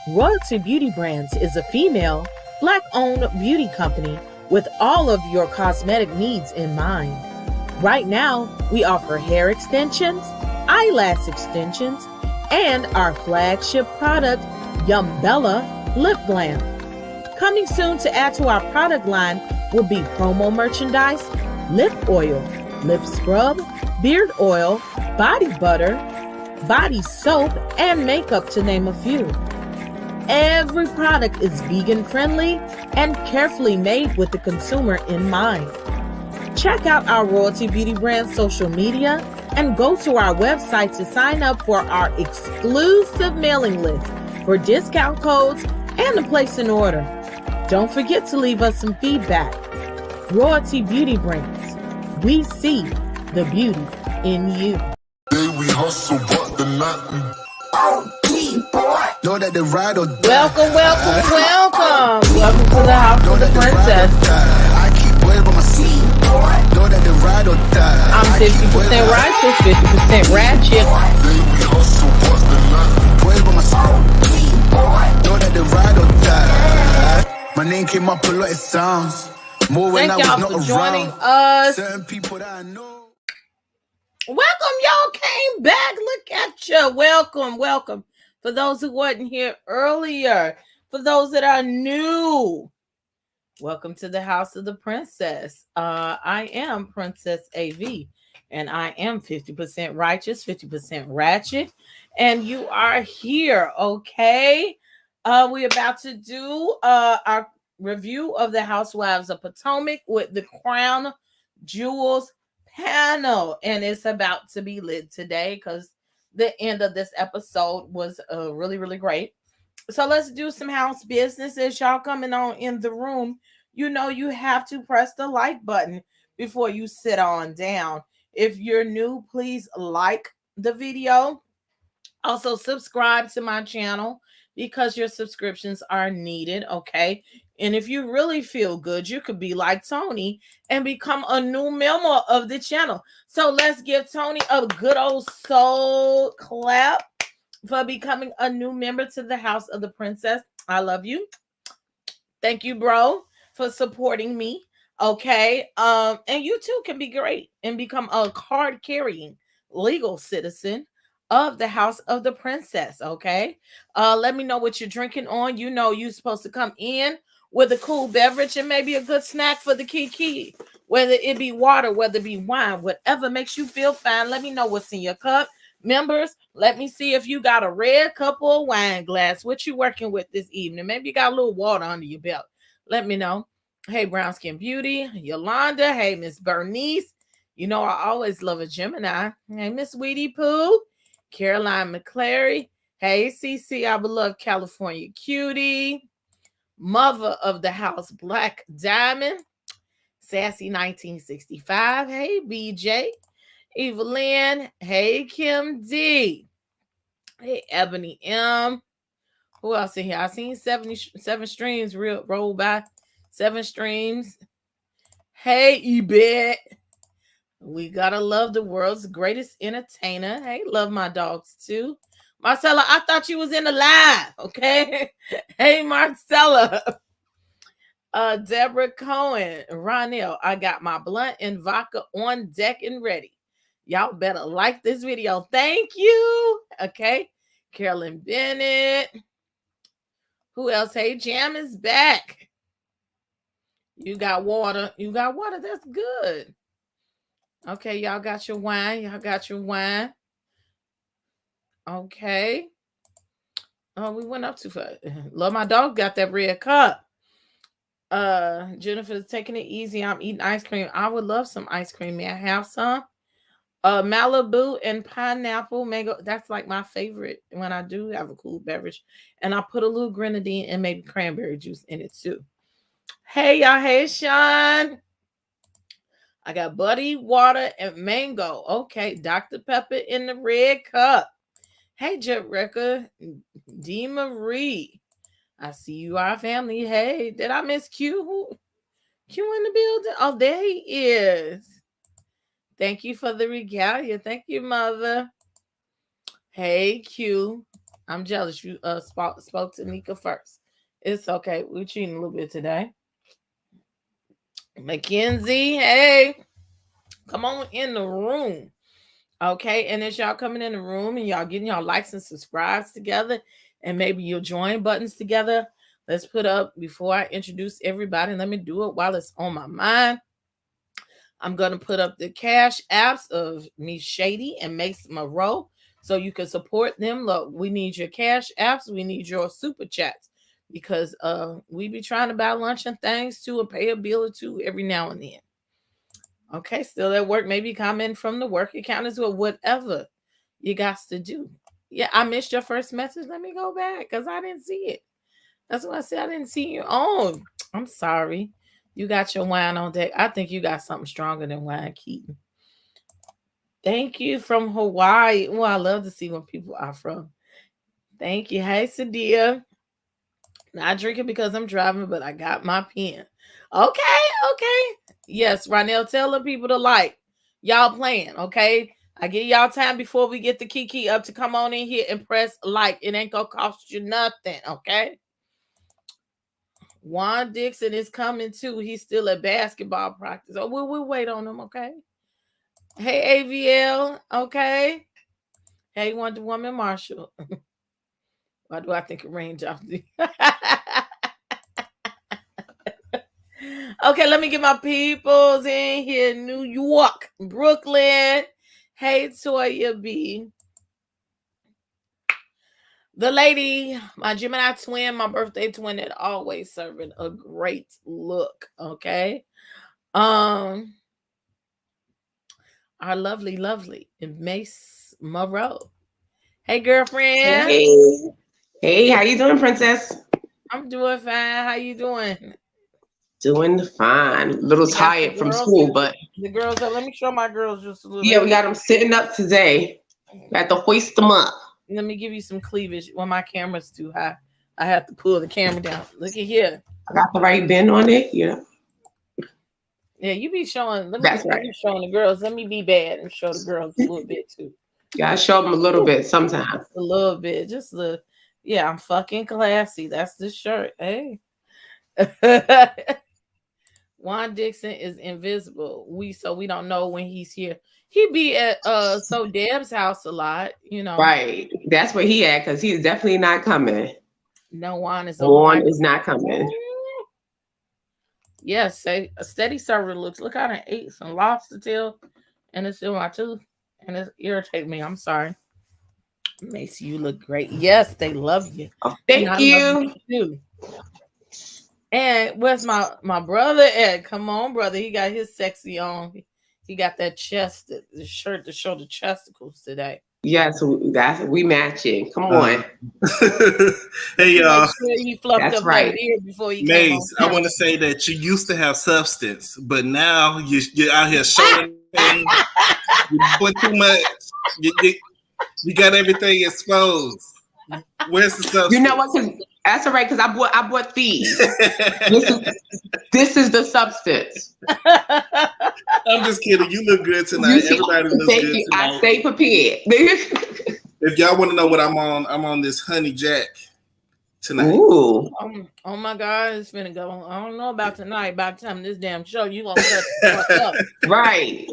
Royalty Beauty Brands is a female, Black-owned beauty company with all of your cosmetic needs in mind. Right now, we offer hair extensions, eyelash extensions, and our flagship product, Yumbella Lip Glam. Coming soon to add to our product line will be promo merchandise, lip oil, lip scrub, beard oil, body butter, body soap, and makeup, to name a few. Every product is vegan friendly and carefully made with the consumer in mind. Check out our Royalty Beauty Brand social media and go to our website to sign up for our exclusive mailing list for discount codes and to place an order. Don't forget to leave us some feedback. Royalty Beauty Brands. We see the beauty in you. We hustle, but the night know that the ride or die. Welcome to the House of the Princess. I keep boys by my seat. Know that the ride or die. I'm 50% righteous, 50% ratchet. We hustle, but the night boys by my seat. Know that the ride or die. My name came up a lot, it sounds more when Thank I was y'all not for joining around. us. Certain people that I know. Welcome, y'all came back. Look at you. Welcome. For those who wasn't here earlier, for those that are new, welcome to the House of the Princess. I am Princess AV, and I am 50% righteous, 50% ratchet, and you are here, okay? We're about to do our review of the Housewives of Potomac with the Crown Jewels panel, and it's about to be lit today because the end of this episode was really great. So let's do some house business. As y'all coming on in the room, you know you have to press the like button before you sit on down. If you're new, please like the video. Also subscribe to my channel because your subscriptions are needed, okay? And if you really feel good, you could be like Tony and become a new member of the channel. So let's give Tony a good old soul clap for becoming a new member to the House of the Princess. I love you. Thank you, bro, for supporting me. Okay. And you too can be great and become a card carrying legal citizen of the House of the Princess. Okay. Let me know what you're drinking on. You know you're supposed to come in with a cool beverage and maybe a good snack for the kiki. Whether it be water, whether it be wine, whatever makes you feel fine. Let me know what's in your cup. Members, let me see if you got a red cup or a wine glass. What you working with this evening? Maybe you got a little water under your belt. Let me know. Hey, Brown Skin Beauty, Yolanda. Hey, Miss Bernice. You know I always love a Gemini. Hey, Miss Weedy Pooh. Caroline McClary. Hey, CC, I beloved California Cutie. Mother of the house, Black Diamond. Sassy 1965. Hey, BJ. Evelyn. Hey, Kim D. Hey, Ebony M. Who else in here? I seen 7 streams roll by. 7 streams. Hey, Ebet. We gotta love the world's greatest entertainer. Hey, love my dogs too. Marcella, I thought you was in the live, okay? Hey, Marcella. Deborah Cohen. Ronell, I got my blunt and vodka on deck and ready. Y'all better like this video. Thank you. Okay. Carolyn Bennett. Who else? Hey, Jam is back. You got water. That's good. Okay, y'all got your wine. Okay. Oh, we went up too far. Love my dog got that red cup. Jennifer's taking it easy. I'm eating ice cream. I would love some ice cream. May I have some? Malibu and pineapple mango. That's like my favorite when I do have a cool beverage. And I put a little grenadine and maybe cranberry juice in it too. Hey, y'all. Hey, Sean. I got buddy, water, and mango. Okay, Dr. Pepper in the red cup. Hey, Jerrica, D. Marie. I see you, our family. Hey, did I miss Q? Q in the building? Oh, there he is. Thank you for the regalia. Thank you, mother. Hey, Q. I'm jealous. You spoke to Nika first. It's okay. We're cheating a little bit today. Mackenzie, hey, come on in the room. Okay, and as y'all coming in the room and y'all getting y'all likes and subscribes together, and maybe you'll join buttons together. Let's put up before I introduce everybody. Let me do it while it's on my mind. I'm gonna put up the cash apps of me, Shady and Mase Marow, so you can support them. Look, we need your cash apps. We need your super chats because we be trying to buy lunch and things too, or pay a bill or two every now and then. Okay, still at work. Maybe comment from the work account as well. Whatever you got to do. Yeah, I missed your first message. Let me go back because I didn't see it. That's why I said I didn't see you. Oh, I'm sorry. You got your wine on deck. I think you got something stronger than wine, Keaton. Thank you from Hawaii. Oh, I love to see where people are from. Thank you. Hey, Sadia. Not drinking because I'm driving, but I got my pen. Okay. Yes, Ronell, tell the people to like. Y'all playing, okay? I give y'all time before we get the Kiki up to come on in here and press like. It ain't gonna cost you nothing, okay? Juan Dixon is coming too. He's still at basketball practice. Oh, we'll wait on him, okay? Hey, AVL, okay? Hey, Wonder Woman Marshall. Why do I think it rained off the... Okay, let me get my peoples in here. New York, Brooklyn. Hey, Toya B. The lady, my Gemini twin, my birthday twin, that always serving a great look. Okay. Our lovely Mase Marow. Hey, girlfriend. Hey, how you doing, princess? I'm doing fine. How you doing? Doing fine. A little tired from school, but the girls are. Let me show my girls just a little. Yeah, we got them sitting up today. We have to hoist them up. Let me give you some cleavage. Well, my camera's too high. I have to pull the camera down. Look at here. I got the right bend on it. Yeah. Yeah, you be showing. That's right. Showing the girls. Let me be bad and show the girls a little bit too. Yeah, I show them a little bit sometimes. A little bit, just a little. Yeah, I'm fucking classy. That's the shirt. Hey. Juan Dixon is invisible. We don't know when he's here. He be at So Deb's house a lot, you know. Right. That's where he at, because he's definitely not coming. No, Juan is not coming. Yes, a steady server looks. Look, I done ate some lobster tail and it's in my tooth and it's irritating me. I'm sorry. Mase, you look great. Yes, they love you. Oh, thank you. Too. And where's my brother at? Come on, brother. He got his sexy on. He got that chest, the shirt to show the chesticles today. Yes, we matching. Come on. Hey, y'all. He fluffed That's up right. that beard before he Mase, came on. I want to say that you used to have substance, but now you're out here showing things. You put too much. You got everything exposed. Where's the substance? You know what? That's all right, because I bought these. This is the substance. I'm just kidding. You look good tonight. Everybody looks good tonight. I stay prepared. If y'all want to know what I'm on this Honey Jack tonight. Ooh. Oh my God, it's gonna go. I don't know about tonight. By the time this damn show, you gonna set up. Right.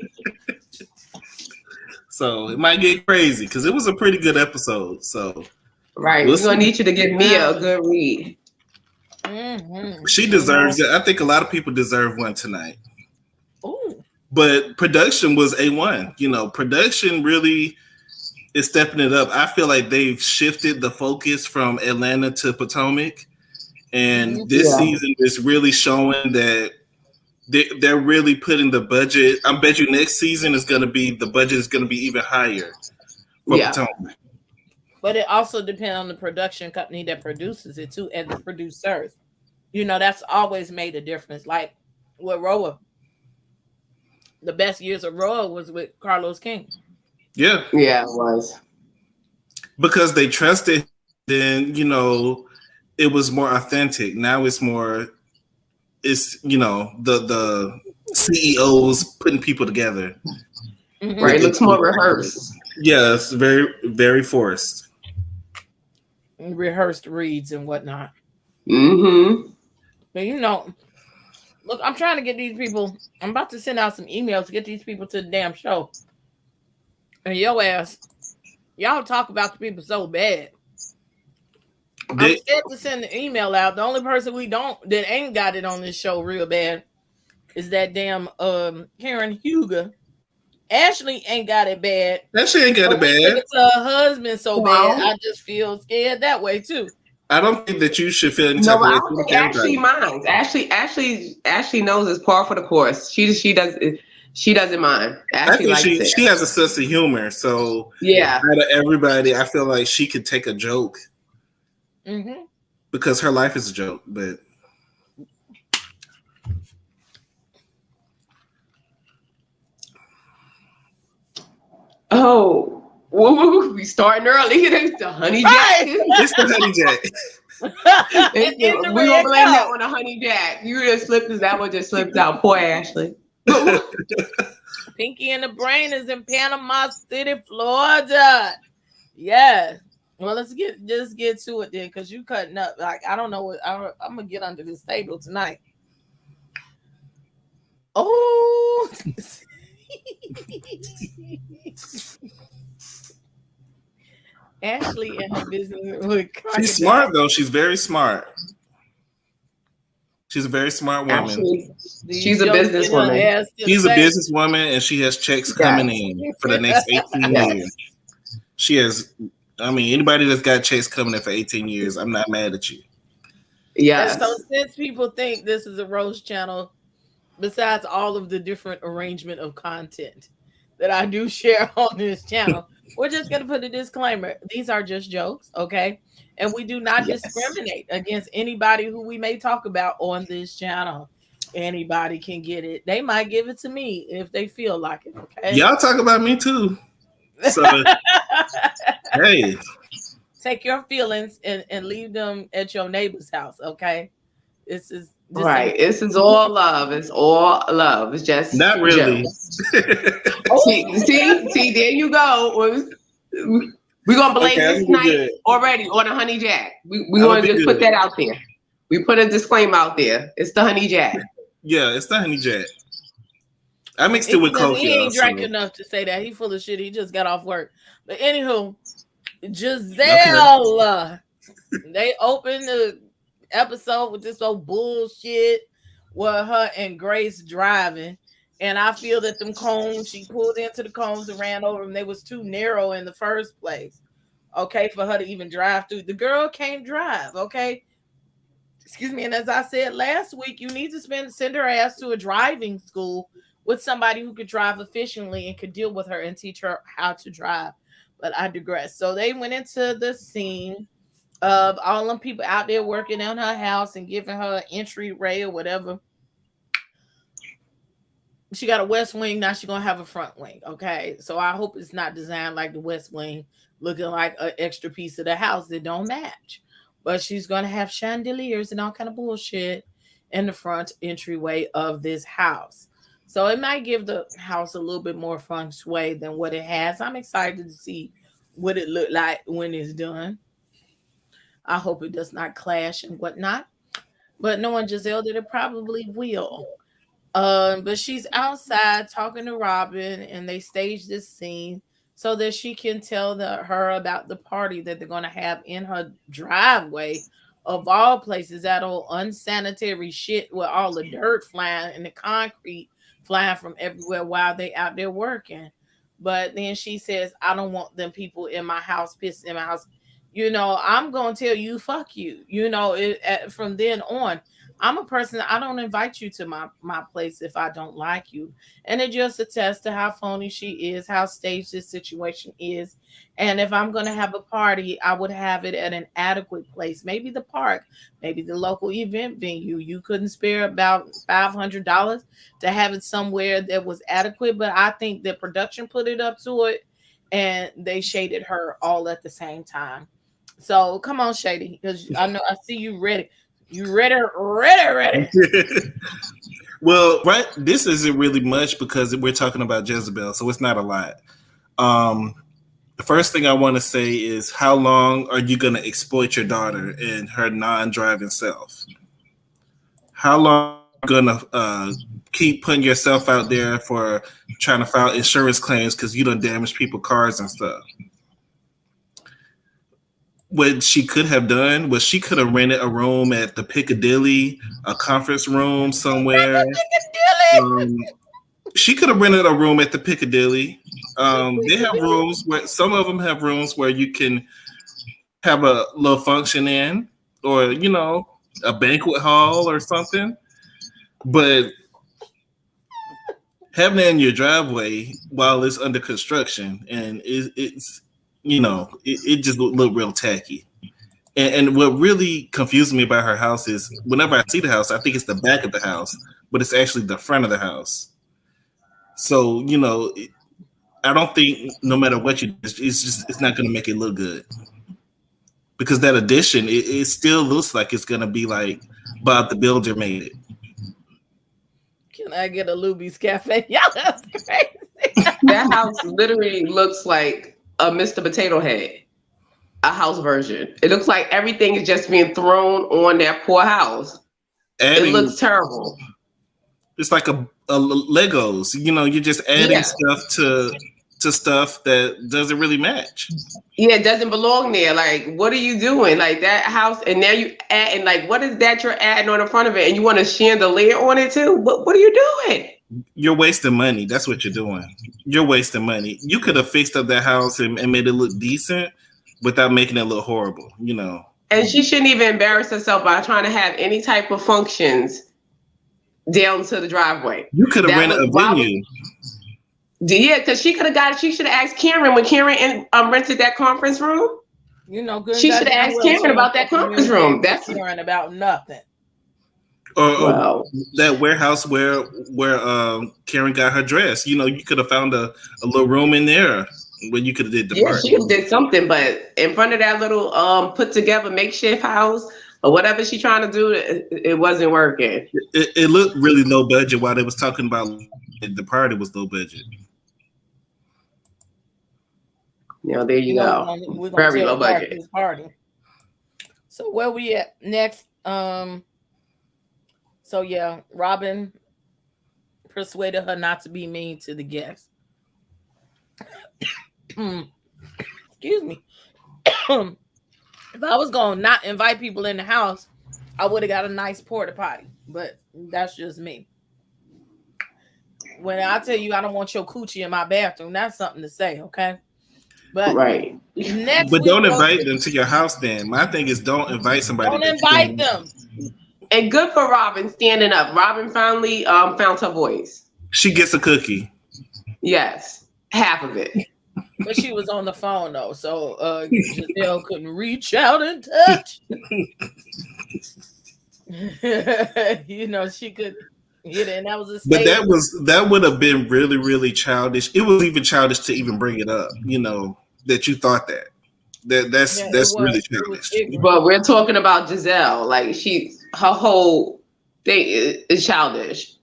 So it might get crazy because it was a pretty good episode. So right, we're gonna need you to give Mia a good read. Mm-hmm. She deserves it. I think a lot of people deserve one tonight. Ooh. But production was A1. You know, production really is stepping it up. I feel like they've shifted the focus from Atlanta to Potomac. And this season is really showing that they're really putting the budget. I bet you next season the budget is going to be even higher for Potomac. But it also depends on the production company that produces it too, and the producers. You know, that's always made a difference. Like with RHOP, the best years of RHOP was with Carlos King. Yeah, it was because they trusted. Then it was more authentic. Now it's the CEOs putting people together. Mm-hmm. Right, it looks more rehearsed. Yeah, it's very, very forced. rehearsed reads and whatnot. Mm-hmm. But look, I'm trying to get these people. I'm about to send out some emails to get these people to the damn show. And your ass, y'all talk about the people so bad. I'm scared to send the email out. The only person that ain't got it on this show real bad is that damn Karen Huger. Ashley ain't got it bad. Ashley ain't got it bad. It's her husband so bad. I just feel scared that way too. I don't think that you should feel any type of way. I don't think Ashley minds. Ashley knows it's par for the course. She doesn't mind. Ashley likes it. She has a sense of humor. So yeah, out of everybody, I feel like she could take a joke. Mm-hmm. Because her life is a joke, but we starting early. It's the honey jack. It's the honey jack. We're gonna blame that on the honey jack. You just slipped. Is that what just slipped out? Poor Ashley. Pinky and the Brain is in Panama City, Florida. Yes. Well, let's get to it then, because you cutting up. Like, I don't know what I'm gonna get under this table tonight. Oh. Ashley and her business. She's smart though. She's very smart. She's a very smart woman. Actually, she's a businesswoman. She's a businesswoman, and she has checks coming in for the next 18 years. She has. I mean, anybody that's got checks coming in for 18 years, I'm not mad at you. Yeah. So since people think this is a roast channel, besides all of the different arrangement of content that I do share on this channel, we're just going to put a disclaimer. These are just jokes, okay? And we do not discriminate against anybody who we may talk about on this channel. Anybody can get it. They might give it to me if they feel like it, okay? Y'all talk about me too. So, hey. Take your feelings and leave them at your neighbor's house, okay? This is all love. It's all love. It's just not really. see, there you go. We're gonna blame this night already on a honey jack. We want to just put that out there. We put a disclaimer out there. It's the honey jack. Yeah, it's the honey jack. I mixed it with Coke. He ain't drank enough to say that. He full of shit. He just got off work. But anywho, Giselle, they opened the episode with this old bullshit with her and Grace driving. And I feel that them cones, she pulled into the cones and ran over them. They was too narrow in the first place. Okay, for her to even drive through. The girl can't drive, okay? Excuse me. And as I said last week, you need to send her ass to a driving school with somebody who could drive efficiently and could deal with her and teach her how to drive. But I digress. So they went into the scene of all them people out there working on her house and giving her an entryway or whatever. She got a west wing. Now she's going to have a front wing. Okay. So I hope it's not designed like the west wing, looking like an extra piece of the house that don't match. But she's going to have chandeliers and all kind of bullshit in the front entryway of this house. So it might give the house a little bit more feng shui than what it has. I'm excited to see what it look like when it's done. I hope it does not clash and whatnot. But knowing Giselle that it probably will. But she's outside talking to Robin, and they stage this scene so that she can tell her about the party that they're going to have in her driveway of all places. That old unsanitary shit with all the dirt flying and the concrete flying from everywhere while they out there working. But then she says, I don't want them people in my house, pissing in my house. You know, I'm going to tell you, fuck you. You know, from then on, I'm a person, I don't invite you to my place if I don't like you. And it just attests to how phony she is, how staged this situation is. And if I'm going to have a party, I would have it at an adequate place. Maybe the park, maybe the local event venue. You couldn't spare about $500 to have it somewhere that was adequate. But I think the production put it up to it and they shaded her all at the same time. So come on, Shady, because I know I see you ready. You ready? Well, right. This isn't really much because we're talking about Jezebel, so it's not a lot. the first thing I want to say is, how long are you going to exploit your daughter and her non-driving self? How long are you going to keep putting yourself out there for trying to file insurance claims because you don't damage people's cars and stuff? What she could have done was she could have rented a room at the Piccadilly, a conference room somewhere. She could have rented a room at the Piccadilly. They have rooms where some of them have rooms where you can have a little function in, or you know, a banquet hall or something. But having it in your driveway while it's under construction, and it's you know, it just looked real tacky. And what really confused me about her house is whenever I see the house, I think it's the back of the house, but it's actually the front of the house. So, you know, I don't think no matter what you do, it's not going to make it look good. Because that addition, it still looks like it's going to be like Bob the Builder made it. Can I get a Luby's Cafe? Yeah, that's crazy. That house literally looks like a Mr. Potato Head, a house version. It looks like everything is just being thrown on that poor house. It looks terrible. It's like a Legos. You know, you're just adding stuff to stuff that doesn't really match. Yeah, it doesn't belong there. Like, what are you doing? Like that house, and now you add, and like, what is that you're adding on the front of it? And you want a chandelier on it too? What are you doing? You're wasting money. That's what you're doing. You're wasting money. You could have fixed up that house and made it look decent without making it look horrible, you know. And she shouldn't even embarrass herself by trying to have any type of functions down to the driveway. You could have rented a venue. Yeah, because she could have got it. She should have asked Karen when Karen rented that conference room. You know, good. She should have asked Karen about that conference room. That's Karen about nothing. Or that warehouse where Karen got her dress. You know, you could have found a little room in there where you could have did the party. She did something, but in front of that little put together makeshift house or whatever she's trying to do, it wasn't working. It looked really low budget while they was talking about the party was low budget. You know, there you go. Very low budget. Party. So where we at next? So yeah, Robin persuaded her not to be mean to the guests. Excuse me. If I was gonna not invite people in the house, I would have got a nice porta potty. But that's just me. When I tell you I don't want your coochie in my bathroom, that's something to say, okay? But right. But don't invite them to your house then. My thing is don't invite somebody. Don't invite them. And good for Robin standing up. Robin finally found her voice. She gets a cookie. Yes, half of it. But she was on the phone though, so Giselle couldn't reach out and touch. You know, she could hit it, and that was a But that would have been really, really childish. It was even childish to even bring it up, you know, that you thought that. That's really childish. But we're talking about Giselle. Like her whole thing is childish.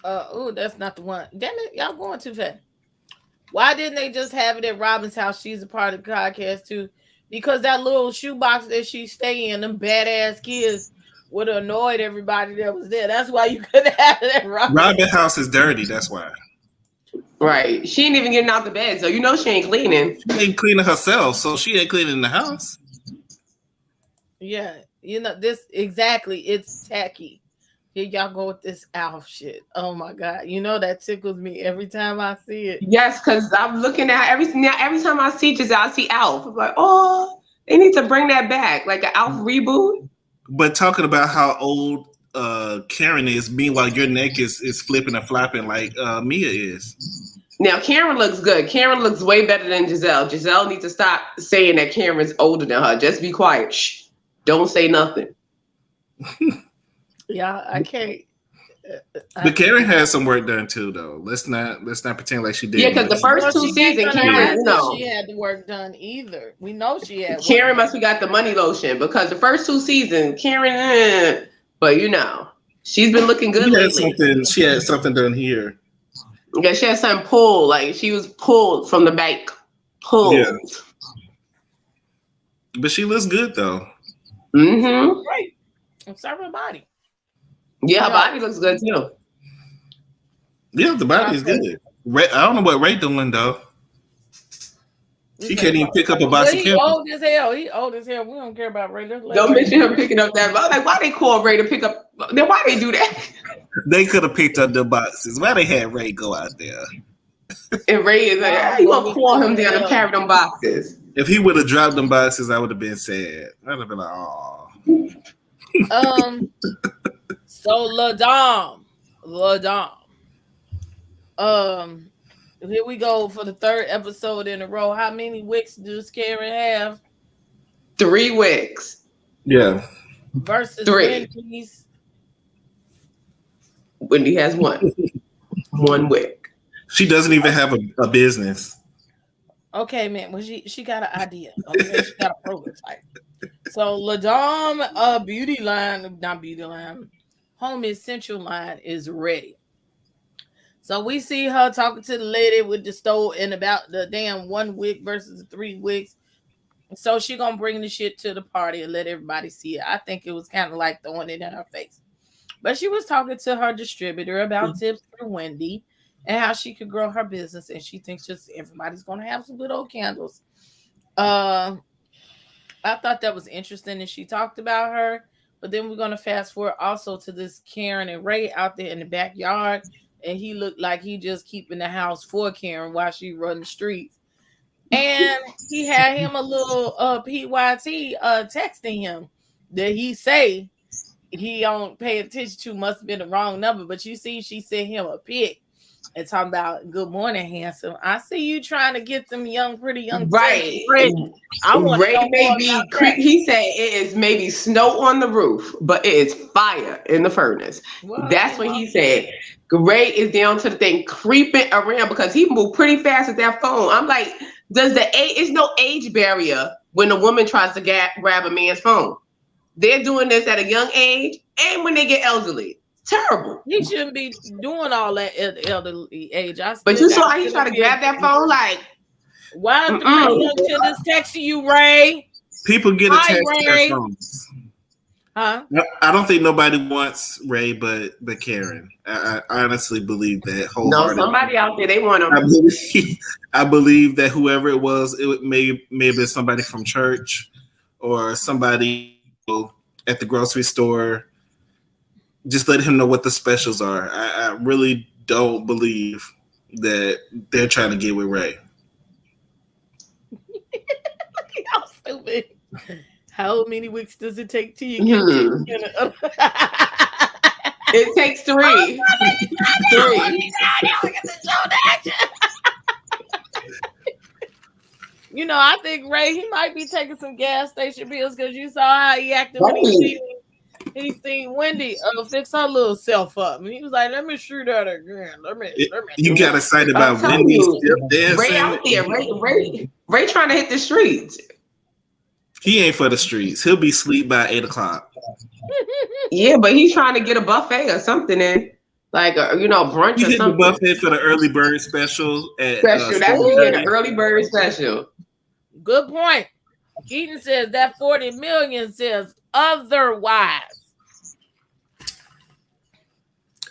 Oh, that's not the one. Damn it, y'all going too fast. Why didn't they just have it at Robin's house? She's a part of the podcast too. Because that little shoebox that she stay in, them badass kids would have annoyed everybody that was there. That's why you couldn't have it at Robin's. Robin's house is dirty, that's why. Right. She ain't even getting out the bed, so you know she ain't cleaning. She ain't cleaning herself, so she ain't cleaning the house. Yeah, you know, this exactly, it's tacky. Here y'all go with this Alf shit. Oh my God. You know that tickles me every time I see it. Yes, because I'm looking at every time I see Giselle, I see Alf. I'm like, oh, they need to bring that back. Like an Alf reboot. But talking about how old Karen is, meanwhile your neck is flipping and flopping like Mia is. Now Karen looks good. Karen looks way better than Giselle. Giselle needs to stop saying that Karen's older than her. Just be quiet. Shh. Don't say nothing. Yeah, I can't. But Karen has some work done too, though. Let's not pretend like she did. Yeah, because the first two seasons, Karen, she had the work done either. We know she had. Karen must have got the money lotion because the first two seasons, Karen, but you know, she's been looking good lately. She had something done here. Yeah, she had something pulled. Like she was pulled from the back. Pulled. Yeah. But she looks good though. Mm-hmm. Right. It's her body. Yeah, her body looks good too. Yeah, the body is good. Ray, I don't know what Ray doing though. He can't even pick up a box of He old as hell. He old as hell. We don't care about Ray. Don't mention him picking up that. Like, why they call Ray to pick up? Then why they do that? They could have picked up the boxes. Why they had Ray go out there? And Ray is like, how you gonna call him down and carry them boxes? If he would have dropped them boxes, I would have been sad. I'd have been like, oh. So LaDom. Here we go for the third episode in a row. How many wigs does Karen have? 3 wigs. Yeah. Versus 3. Wendy's. Wendy has 1. 1 wig. She doesn't even have a business. Okay, man. Well, she got an idea. Okay, she got a prototype. So LaDom beauty line, not beauty line, Home Essential line is ready. So we see her talking to the lady with the stove and about the damn 1 wig versus the 3 wigs. So she gonna bring the shit to the party and let everybody see it. I think it was kind of like throwing it in her face. But she was talking to her distributor about tips for Wendy and how she could grow her business. And she thinks just everybody's gonna have some good old candles. I thought that was interesting, and she talked about her. But then we're gonna fast forward also to this Karen and Ray out there in the backyard. And he looked like he just keeping the house for Karen while she run the streets. And he had him a little PYT texting him that he say he don't pay attention to, must have been the wrong number. But you see, she sent him a pic and talking about, good morning, handsome. I see you trying to get them pretty young. Right. I want Ray may be, he said it is maybe snow on the roof, but it is fire in the furnace. Well, that's what he said. Ray is down to the thing, creeping around because he moved pretty fast with that phone. I'm like, it's no age barrier when a woman tries to grab a man's phone. They're doing this at a young age and when they get elderly. Terrible. He shouldn't be doing all that at the elderly age. But you saw how he tried to grab that phone? Like, why is the young kid that's texting you, Ray? People get attached to their phones. Huh? I don't think nobody wants Ray, but Karen. I honestly believe that wholeheartedly. No, somebody out there, they want him. I believe that whoever it was, it may have been somebody from church or somebody at the grocery store. Just let him know what the specials are. I really don't believe that they're trying to get with Ray. How stupid. How many weeks does it take till you get It takes 3. 3. You know, I think Ray, he might be taking some gas station bills because you saw how he acted when he seen Wendy fix her little self up. And he was like, let me shoot at her again. You got excited about Wendy still dancing. Ray out there. Ray trying to hit the streets. He ain't for the streets. He'll be asleep by 8 o'clock. Yeah, but he's trying to get a buffet or something in. Like, brunch or something. You get the buffet for the early bird special. That's an early bird special. Good point. Keaton says that 40 million says otherwise.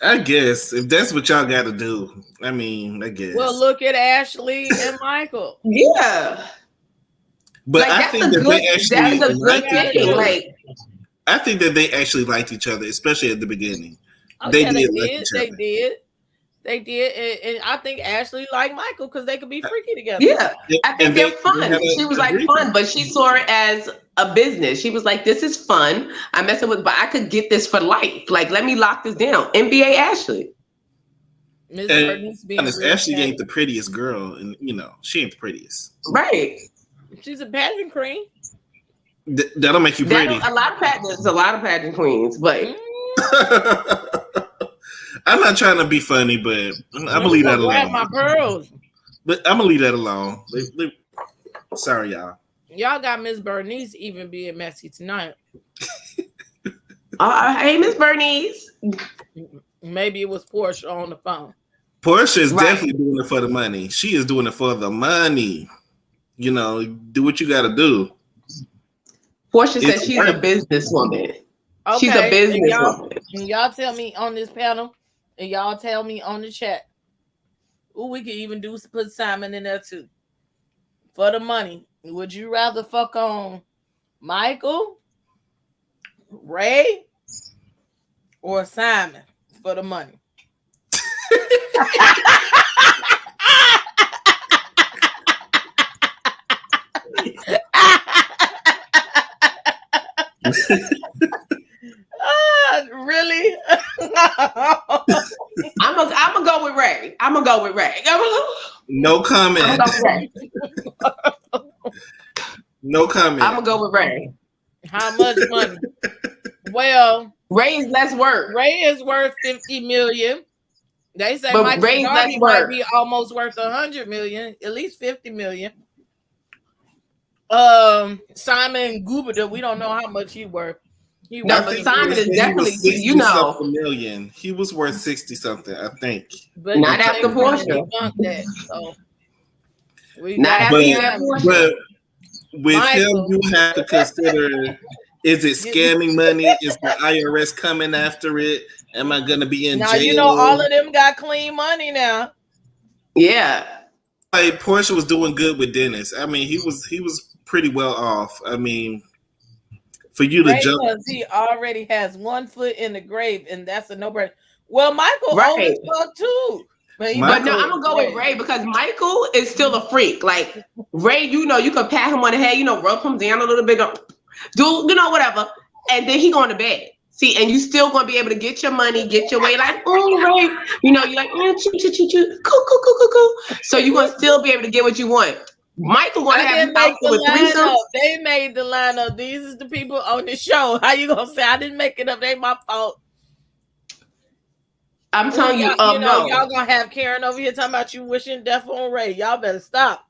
I guess if that's what y'all got to do. I mean, I guess. Well, look at Ashley and Michael. Yeah. But I think that they actually I think that they actually liked each other, especially at the beginning. Oh, they did. And I think Ashley liked Michael because they could be freaky together. Yeah. I think they're fun. She was like fun, but she saw it as a business. She was like, this is fun. I'm messing with, but I could get this for life. Like, let me lock this down. NBA Ashley. Ashley ain't the prettiest girl, and she ain't the prettiest. Right. She's a pageant queen. That'll make you pretty. There's a lot of pageant queens, but I'm not trying to be funny, but I'm gonna leave that alone. My pearls. But I'm gonna leave that alone. Sorry, y'all. Y'all got Miss Bernice even being messy tonight. Hey, Miss Bernice. Maybe it was Portia on the phone. Portia is definitely doing it for the money. She is doing it for the money. You know, do what you got to do. Portia said she's a businesswoman. Okay. She's a businesswoman. And y'all tell me on this panel, and y'all tell me on the chat. Ooh, we could even put Simon in there too. For the money. Would you rather fuck on Michael, Ray, or Simon for the money? Really? I'm gonna go with Ray. No comment. No comment. I'm gonna go with Ray. How much money? Well, Ray is less worth. Ray is worth 50 million. They say Michael Darby might be almost worth 100 million, at least 50 million. Simon Gubita, we don't know how much he worth. Simon is definitely, you know, million. He was worth 60 something, I think. But not after Portia. That, so. Not after Portia. But with him, you have to consider: is it scamming money? Is the IRS coming after it? Am I gonna be in jail? Now you know all of them got clean money now. Yeah. Like Portia was doing good with Dennis. I mean, he was pretty well off. I mean, for you to jump, because he already has 1 foot in the grave, and that's a no-brainer. Well, Michael old as fuck too. But no, I'm gonna go with Ray because Michael is still a freak. Like Ray, you know, you can pat him on the head, you know, rub him down a little bit, do you know whatever, and then he going to bed. See, and you still gonna be able to get your money, get your way. Like, oh Ray, you know, you're like, cool. So you gonna still be able to get what you want. Michael gonna have you out with threesomes. They made the lineup. These is the people on the show. How you gonna say I didn't make it up? They my fault. I'm telling you, no. Y'all gonna have Karen over here talking about you wishing death on Ray. Y'all better stop.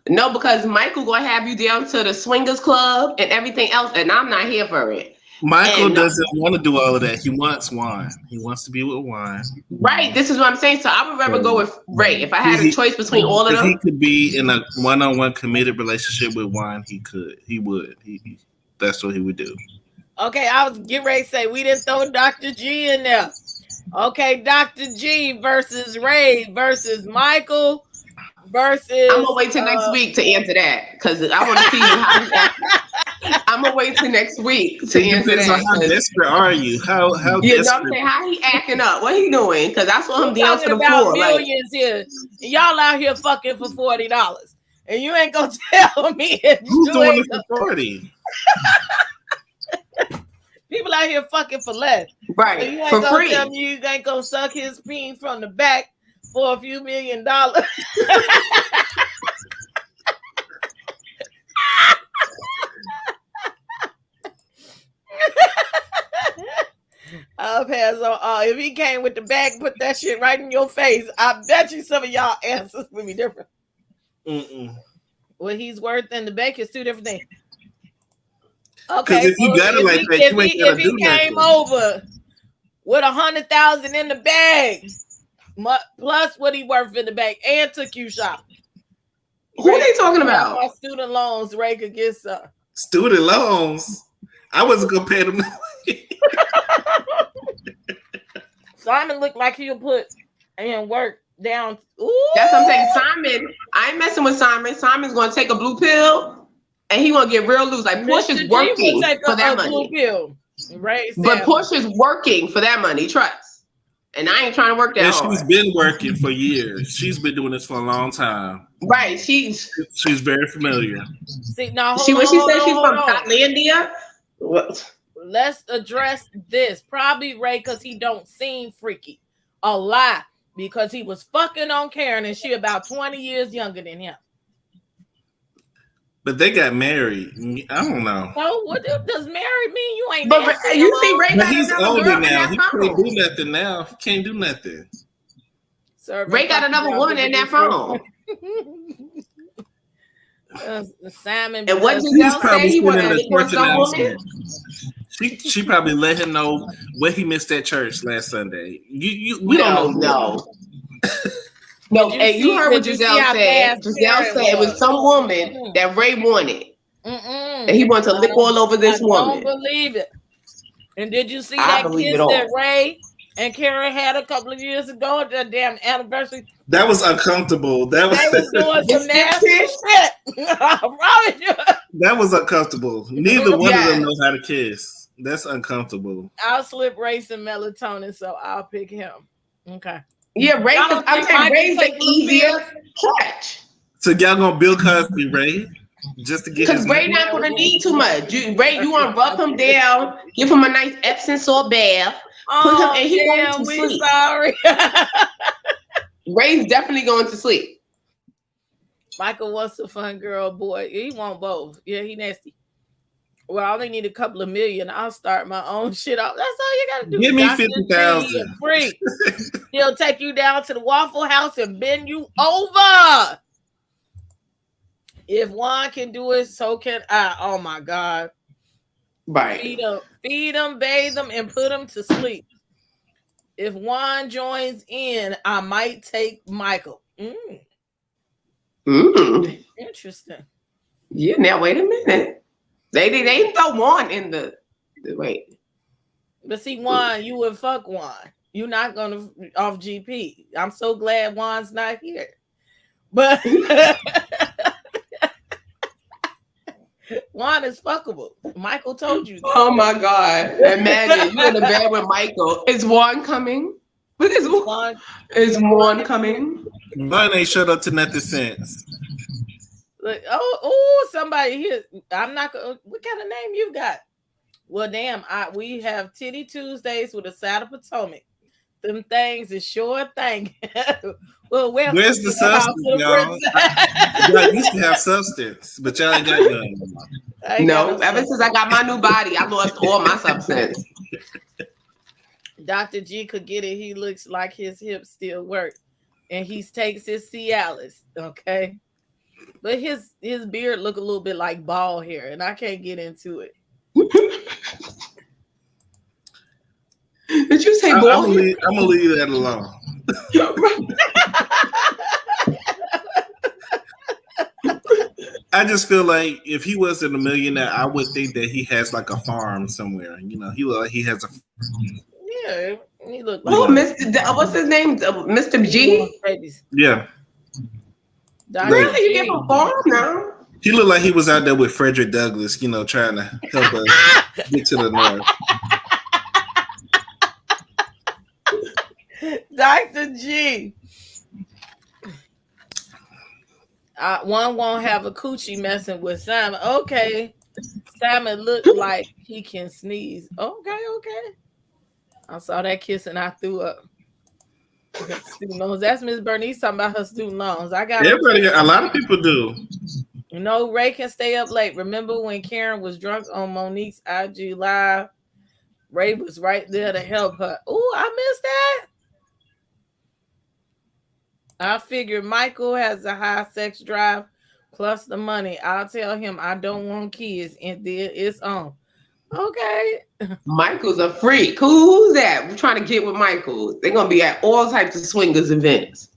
No, because Michael gonna have you down to the swingers club and everything else, and I'm not here for it. Michael doesn't want to do all of that. He wants wine. He wants to be with wine. Right. This is what I'm saying. So I would rather go with Ray. If I had a choice between all of them. If he could be in a one-on-one committed relationship with wine, he could. He would. That's what he would do. Okay, I was getting ready to say we didn't throw Dr. G in there. Okay, Dr. G versus Ray versus Michael versus. I'm gonna wait till next week to answer that because I want to see how. I'm gonna wait till next week to answer that. How desperate are you? How desperate? You know what I'm saying? How he acting up? What he doing? Because I saw him down to the floor. Millions here. Y'all out here fucking for $40, and you ain't gonna tell me who's doing it for 40. People out here fucking for less. Right. So you ain't for gonna free. Tell me you ain't gonna suck his peen from the back for a few $1 million. I'll pass on. If he came with the bag, put that shit right in your face. I bet you some of y'all answers would be different. What he's worth and the bag is two different things. Okay, if you got it like that, you ain't gotta do nothing. If he came over with 100,000 in the bag, plus what he worth in the bag, and took you shopping. Who are they talking about? Student loans. Ray could get some. Student loans. I wasn't gonna pay them. Simon looked like he'll put and work down. Ooh. That's what I'm saying. Simon, I ain't messing with Simon. Simon's gonna take a blue pill and he gonna get real loose. Like Portia's working for that money. But Portia's working for that money, trust. And I ain't trying to work that hard. She's been working for years. She's been doing this for a long time. Right. She's very familiar. See, now she said she's from Thailandia. What? Let's address this. Probably Ray, because he don't seem freaky. A lie. Because he was fucking on Karen and she about 20 years younger than him. But they got married. I don't know. So what does married mean? You ain't. But you see, Ray got he's another older girl now. He can't do nothing now. He can't do nothing. Ray got another woman in that phone. Simon. And what Giselle say? He wanted some woman. She probably let him know where he missed at church last Sunday. We don't know. No, and you heard what Giselle said. Giselle said it was some woman that Ray wanted. And he wanted to lick all over this woman. I don't believe it. And did you see that kiss that Ray and Karen had a couple of years ago at their damn anniversary? That was uncomfortable. They was doing some nasty shit. That was uncomfortable. Neither one of them knows how to kiss. That's uncomfortable. I'll slip Ray some melatonin, so I'll pick him. Okay. Yeah, Ray. I'm saying Ray's the easier catch. So y'all gonna Bill Cosby Ray just to get? Because Ray not gonna need too much. Ray, you want to rub him down, give him a nice Epsom salt bath, put him, and he going to sleep. Sorry. Ray's definitely going to sleep. Michael wants a fun girl, boy. He want both. Yeah, he nasty. Well, I only need a couple of million. I'll start my own shit off. That's all you gotta do. Give me 50,000. Free. He'll take you down to the Waffle House and bend you over. If Juan can do it, so can I. Oh my God. Right. Feed them, bathe them, and put them to sleep. If Juan joins in, I might take Michael. Interesting. Yeah, now wait a minute. They didn't throw Juan in the wait. But see, Juan, you would fuck Juan. You're not gonna off GP. I'm so glad Juan's not here. But Juan is fuckable. Michael told you that. Oh my God. Imagine you're in the bed with Michael. Is Juan coming? Is Juan coming? Juan ain't shut up to nothing since. Like, somebody here. I'm not gonna. What kind of name you got? Well, damn. We have Titty Tuesdays with a side of Potomac. Them things is sure thing. Well, where's the substance, y'all? Y'all used to have substance, but y'all ain't got none. No, ever since I got my new body, I lost all my substance. Dr. G could get it. He looks like his hips still work, and he takes his Cialis. Okay. But his beard look a little bit like bald hair, and I can't get into it. Did you say bald hair? I'm gonna leave that alone. I just feel like if he wasn't a millionaire, I would think that he has like a farm somewhere. You know, he has a. Yeah, he look like. Oh, Mr. What's his name? Mr. G. Yeah. Really, you give him a farm now? He looked like he was out there with Frederick Douglass, you know, trying to help us get to the north. Dr. G. One won't have a coochie messing with Simon. Okay. Simon looked like he can sneeze. Okay. I saw that kiss and I threw up. Student loans. That's Miss Bernice talking about her student loans. I got everybody. A lot of people do. You know, Ray can stay up late. Remember when Karen was drunk on Monique's IG Live? Ray was right there to help her. Oh, I missed that. I figured Michael has a high sex drive plus the money. I'll tell him I don't want kids, and then it's on. Okay. Michael's a freak. Who's that? We're trying to get with Michael. They're gonna be at all types of swingers events.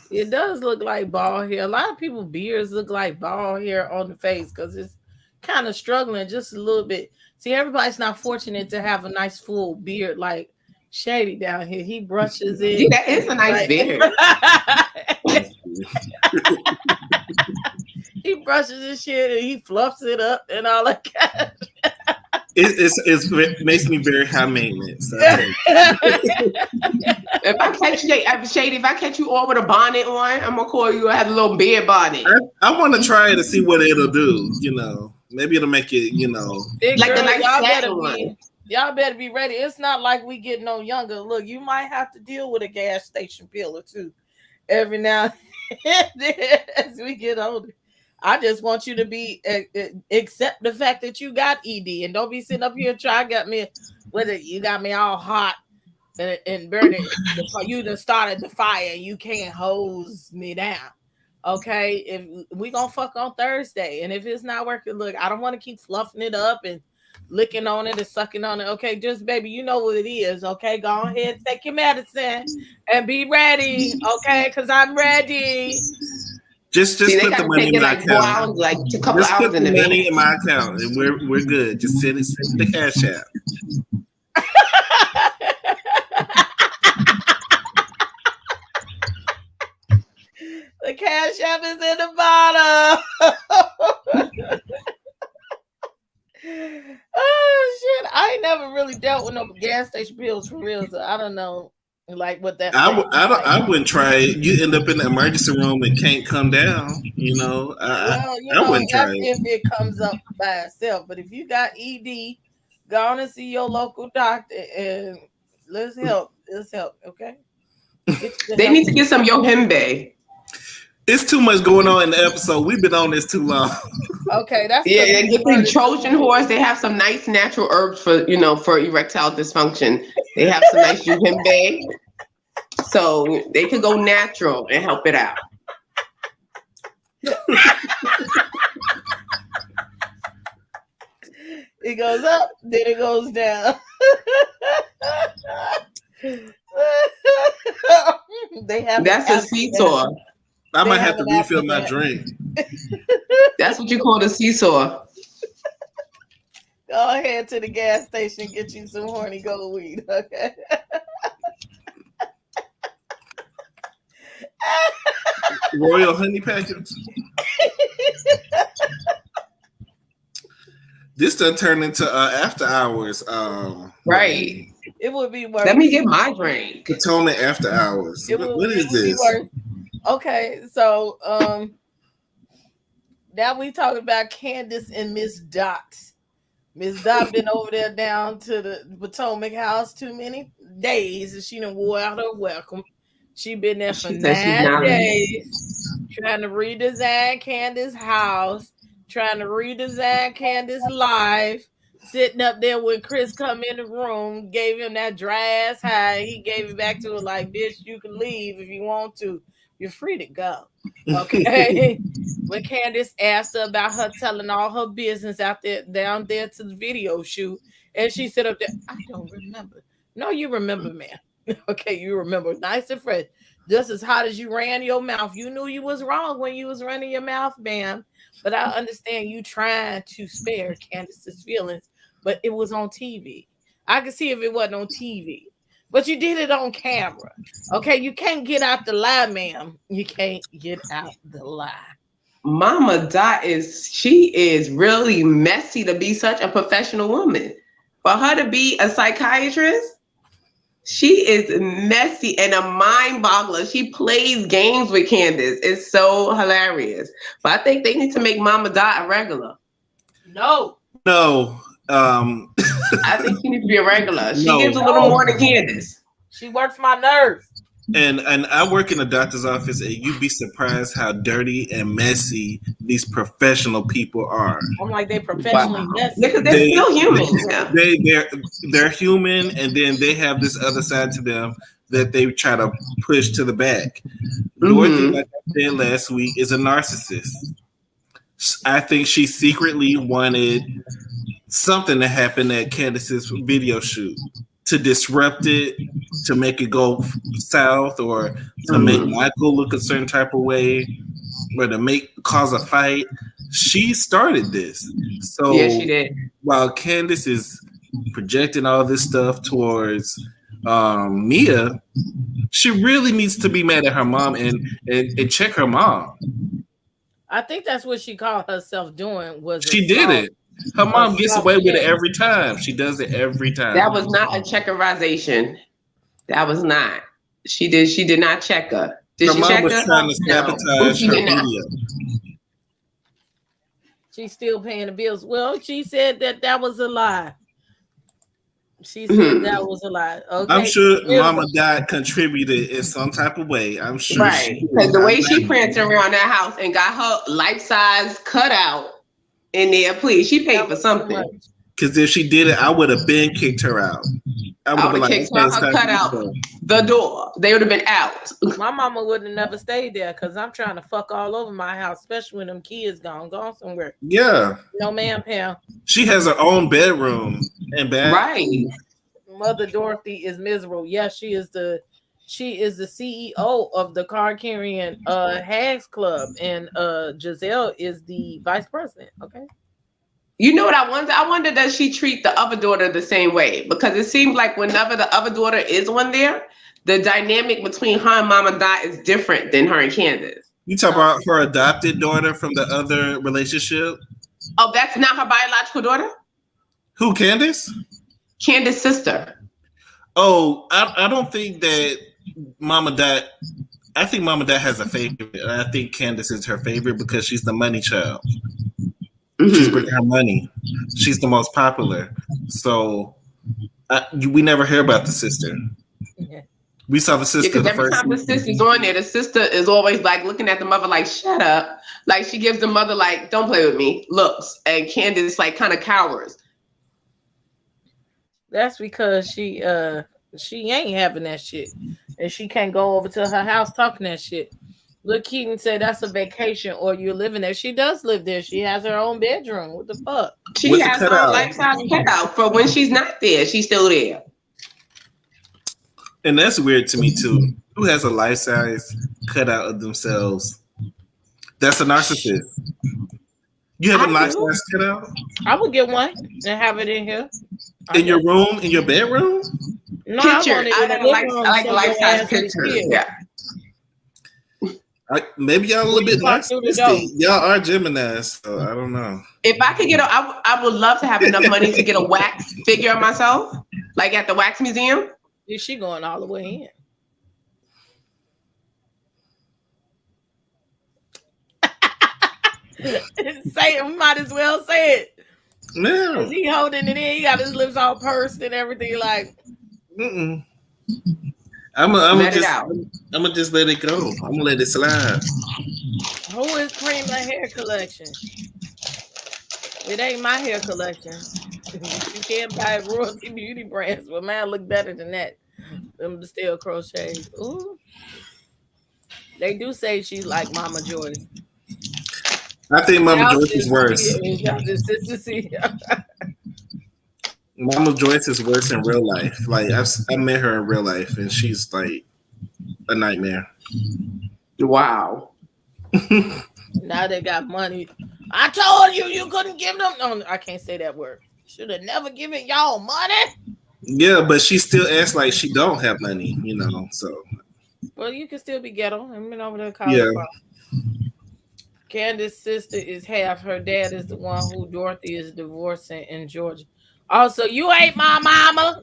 It does look like bald hair. A lot of people beards look like bald hair on the face because it's kind of struggling just a little bit. See, everybody's not fortunate to have a nice full beard like Shady down here. He brushes it. Yeah, that is a nice beard. He brushes his shit and he fluffs it up and all that kind of it makes me very high maintenance. If I catch Shady, if I catch you all with a bonnet on, I'm gonna call you. I have a little beard bonnet. I want to try it to see what it'll do. You know, maybe it'll make it. You know, like the nice satin one. Y'all better be ready. It's not like we get no younger. Look, you might have to deal with a gas station pill or two every now and then as we get older. I just want you to be accept the fact that you got ED and don't be sitting up here trying got me with it. You got me all hot and burning. You done started the fire and you can't hose me down. Okay, if we gonna fuck on Thursday and if it's not working, look, I don't want to keep fluffing it up and licking on it and sucking on it. Okay, just baby, you know what it is. Okay, go ahead, take your medicine and be ready. Okay, because I'm ready. Just See, put the money in my like 4 account. hours, like a couple just hours put in the the money in my account, and we're good. Just send the cash out. The cash app is in the bottom. Oh shit! I ain't never really dealt with no gas station bills for real, so I don't know like what that. I wouldn't try it. You end up in the emergency room and can't come down. You know, I wouldn't try it. If it comes up by itself. But if you got ED, go on and see your local doctor and let's help. Okay. They need to get some Yohimbe. It's too much going on in the episode. We've been on this too long. Okay, that's and get the Trojan horse. They have some nice natural herbs for for erectile dysfunction. They have some nice Yohimbe, so they could go natural and help it out. It goes up, then it goes down. That's a seesaw. I might have to refill my drink. That's what you call the seesaw. Go ahead to the gas station, get you some horny gold weed, okay? Royal honey packets. This done turned into after hours. Right. It would be worse. Let me get my drink. Potomac after hours. What is this? Okay, so now we talking about Candace and Miss Dot. Miss Dot been over there down to the Potomac house too many days, and she done wore out her welcome. She been there for 9 days, trying to redesign Candace's house, trying to redesign Candace's life. Sitting up there when Chris come in the room, gave him that dry ass high. He gave it back to her like, bitch, you can leave if you want to. You're free to go. Okay. When Candace asked her about her telling all her business down there to the video shoot, and she said up there, I don't remember. No, you remember, man. Okay, you remember. Nice and fresh. Just as hot as you ran your mouth. You knew you was wrong when you was running your mouth, ma'am. But I understand you trying to spare Candace's feelings, but it was on TV. I could see if it wasn't on TV. But you did it on camera. Okay, you can't get out the lie, ma'am. You can't get out the lie. Mama Dot she is really messy to be such a professional woman. For her to be a psychiatrist, she is messy and a mind boggler. She plays games with Candace. It's so hilarious. But I think they need to make Mama Dot a regular. No. I think she needs to be a regular. She gives a little more than Candace. She works my nerves. And I work in a doctor's office, and you'd be surprised how dirty and messy these professional people are. I'm like, they professionally messy. Because they're still human. They're human, and then they have this other side to them that they try to push to the back. Dorothy, like I said last week, is a narcissist. I think she secretly wanted something to happen at Candace's video shoot to disrupt it, to make it go south, or to make Michael look a certain type of way, or to cause a fight. She started this. So yeah, she did. While Candace is projecting all this stuff towards Mia, she really needs to be mad at her mom and check her mom. I think that's what she called herself doing. She did it. Her mom gets away with it every time. She does it every time. That was not a checkerization. That was not. She did not check her. Did her she mom check was her? trying to sabotage her video. She's still paying the bills. Well, she said that was a lie. She said that was a lie. Okay. I'm sure Mama Dot contributed in some type of way. I'm sure. Right. Because the way she pranced around that house and got her life-size cutout in there, please. She paid for something. Because if she did it, I would have been kicked her out. I would have kicked her cut out the door. They would have been out. My mama would have never stayed there because I'm trying to fuck all over my house, especially when them kids gone somewhere. Yeah. No, ma'am, Pam. She has her own bedroom and bath. Right. Mother Dorothy is miserable. Yes, she is the CEO of the card carrying Hags Club, and Giselle is the vice president. Okay. You know what I wonder? I wonder, does she treat the other daughter the same way? Because it seems like whenever the other daughter is on there, the dynamic between her and Mama Dot is different than her and Candace. You talk about her adopted daughter from the other relationship? Oh, that's not her biological daughter? Who, Candace? Candace's sister. Oh, I don't think that Mama Dot. I think Mama Dot has a favorite. I think Candace is her favorite because she's the money child. Mm-hmm. She's bringing her money. She's the most popular. So we never hear about the sister. Yeah. We saw the sister. Because every time the sister's on there, the sister is always like looking at the mother like, shut up. Like she gives the mother like, don't play with me, looks. And Candace like kind of cowers. That's because she ain't having that shit. And she can't go over to her house talking that shit. Look, Keaton said that's a vacation or you're living there. She does live there. She has her own bedroom. What the fuck? She has her own life-size cutout for when she's not there. She's still there. And that's weird to me too. Who has a life-size cutout of themselves? That's a narcissist. You have a life-size cutout? I would get one and have it in here. In your room? In your bedroom? No, picture. I like life-size pictures. Yeah. Maybe y'all a little bit narcissistic. Y'all are Geminis, so I don't know. If I could I would love to have enough money to get a wax figure of myself, like at the wax museum. Is she going all the way in? Say it, we might as well say it. No. He holding it in. He got his lips all pursed and everything. Like, I'm gonna just let it go. I'm gonna let it slide. Who is Cream My Hair Collection? It ain't my hair collection. You can't buy royalty beauty brands, but mine look better than that. Them still crochets. Ooh. They do say she's like Mama Joyce. I think Mama Joyce is worse. Mama Joyce is worse in real life. Like I met her in real life, and she's like a nightmare. Wow. Now they got money. I told you couldn't give them. No, I can't say that word. Should have never given y'all money. Yeah, but she still acts like she don't have money, you know. So. Well, you can still be ghetto. I mean, over there, college. Yeah. Candace's sister is half. Her dad is the one who Dorothy is divorcing in Georgia. Also, you ain't my mama.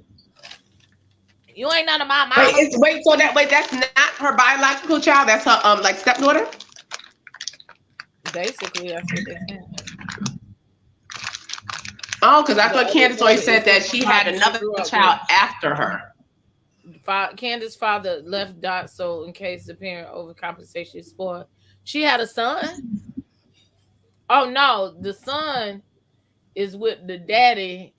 You ain't none of my mama. That's not her biological child. That's her like stepdaughter. Basically, that's what they said. Oh, because I thought Candace always said that she had another child after her. Candace's father left Dot, so in case the parent overcompensation is spoiled. She had a son. Oh no, the son is with the daddy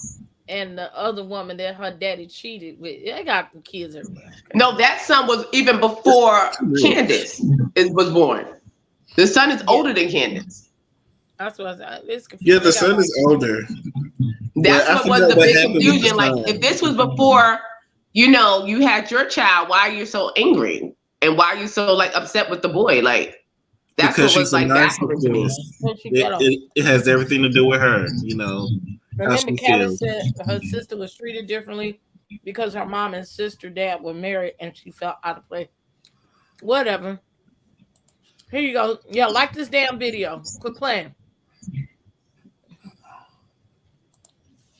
and the other woman that her daddy cheated with. They got kids everywhere. No, that son was even before Candace was born. The son is older than Candace. That's what I said. It's confusing. Yeah, the son is older. That's what was the big confusion. Like, if this was before, you had your child, why are you so angry? And why are you so like upset with the boy? Like, that's because what was like backwards to me. It has everything to do with her, you know. Remember, Kelly said her sister was treated differently because her mom and sister dad were married and she felt out of place. Whatever. Here you go. Yeah, like this damn video. Quit playing.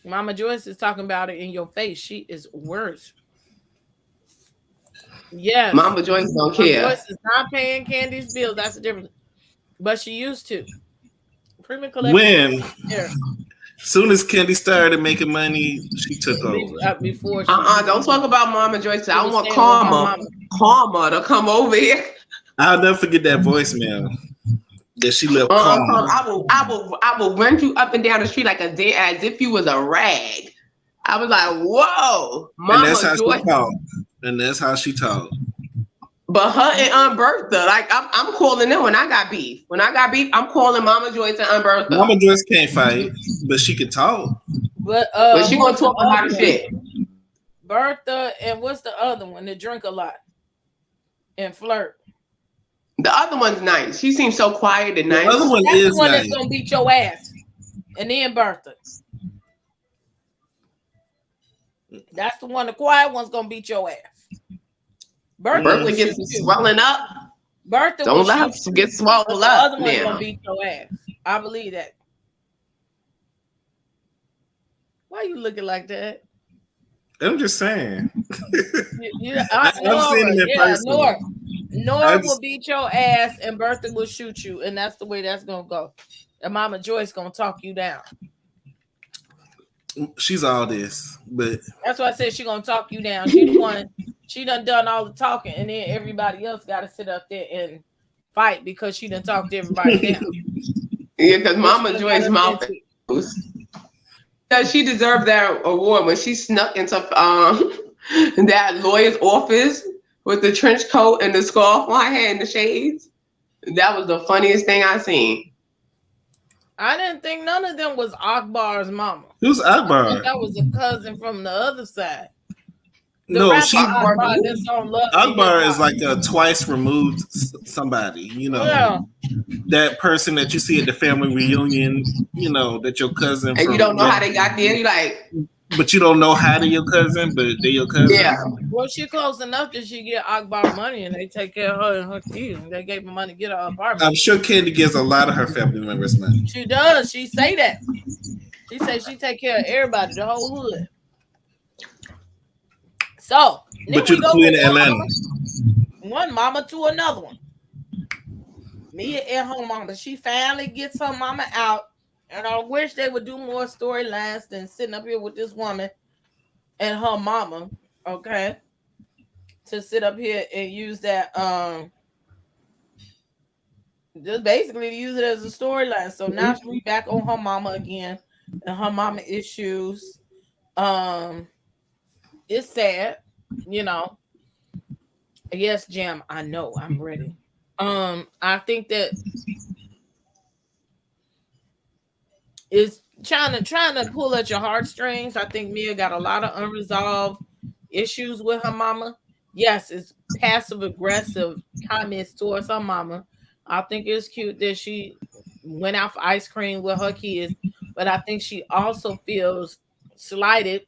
Mama Joyce is talking about it in your face. She is worse. Yes. Mama Joyce don't care. Mama Joyce is not paying Candy's bills. That's the difference. But she used to. Premium collection. When? Soon as Candy started making money, she took over. Before don't talk about Mama Joyce. I want Karma to come over here. I'll never forget that voicemail that she left. I will run you up and down the street like as if you was a rag. I was like, whoa, Mama Joy. And that's how she talked. But her and Aunt Bertha, like I'm calling them when I got beef. When I got beef, I'm calling Mama Joyce and Aunt Bertha. Mama Joyce can't fight, but she can talk. But she gonna talk a lot of shit. Bertha and what's the other one that drink a lot and flirt? The other one's nice. She seems so quiet and nice. The other one that's is the one nice. That's gonna beat your ass. And then Bertha. That's the one. The quiet one's gonna beat your ass. Bertha gets swelling up. Bertha don't let her get swallowed up. The other one's gonna beat your ass. I believe that. Why you looking like that? I'm just saying. I've seen it in person. Nora will beat your ass and Bertha will shoot you, and that's the way that's gonna go. And Mama Joyce gonna talk you down. She's all this, but that's why I said she gonna talk you down. She the one. She done all the talking, and then everybody else got to sit up there and fight because she done talked to everybody down. Yeah, because Mama Joyce's mouth. She deserved that award when she snuck into that lawyer's office with the trench coat and the scarf on her head and the shades. That was the funniest thing I seen. I didn't think none of them was Akbar's mama. Who's Akbar? That was a cousin from the other side. No, Akbar is like a twice removed somebody, you know. Yeah. That person that you see at the family reunion, you know, that your cousin. And you don't know how they got there. You like, but you don't know how they're your cousin, but they're your cousin. Yeah. Well, she close enough that she get Akbar money, and they take care of her and her kids. They gave her money to get her apartment. I'm sure Candy gives a lot of her family members money. She does. She say that. She said she take care of everybody, the whole hood. So, but you're the queen of Atlanta. One mama to another one. Mia and her mama. She finally gets her mama out. And I wish they would do more storylines than sitting up here with this woman and her mama, okay? To sit up here and use that, just basically to use it as a storyline. So now she's back on her mama again and her mama issues. It's sad, you know. Yes, Jam, I know, I'm ready. I think that it's trying to pull at your heartstrings. I think Mia got a lot of unresolved issues with her mama. Yes, it's passive aggressive comments towards her mama. I think it's cute that she went out for ice cream with her kids, but I think she also feels slighted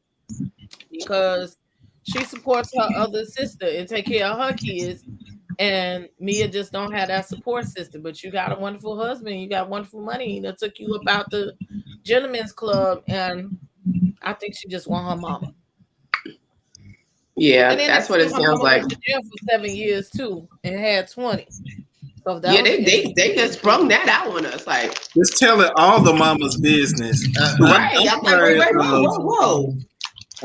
because she supports her other sister and take care of her kids, and Mia just don't have that support system. But you got a wonderful husband, you got wonderful money that took you up out the gentleman's club, and I think she just want her mama. Yeah, that's what it sounds like. Went to jail for 7 years too, and had 20. So yeah, they just sprung that out on us, like just telling all the mama's business. Right? I'm like, whoa.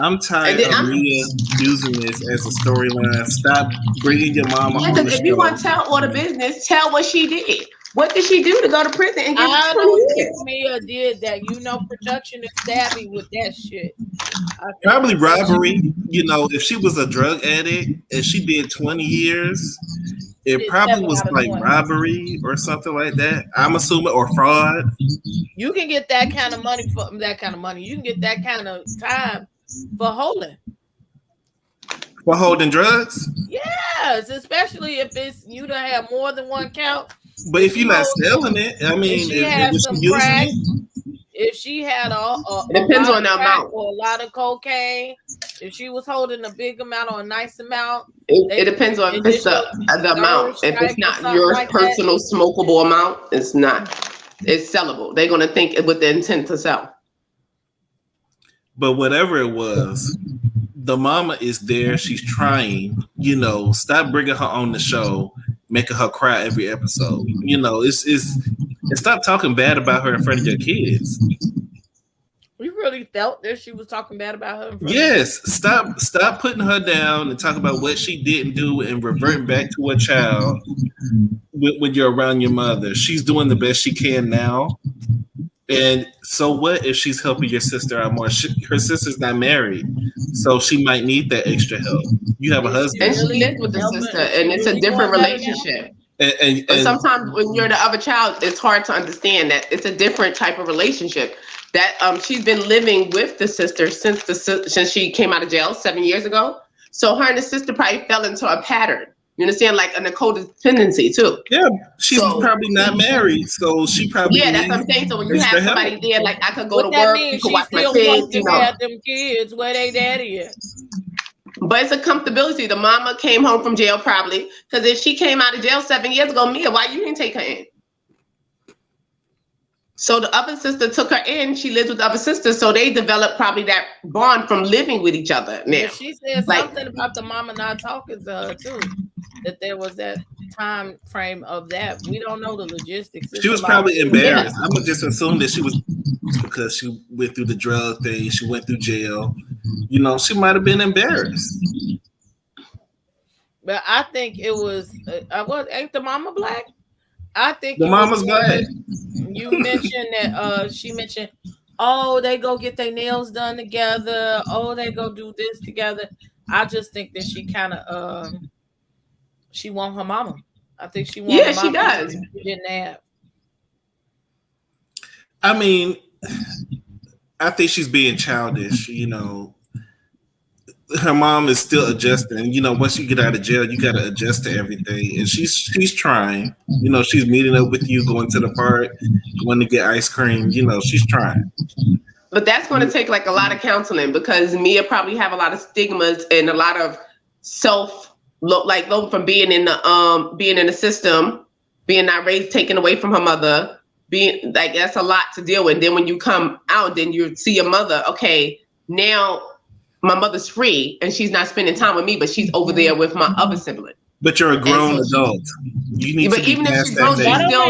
I'm tired of Mia using this as a storyline. Stop bringing your mama on the show. If you want to tell all the business, tell what she did. What did she do to go to prison and get 20 years? Mia did that. You know, production is savvy with that shit. Probably robbery. You know, if she was a drug addict and she did 20 years, it probably was like robbery or something like that. I'm assuming, or fraud. You can get that kind of money for that kind of money. You can get that kind of time for holding. For holding drugs? Yes, especially if it's you to have more than one count. But if you're not selling it, I mean, if she had some crack, if she had it depends on the amount or a lot of cocaine, if she was holding a big amount or a nice amount, it depends on if it's the amount. If it's not your personal smokable amount, it's not. It's sellable. They're gonna think with the intent to sell. But whatever it was, the mama is there. She's trying. You know, stop bringing her on the show, making her cry every episode. You know, it's and stop talking bad about her in front of your kids. You really felt that she was talking bad about her? Yes. Stop putting her down and talk about what she didn't do and reverting back to a child when you're around your mother. She's doing the best she can now. And so what if she's helping your sister out more? Her sister's not married, so she might need that extra help. You have a husband. And she lives with the sister, and it's a different relationship. But sometimes when you're the other child, it's hard to understand that it's a different type of relationship. That she's been living with the sister since she came out of jail 7 years ago. So her and the sister probably fell into a pattern. You understand, like a codependency too. Yeah, she's probably not married, so she probably. Yeah, that's what I'm saying. So when you have somebody there, like I could go to work, you could watch my kids, you know. Them kids, where they daddy at? But it's a comfortability. The mama came home from jail probably, because if she came out of jail 7 years ago, Mia, why you didn't take her in? So the other sister took her in. She lives with the other sister, so they developed probably that bond from living with each other. Now yeah, she said something about the mama not talking to her too. That there was that time frame of that. We don't know the logistics. She was probably embarrassed. I'm gonna just assume that she was, because she went through the drug thing. She went through jail. You know, she might have been embarrassed. But I think it was. Ain't the mama black? I think the mama's black. You mentioned that she mentioned, oh, they go get their nails done together. Oh, they go do this together. I just think that she kind of she want her mama. I think she wants. Yeah, she does. She didn't have. I mean, I think she's being childish. You know, her mom is still adjusting. You know, once you get out of jail, you got to adjust to everything. And she's trying. You know, she's meeting up with you, going to the park, going to get ice cream. You know, she's trying. But that's going to take like a lot of counseling, because Mia probably have a lot of stigmas and a lot of from being in the system, being not raised, taken away from her mother, being like, that's a lot to deal with. Then when you come out, then you see your mother. Okay, now my mother's free and she's not spending time with me, but she's over there with my other sibling. But you're a grown adult. You need but to even if she's grown,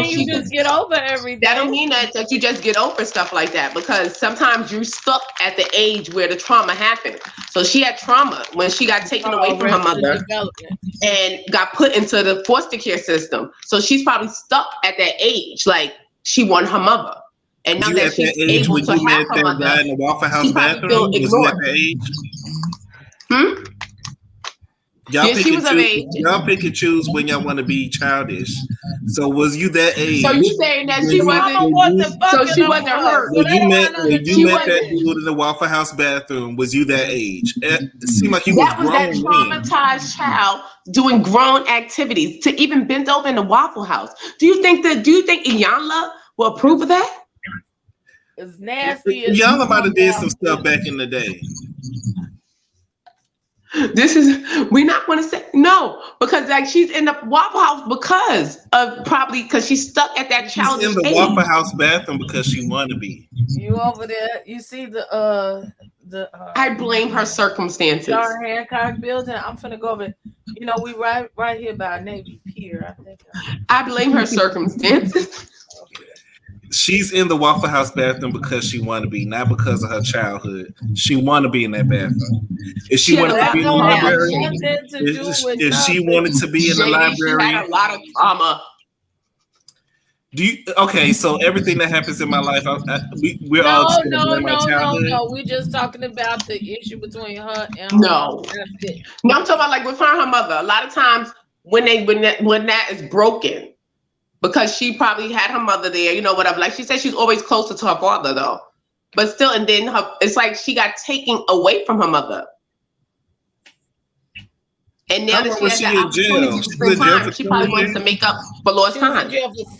she just get over everything. That don't mean that you just get over stuff like that, because sometimes you're stuck at the age where the trauma happened. So she had trauma when she got taken away from her mother and got put into the foster care system. So she's probably stuck at that age, like she won her mother. And now that she's able to have her mother, in the Waffle House bathroom, was you at that age? Y'all pick and choose when y'all want to be childish. So was you that age? So you saying that she wasn't? So she wasn't hurt. When you met that dude in the Waffle House bathroom, was you that age? It seemed like you was grown. That was that traumatized child doing grown activities to even bend over in the Waffle House. Do you think Iyanla will approve of that? It's nasty. Iyanla might have did some stuff back in the day. We're not going to say no, because like she's in the Waffle House because she's stuck at that childish age. She's in the Waffle House bathroom because she want to be. You over there? You see the I blame her circumstances. John Hancock building. I'm finna go over. You know, we right here by Navy Pier. I think. I blame her circumstances. She's in the Waffle House bathroom because she want to be, not because of her childhood. She want to be in that bathroom. If she wanted to be in the library, if she wanted to be in the library, she had a lot of trauma. Okay, so everything that happens in my life, we're all no. We're just talking about the issue between her and her No, I'm talking about like with her and her mother. A lot of times when that is broken, because she probably had her mother there, you know, whatever. Like she said, she's always closer to her father though, but still, and then it's like she got taken away from her mother. And now that she has the opportunity to spend time, she probably wants to make up for lost time. She was in jail for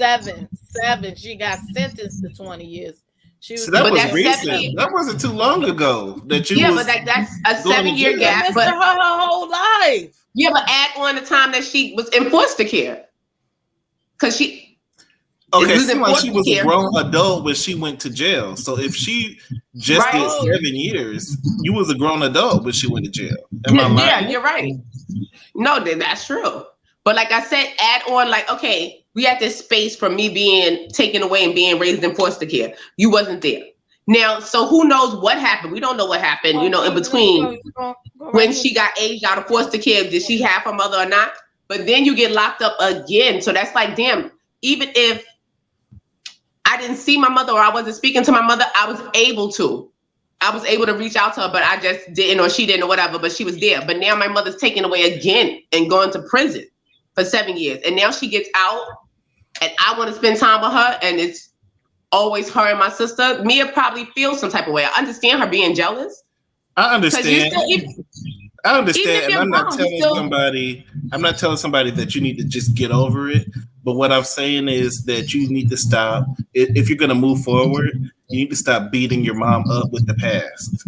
seven. She got sentenced to 20 years. That was recent. That wasn't too long ago. That you but that's a 7-year gap. But her whole life. Yeah, but add on the time that she was in foster care. Because she seemed like she was a grown adult when she went to jail. So if she just did 7 years, you was a grown adult when she went to jail. Yeah, you're right. No, that's true. But like I said, add on like, okay, we had this space from me being taken away and being raised in foster care. You wasn't there. Now, so who knows what happened? We don't know what happened, you know, in between when she got aged out of foster care. Did she have her mother or not? But then you get locked up again. So that's like, damn, even if I didn't see my mother or I wasn't speaking to my mother, I was able to reach out to her, but I just didn't, or she didn't, or whatever, but she was there. But now my mother's taken away again and going to prison for 7 years. And now she gets out and I want to spend time with her, and it's always her and my sister. Mia probably feels some type of way. I understand her being jealous. I understand. I understand, and I'm not telling somebody that you need to just get over it. But what I'm saying is that you need to stop. If you're going to move forward, you need to stop beating your mom up with the past.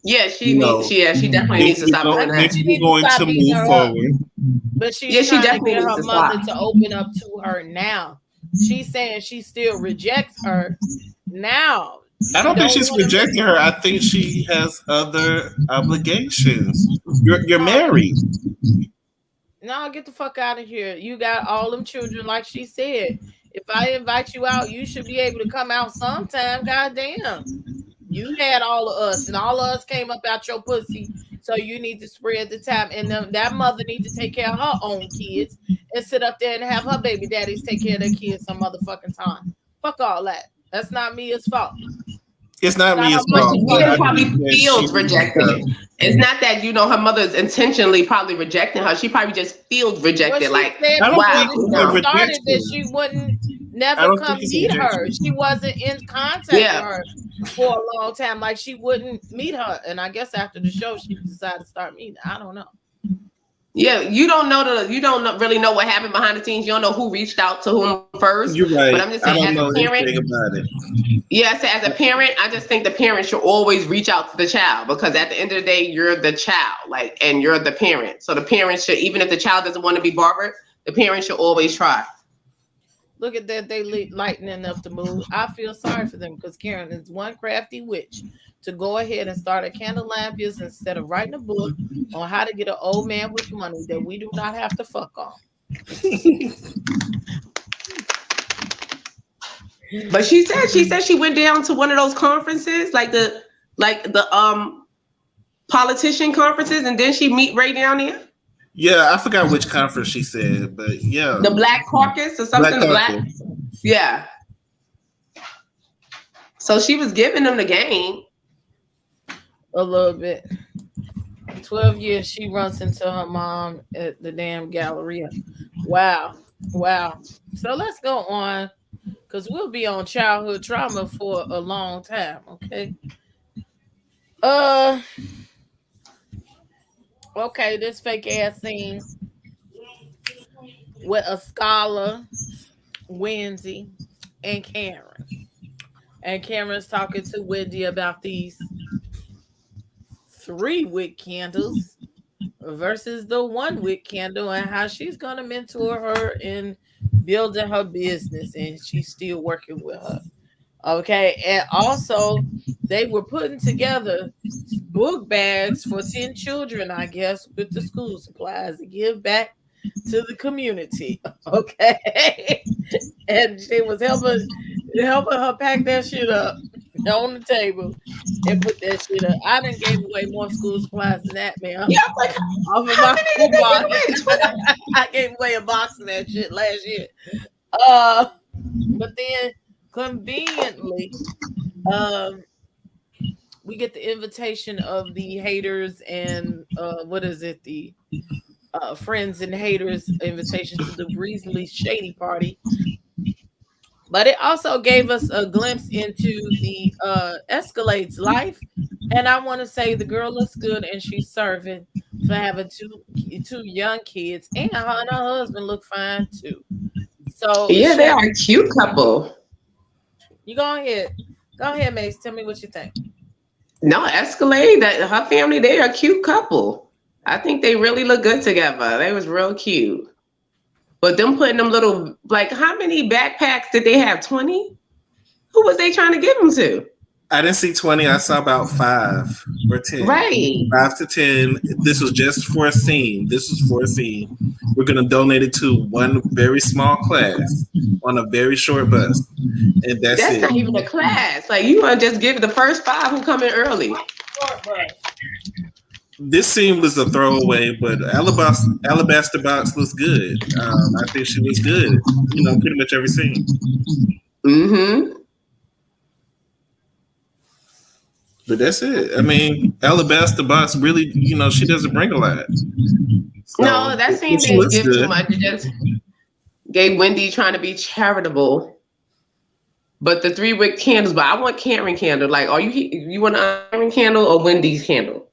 Yeah, she definitely needs to stop doing that. If you're going to move forward, but she definitely needs her mother to open up to her now. She's saying she still rejects her now. I don't think she's rejecting her. I think she has other obligations. You're married. No, get the fuck out of here. You got all them children, like she said. If I invite you out, you should be able to come out sometime. Goddamn. You had all of us, and all of us came up out your pussy. So you need to spread the time. And that mother needs to take care of her own kids and sit up there and have her baby daddies take care of their kids some motherfucking time. Fuck all that. That's not Mia's fault. It's not Mia's fault. Mia probably feels rejected. It's not that, her mother's intentionally probably rejecting her. She probably just feels rejected. Like, wow. Started that she wouldn't never come meet her. She wasn't in contact with her for a long time. Like, she wouldn't meet her. And I guess after the show, she decided to start meeting. I don't know. Yeah, you don't really know what happened behind the scenes. You don't know who reached out to whom first. You're right. But I'm just saying, as a parent, about it. Yes, as a parent, I just think the parent should always reach out to the child, because at the end of the day, you're the child, and you're the parent. So the parent should, even if the child doesn't want to be bothered, the parent should always try. Look at that, they lightening up the mood. I feel sorry for them, because Karen is one crafty witch to go ahead and start a candle line business instead of writing a book on how to get an old man with money that we do not have to fuck on. But she said she went down to one of those conferences, like the politician conferences, and then she meet right down there. Yeah, I forgot which conference she said, but yeah, the Black Caucus or something. Black. Yeah. So she was giving them the game. A little bit. 12 years she runs into her mom at the damn Galleria. Wow. So let's go on, because we'll be on childhood trauma for a long time, okay? Okay, this fake ass scene with a scholar, Wendy, and Karen. And Karen's talking to Wendy about these 3 wick candles versus the 1 wick candle, and how she's going to mentor her in building her business, and she's still working with her. Okay. And also they were putting together book bags for 10 children, I guess, with the school supplies to give back to the community. Okay. And she was helping her pack that shit up on the table and put that shit up. I done gave away more school supplies than that, man. Yeah, like, off of my school box. I gave away a box of that shit last year. But then conveniently, we get the invitation of the haters and the friends and haters invitation to the Breezely Shady party. But it also gave us a glimpse into the Escalade's life. And I want to say the girl looks good, and she's serving for having two young kids, and her husband look fine too. So yeah, they are a cute couple. You go ahead, Mase. Tell me what you think. No, Escalade, that her family, they are a cute couple. I think they really look good together. They was real cute. But them putting them little, how many backpacks did they have? 20? Who was they trying to give them to? I didn't see 20. I saw about 5 or 10. Right. 5 to 10. This was just for a scene. We're going to donate it to one very small class on a very short bus. And that's it. Not even a class. You want to just give the first 5 who come in early. This scene was a throwaway, but Alabaster Box looks good. I think she was good. Pretty much every scene. Mm-hmm. But that's it. I mean, Alabaster Box really, she doesn't bring a lot. So, no, that scene didn't give too much. It just gave Wendy trying to be charitable. But the 3 wick candles, but I want Karen candle. Like, you want a Karen candle or Wendy's candle?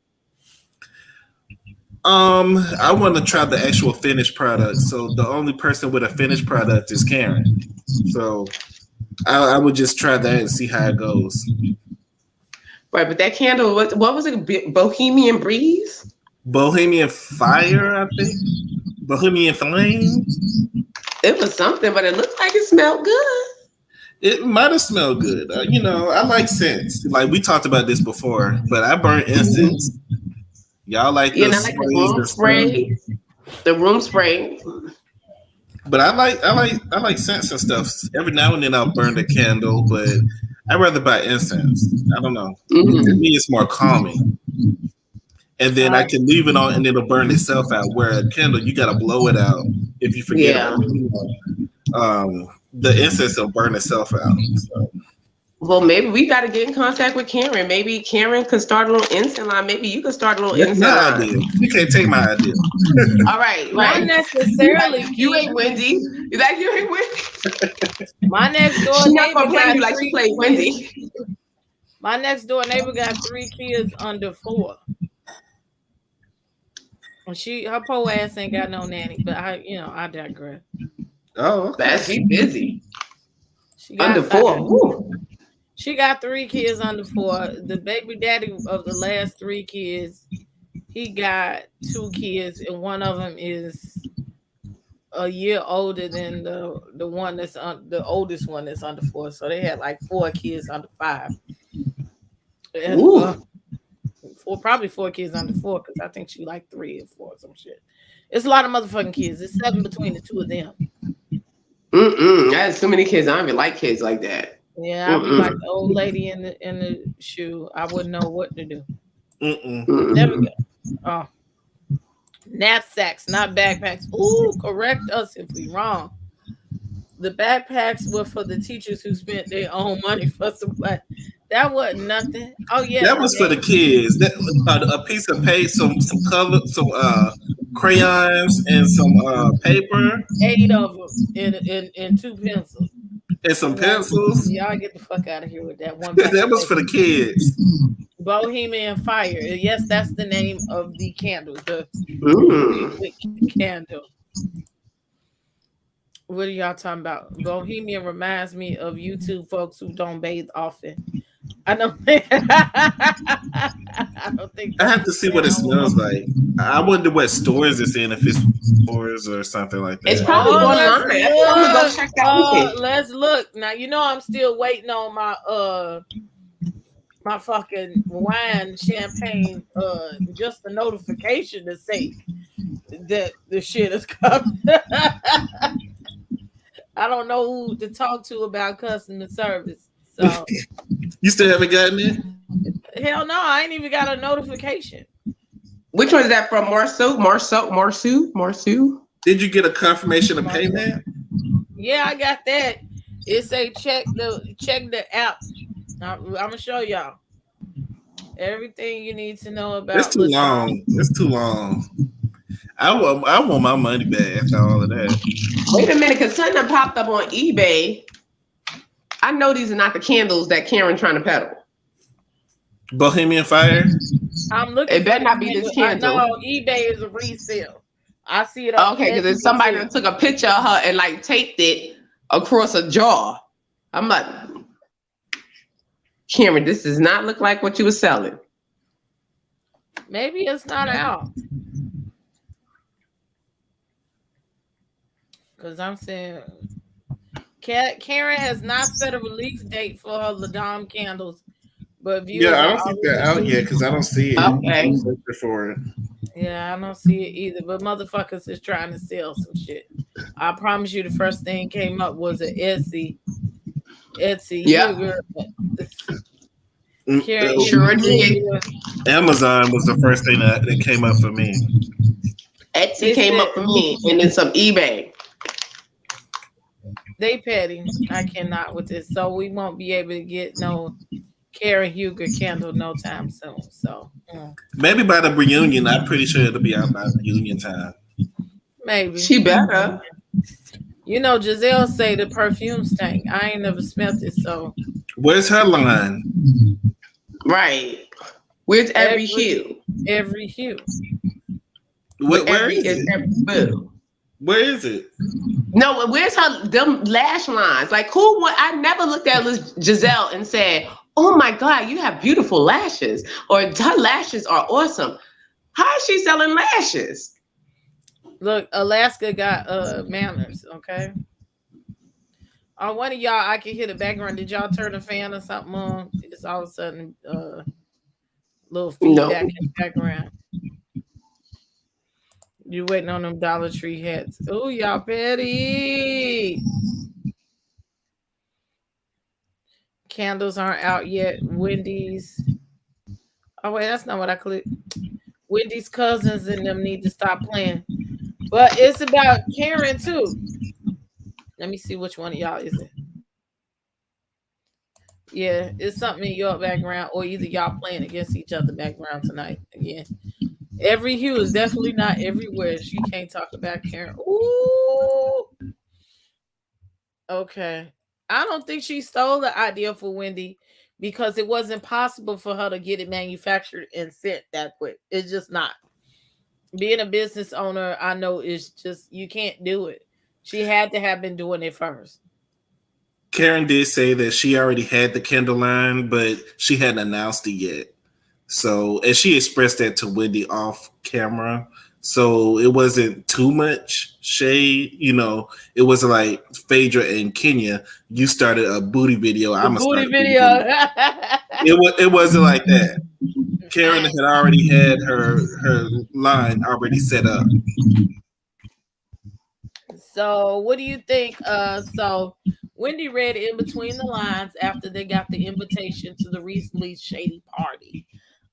I want to try the actual finished product. So the only person with a finished product is Karen. So I would just try that and see how it goes. Right, but that candle, what was it? Bohemian Breeze? Bohemian Fire, I think. Bohemian Flame. It was something, but it looked like it smelled good. It might have smelled good. I like scents. Like we talked about this before, but I burn incense. Y'all like the room spray. The room spray. But I like scents and stuff. Every now and then I'll burn the candle, but I'd rather buy incense. I don't know. Mm-hmm. To me, it's more calming. And then I can leave it on and it'll burn itself out. Where a candle, you gotta blow it out if you forget about it. The incense will burn itself out. So. Well, maybe we got to get in contact with Karen. Maybe Karen could start a little incense line. Maybe you could start a little incense line. Idea. You can't take my idea. All right. Not necessarily. You ain't Wendy. You ain't Wendy. My next door She's neighbor not gonna play you like she she played Wendy. My next door neighbor got 3 kids under 4. And her poor ass ain't got no nanny. But I digress. Oh, okay. She's busy. She got under 4. Woo. She got 3 kids under 4. The baby daddy of the last 3 kids, he got 2 kids, and one of them is a year older than the one that's the oldest one that's under 4. So they had like 4 kids under 5. And, probably 4 kids under 4 because I think she like 3 or 4 or some shit. It's a lot of motherfucking kids. It's 7 between the 2 of them. That's too many kids. I don't even like kids like that. Yeah, I'd be like the old lady in the shoe. I wouldn't know what to do. There we go. Oh, knapsacks, not backpacks. Ooh, correct us if we wrong. The backpacks were for the teachers who spent their own money for supply. That wasn't nothing. Oh yeah, that was for the kids. That a piece of paper, some color, some crayons, and some paper. 8 of them and 2 pencils. And some pencils. Y'all get the fuck out of here with that one. That was for the kids. Bohemian Fire. Yes, that's the name of the candle. The candle. What are y'all talking about? Bohemian reminds me of YouTube folks who don't bathe often. I don't think. I have to see what it smells like. I wonder what stores it's in. If it's stores or something like that. It's probably online. Go check that. Let's look now. I'm still waiting on my fucking wine champagne. Just a notification to say that the shit is coming. I don't know who to talk to about customer service. So you still haven't gotten it? Hell no, I ain't even got a notification. Which one is that from? Marceau? Did you get a confirmation of payment? Yeah, I got that. It say check the app. I'm gonna show y'all everything you need to know about. It's too long. It's too long. I want my money back after all of that. Wait a minute, because something popped up on eBay. I know these are not the candles that Karen trying to peddle. Bohemian Fire? I'm looking. It better not be this candle. No, eBay is a resale. I see it. Okay, because it's somebody that took a picture of her and like taped it across a jar. I'm like, Karen, this does not look like what you were selling. Maybe it's not out. Because I'm saying Karen has not set a release date for her Ladam candles. But I don't think they're out yet because I don't see it. Okay. For it. Yeah, I don't see it either. But motherfuckers is trying to sell some shit. I promise you the first thing came up was an Etsy. Yeah. Karen, sure did. Amazon was the first thing that came up for me. Etsy came up for me, and then some eBay. They petty. I cannot with this. So we won't be able to get no Karen Huger candle no time soon. So maybe by the reunion. I'm pretty sure it'll be out by reunion time. maybe. She better. You know, Giselle say the perfume stank. I ain't never smelled it, so Where's her line? Right. Where's every hue? Every hue. Where is it? Where is it? No, where's her them lash lines? Like who would I never looked at Giselle and said, "Oh my God, you have beautiful lashes," or "Her lashes are awesome." How is she selling lashes? Look, Alaska got manners, okay? On one of y'all, I can hear the background. Did y'all turn the fan or something on? It's all of a sudden little feedback in the background. You waiting on them Dollar Tree hats. Oh, y'all petty. Candles aren't out yet. Wendy's. Oh, wait, that's not what I clicked. Wendy's cousins and them need to stop playing. But it's about Karen, too. Let me see which one of y'all is it. Yeah, it's something in your background, or either y'all playing against each other background tonight again. Every hue is definitely not everywhere. She can't talk about Karen. Ooh. Okay. I don't think she stole the idea for Wendy because it wasn't possible for her to get it manufactured and sent that quick. It's just not. Being a business owner, I know it's just, you can't do it. She had to have been doing it first. Karen did say that she already had the candle line, but she hadn't announced it yet. So, and she expressed that to Wendy off camera. So it wasn't too much shade. You know, it wasn't like Phaedra and Kenya, you started a booty video. I'm a booty video. It wasn't like that. Karen had already had her line already set up. So what do you think? So Wendy read in between the lines after they got the invitation to the recently Shady party.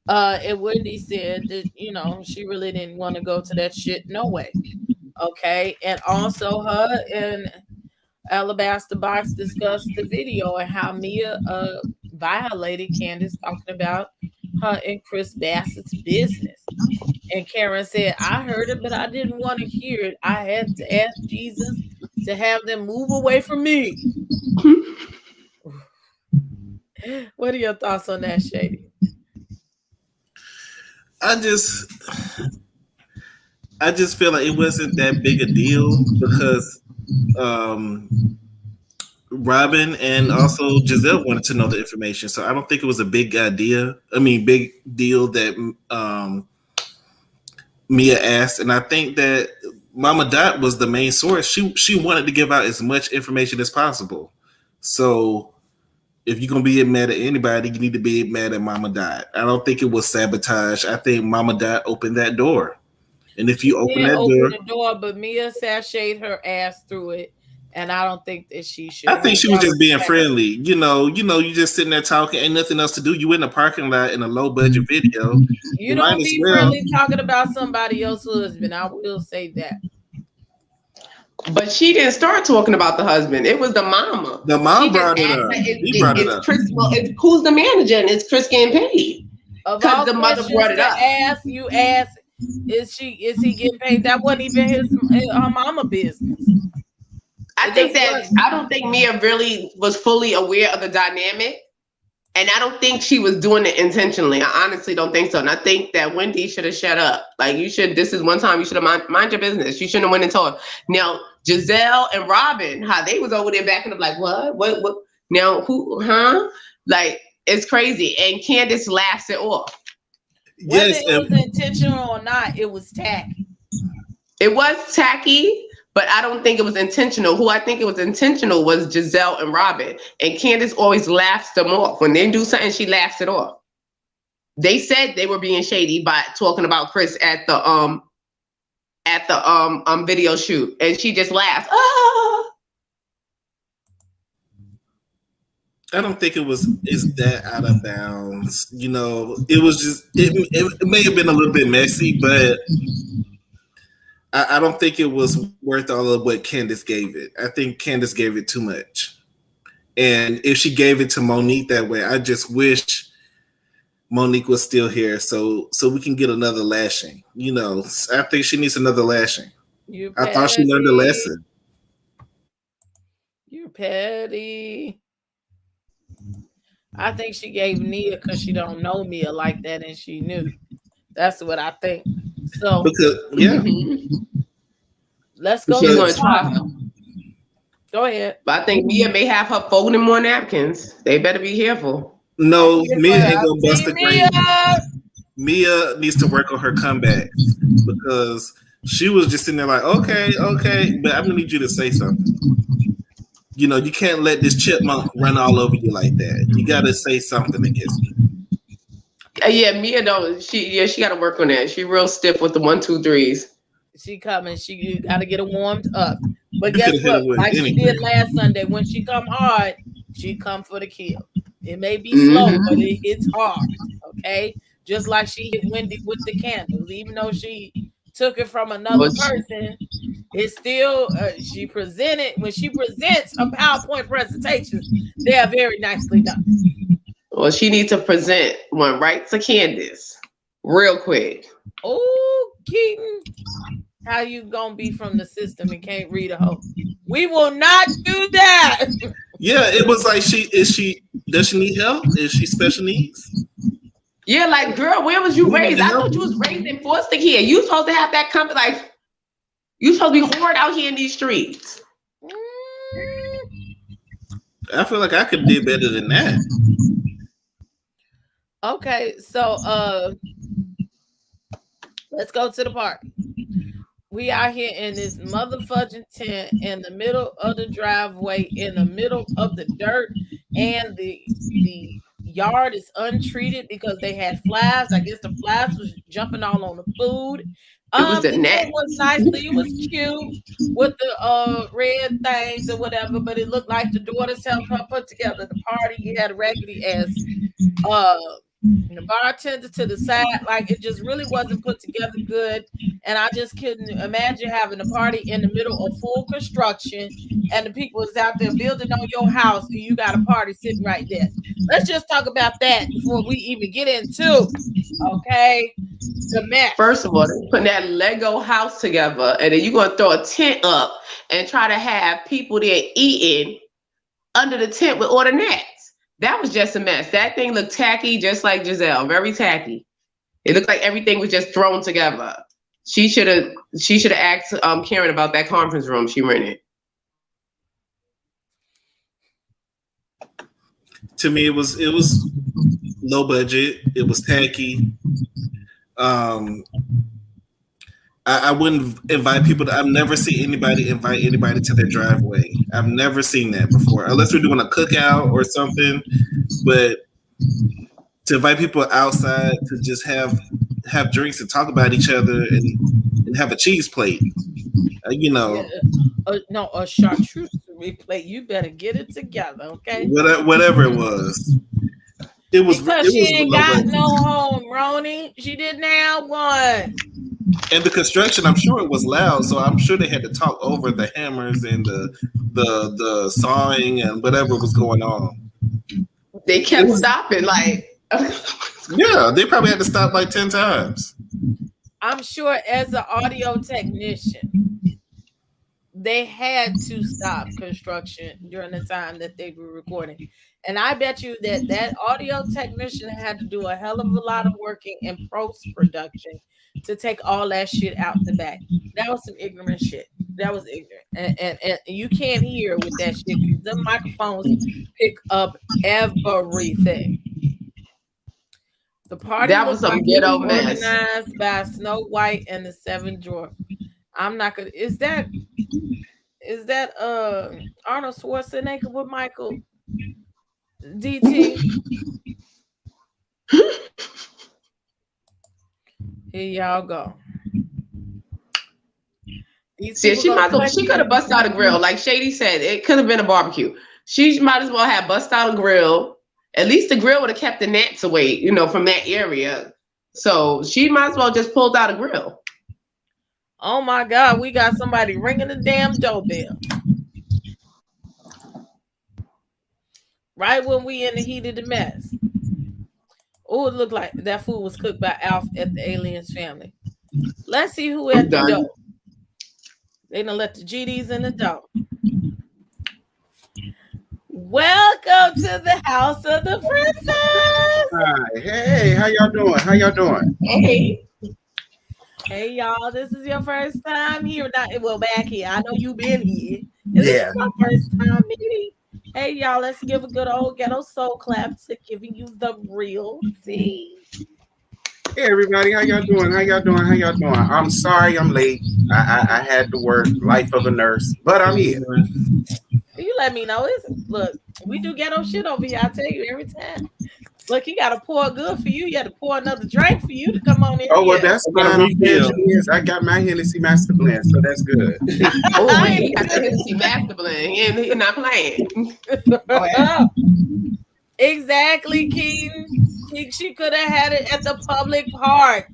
And Wendy said that, you know, she really didn't want to go to that shit no way. Okay. And also her and Alabaster Box discussed the video and how Mia violated Candace, talking about her and Chris Bassett's business. And Karen said, I heard it, but I didn't want to hear it. I had to ask Jesus to have them move away from me. What are your thoughts on that, Shady? I just feel like it wasn't that big a deal because Robin and also Giselle wanted to know the information. So I don't think it was a big deal that Mia asked. And I think that Mama Dot was the main source. She wanted to give out as much information as possible. So if you're going to be mad at anybody, you need to be mad at Mama Dot. I don't think it was sabotage. I think Mama Dot opened that door. And if you open the door, but Mia sashayed her ass through it. And I don't think that she should. I think she was just being friendly. You know, you just sitting there talking, ain't nothing else to do. You in the parking lot in a low budget video. You don't be friendly talking about somebody else's husband. I will say that. But she didn't start talking about the husband. It was the mama. The mom brought it up. He brought it up. Chris, well, who's the manager? And it's Chris getting paid. Because the mother brought it up. You ask, is he getting paid? That wasn't even her mama business. I don't think Mia really was fully aware of the dynamic. And I don't think she was doing it intentionally. I honestly don't think so. And I think that Wendy should have shut up. Like, this is one time you should have mind your business. You shouldn't have went and told. Now, Giselle and Robin, how they was over there backing up like, what? Now, who, huh? Like, it's crazy. And Candace laughs it off. Whether it was intentional or not, it was tacky. It was tacky. But I don't think it was intentional. Who I think it was intentional was Giselle and Robin. And Candace always laughs them off. When they do something, she laughs it off. They said they were being shady by talking about Chris at the video shoot. And she just laughs. Ah! I don't think it's that out of bounds. You know, it was just it may have been a little bit messy, but I don't think it was worth all of what Candace gave it. I think Candace gave it too much. And if she gave it to Monique that way, I just wish Monique was still here so we can get another lashing. You know, I think she needs another lashing. I thought she learned a lesson. You're petty. I think she gave Nia because she don't know Mia like that, and she knew. That's what I think. So let's go. She's going to try. Go ahead. But I think Mia may have her folding more napkins. They better be careful. No, Mia ain't gonna bust the grain. Mia needs to work on her comeback because she was just sitting there like, okay, but I'm gonna need you to say something. You know, you can't let this chipmunk run all over you like that. You gotta say something against me. Yeah, Mia don't. She got to work on that. She real stiff with the 1, 2, 3s. She coming. She got to get it warmed up. But guess what? Like she did last Sunday, when she come hard, she come for the kill. It may be slow, but it hits hard. Okay, just like she hit Wendy with the candles, even though she took it from another person. It's still she presented when she presents her PowerPoint presentations. They are very nicely done. Well, she needs to present one right to Candace, real quick. Oh, Keaton, how you gonna be from the system and can't read a hoe? We will not do that. Yeah, it was like does she need help? Is she special needs? Yeah, like girl, where was you raised? I thought you was raised in foster care. You supposed to have that company, like you supposed to be hard out here in these streets. I feel like I could do better than that. Okay, so let's go to the party. We are here in this motherfucking tent in the middle of the driveway, in the middle of the dirt, and the yard is untreated because they had flies. I guess the flies was jumping all on the food. It was the tent was nicely, it was cute with the red things or whatever, but it looked like the daughters helped her put together the party. You had a raggedy ass the bartender to the side, like it just really wasn't put together good. And I just couldn't imagine having a party in the middle of full construction and the people is out there building on your house and you got a party sitting right there. Let's just talk about that before we even get into the mess. First of all, they're putting that Lego house together, and then you're gonna throw a tent up and try to have people there eating under the tent with all the nets. That was just a mess. That thing looked tacky, just like Giselle, very tacky. It looked like everything was just thrown together. She should have asked Karen about that conference room she rented. To me, it was low budget. It was tacky. I wouldn't invite people. I've never seen anybody invite anybody to their driveway. I've never seen that before, unless we're doing a cookout or something. But to invite people outside to just have drinks and talk about each other and have a cheese plate, you know. No, a charcuterie plate. You better get it together, okay? Whatever it was. It was because she ain't got no home, Roni. She didn't have one. And the construction, I'm sure it was loud, so I'm sure they had to talk over the hammers and the sawing and whatever was going on. They kept stopping, like yeah, they probably had to stop like 10 times. I'm sure as an audio technician, they had to stop construction during the time that they were recording. And I bet you that audio technician had to do a hell of a lot of working in post-production to take all that shit out the back. That was some ignorant shit. That was ignorant. And you can't hear with that shit. The microphones pick up everything. The party that was some ghetto mess. Organized by Snow White and the Seven Dwarfs. I'm not gonna. Is that Arnold Schwarzenegger with Michael DT? Here y'all go. See, she could have busted out a grill, like Shady said. It could have been a barbecue. She might as well have busted out a grill. At least the grill would have kept the gnats away, from that area. So she might as well just pulled out a grill. Oh my God, we got somebody ringing the damn doorbell. right when we in the heat of the mess. Oh, it looked like that food was cooked by Alf at the Aliens family. Let's see who at the door. They done let the GDs in the door. Welcome to the House of the Princess. Hi. Hey, how y'all doing? How y'all doing? Hey, y'all. This is your first time here. Well, back here. I know you've been here. This is my first time meeting. Hey, y'all. Let's give a good old ghetto soul clap to giving you the real tea. Hey, everybody. How y'all doing? How y'all doing? How y'all doing? I'm sorry I'm late. I had to work. Life of a nurse. But I'm here. You let me know. Look, we do ghetto shit over here. I tell you every time. Look, he got to pour good for you. You had to pour another drink for you to come on in. Oh, well, that's fine. I got my Hennessy Master Blend, so that's good. Oh, wait, he got the Hennessy Master Blend. He's not playing. Exactly, Keaton. She could have had it at the public park.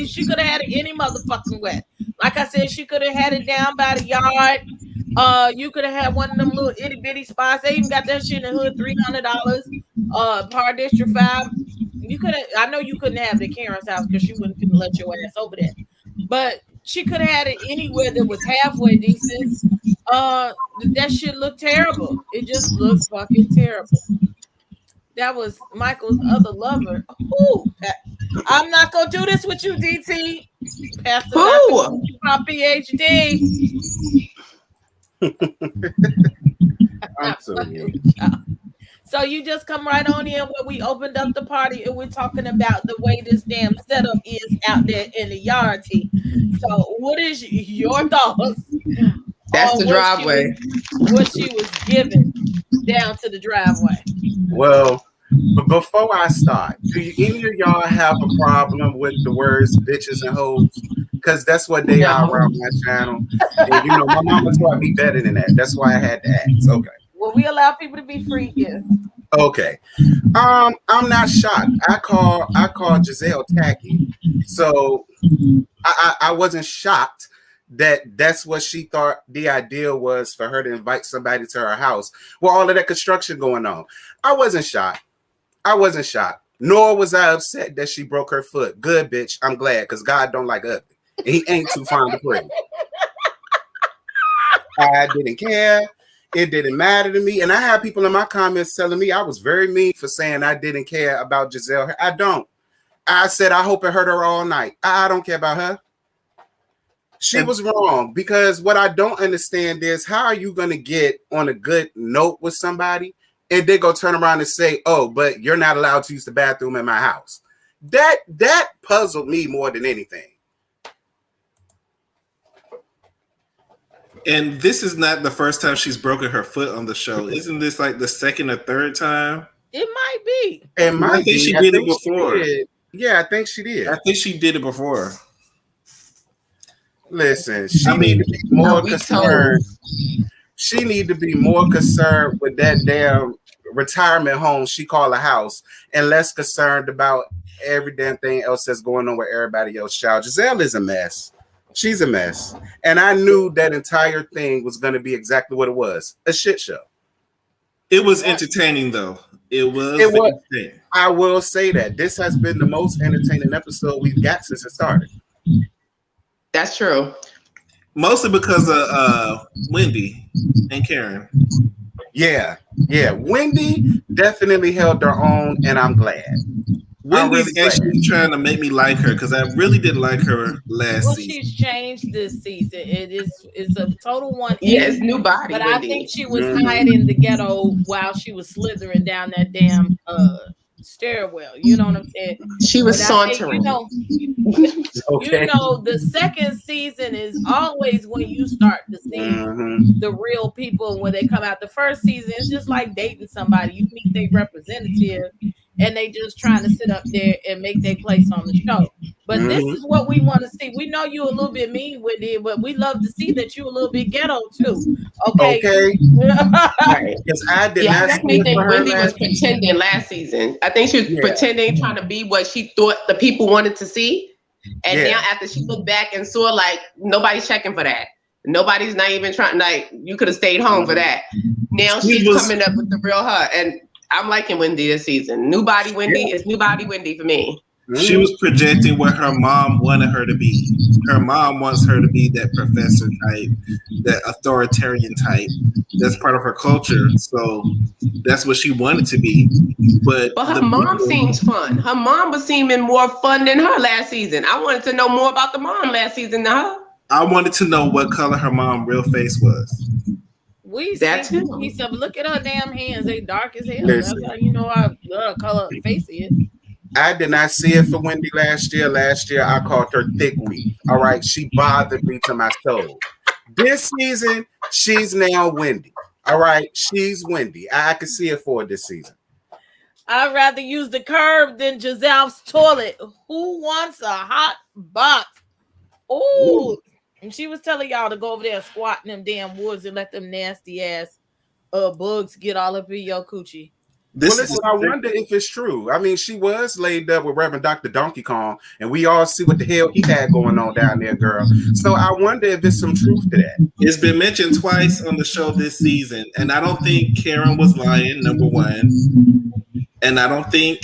She could have had it any motherfucking way. Like I said, she could have had it down by the yard. You could have had one of them little itty bitty spots. They even got that shit in the hood, $300. Par District 5. You could have. I know you couldn't have it at Karen's house because she wouldn't let your ass over there. But she could have had it anywhere that was halfway decent. That shit looked terrible. It just looked fucking terrible. That was Michael's other lover. Ooh, I'm not gonna do this with you, DT. Pastor my PhD. So you just come right on in where we opened up the party and we're talking about the way this damn setup is out there in the yard. So what is your thoughts? That's the driveway. What she was given down to the driveway. Well, but before I start, do any of y'all have a problem with the words bitches and hoes? Because that's what they are around my channel. And, my mama taught me better than that. That's why I had to ask. Okay. Well, we allow people to be free here. Okay. I'm not shocked. I call Giselle tacky. So I wasn't shocked that's what she thought the idea was for her to invite somebody to her house with all of that construction going on. I wasn't shocked. Nor was I upset that she broke her foot. Good, bitch. I'm glad because God don't like ugly. And he ain't too fond of pretty. I didn't care. It didn't matter to me. And I had people in my comments telling me I was very mean for saying I didn't care about Giselle. I don't. I said I hope it hurt her all night. I don't care about her. She was wrong because what I don't understand is how are you going to get on a good note with somebody and they go turn around and say, oh, but you're not allowed to use the bathroom in my house. That puzzled me more than anything. And this is not the first time she's broken her foot on the show. Isn't this like the second or third time? It might be. I think she did it before. Yeah, I think she did. I think she did it before. Listen, she need to be more concerned. She need to be more concerned with that damn retirement home she call a house and less concerned about every damn thing else that's going on with everybody else. Child, Giselle is a mess. She's a mess. And I knew that entire thing was going to be exactly what it was. A shit show. It was entertaining, though. It was entertaining. I will say that. This has been the most entertaining episode we've got since it started. That's true. Mostly because of Wendy and Karen. Yeah. Wendy definitely held her own, and I'm glad. Wendy's actually trying to make me like her because I really didn't like her last season. She's changed this season. It's a total 180. Yeah, it's new body. But Wendy. I think she was hiding in the ghetto while she was slithering down that damn stairwell. You know what I'm saying? She was sauntering. The second season is always when you start to see the real people when they come out. The first season is just like dating somebody. You meet their representative and they just trying to sit up there and make their place on the show. But this is what we want to see. We know you a little bit mean with it, but we love to see that you a little bit ghetto too. Okay. Right. Because I definitely think Wendy was pretending last season. I think she was pretending, trying to be what she thought the people wanted to see. And now after she looked back and saw like nobody's checking for that. Nobody's not even trying. Like, you could have stayed home for that. Now she's coming up with the real her, and I'm liking Wendy this season. New body Wendy is new body Wendy for me. She was projecting what her mom wanted her to be. Her mom wants her to be that professor type, that authoritarian type. That's part of her culture. So that's what she wanted to be. But her mom seems fun. Her mom was seeming more fun than her last season. I wanted to know more about the mom last season than her. I wanted to know what color her mom real face was. He said, look at her damn hands. They dark as hell. That's how you know how color face is. I did not see it for Wendy last year. Last year, I called her thick weave. All right. She bothered me to my soul. This season, she's now Wendy. All right. She's Wendy. I can see it for this season. I'd rather use the curb than Giselle's toilet. Who wants a hot box? Ooh. And she was telling y'all to go over there and squat in them damn woods and let them nasty ass bugs get all up in your coochie. I wonder if it's true. I mean, she was laid up with Reverend Dr. Donkey Kong, and we all see what the hell he had going on down there, girl. So I wonder if there's some truth to that. It's been mentioned twice on the show this season, and I don't think Karen was lying, number one. And I don't think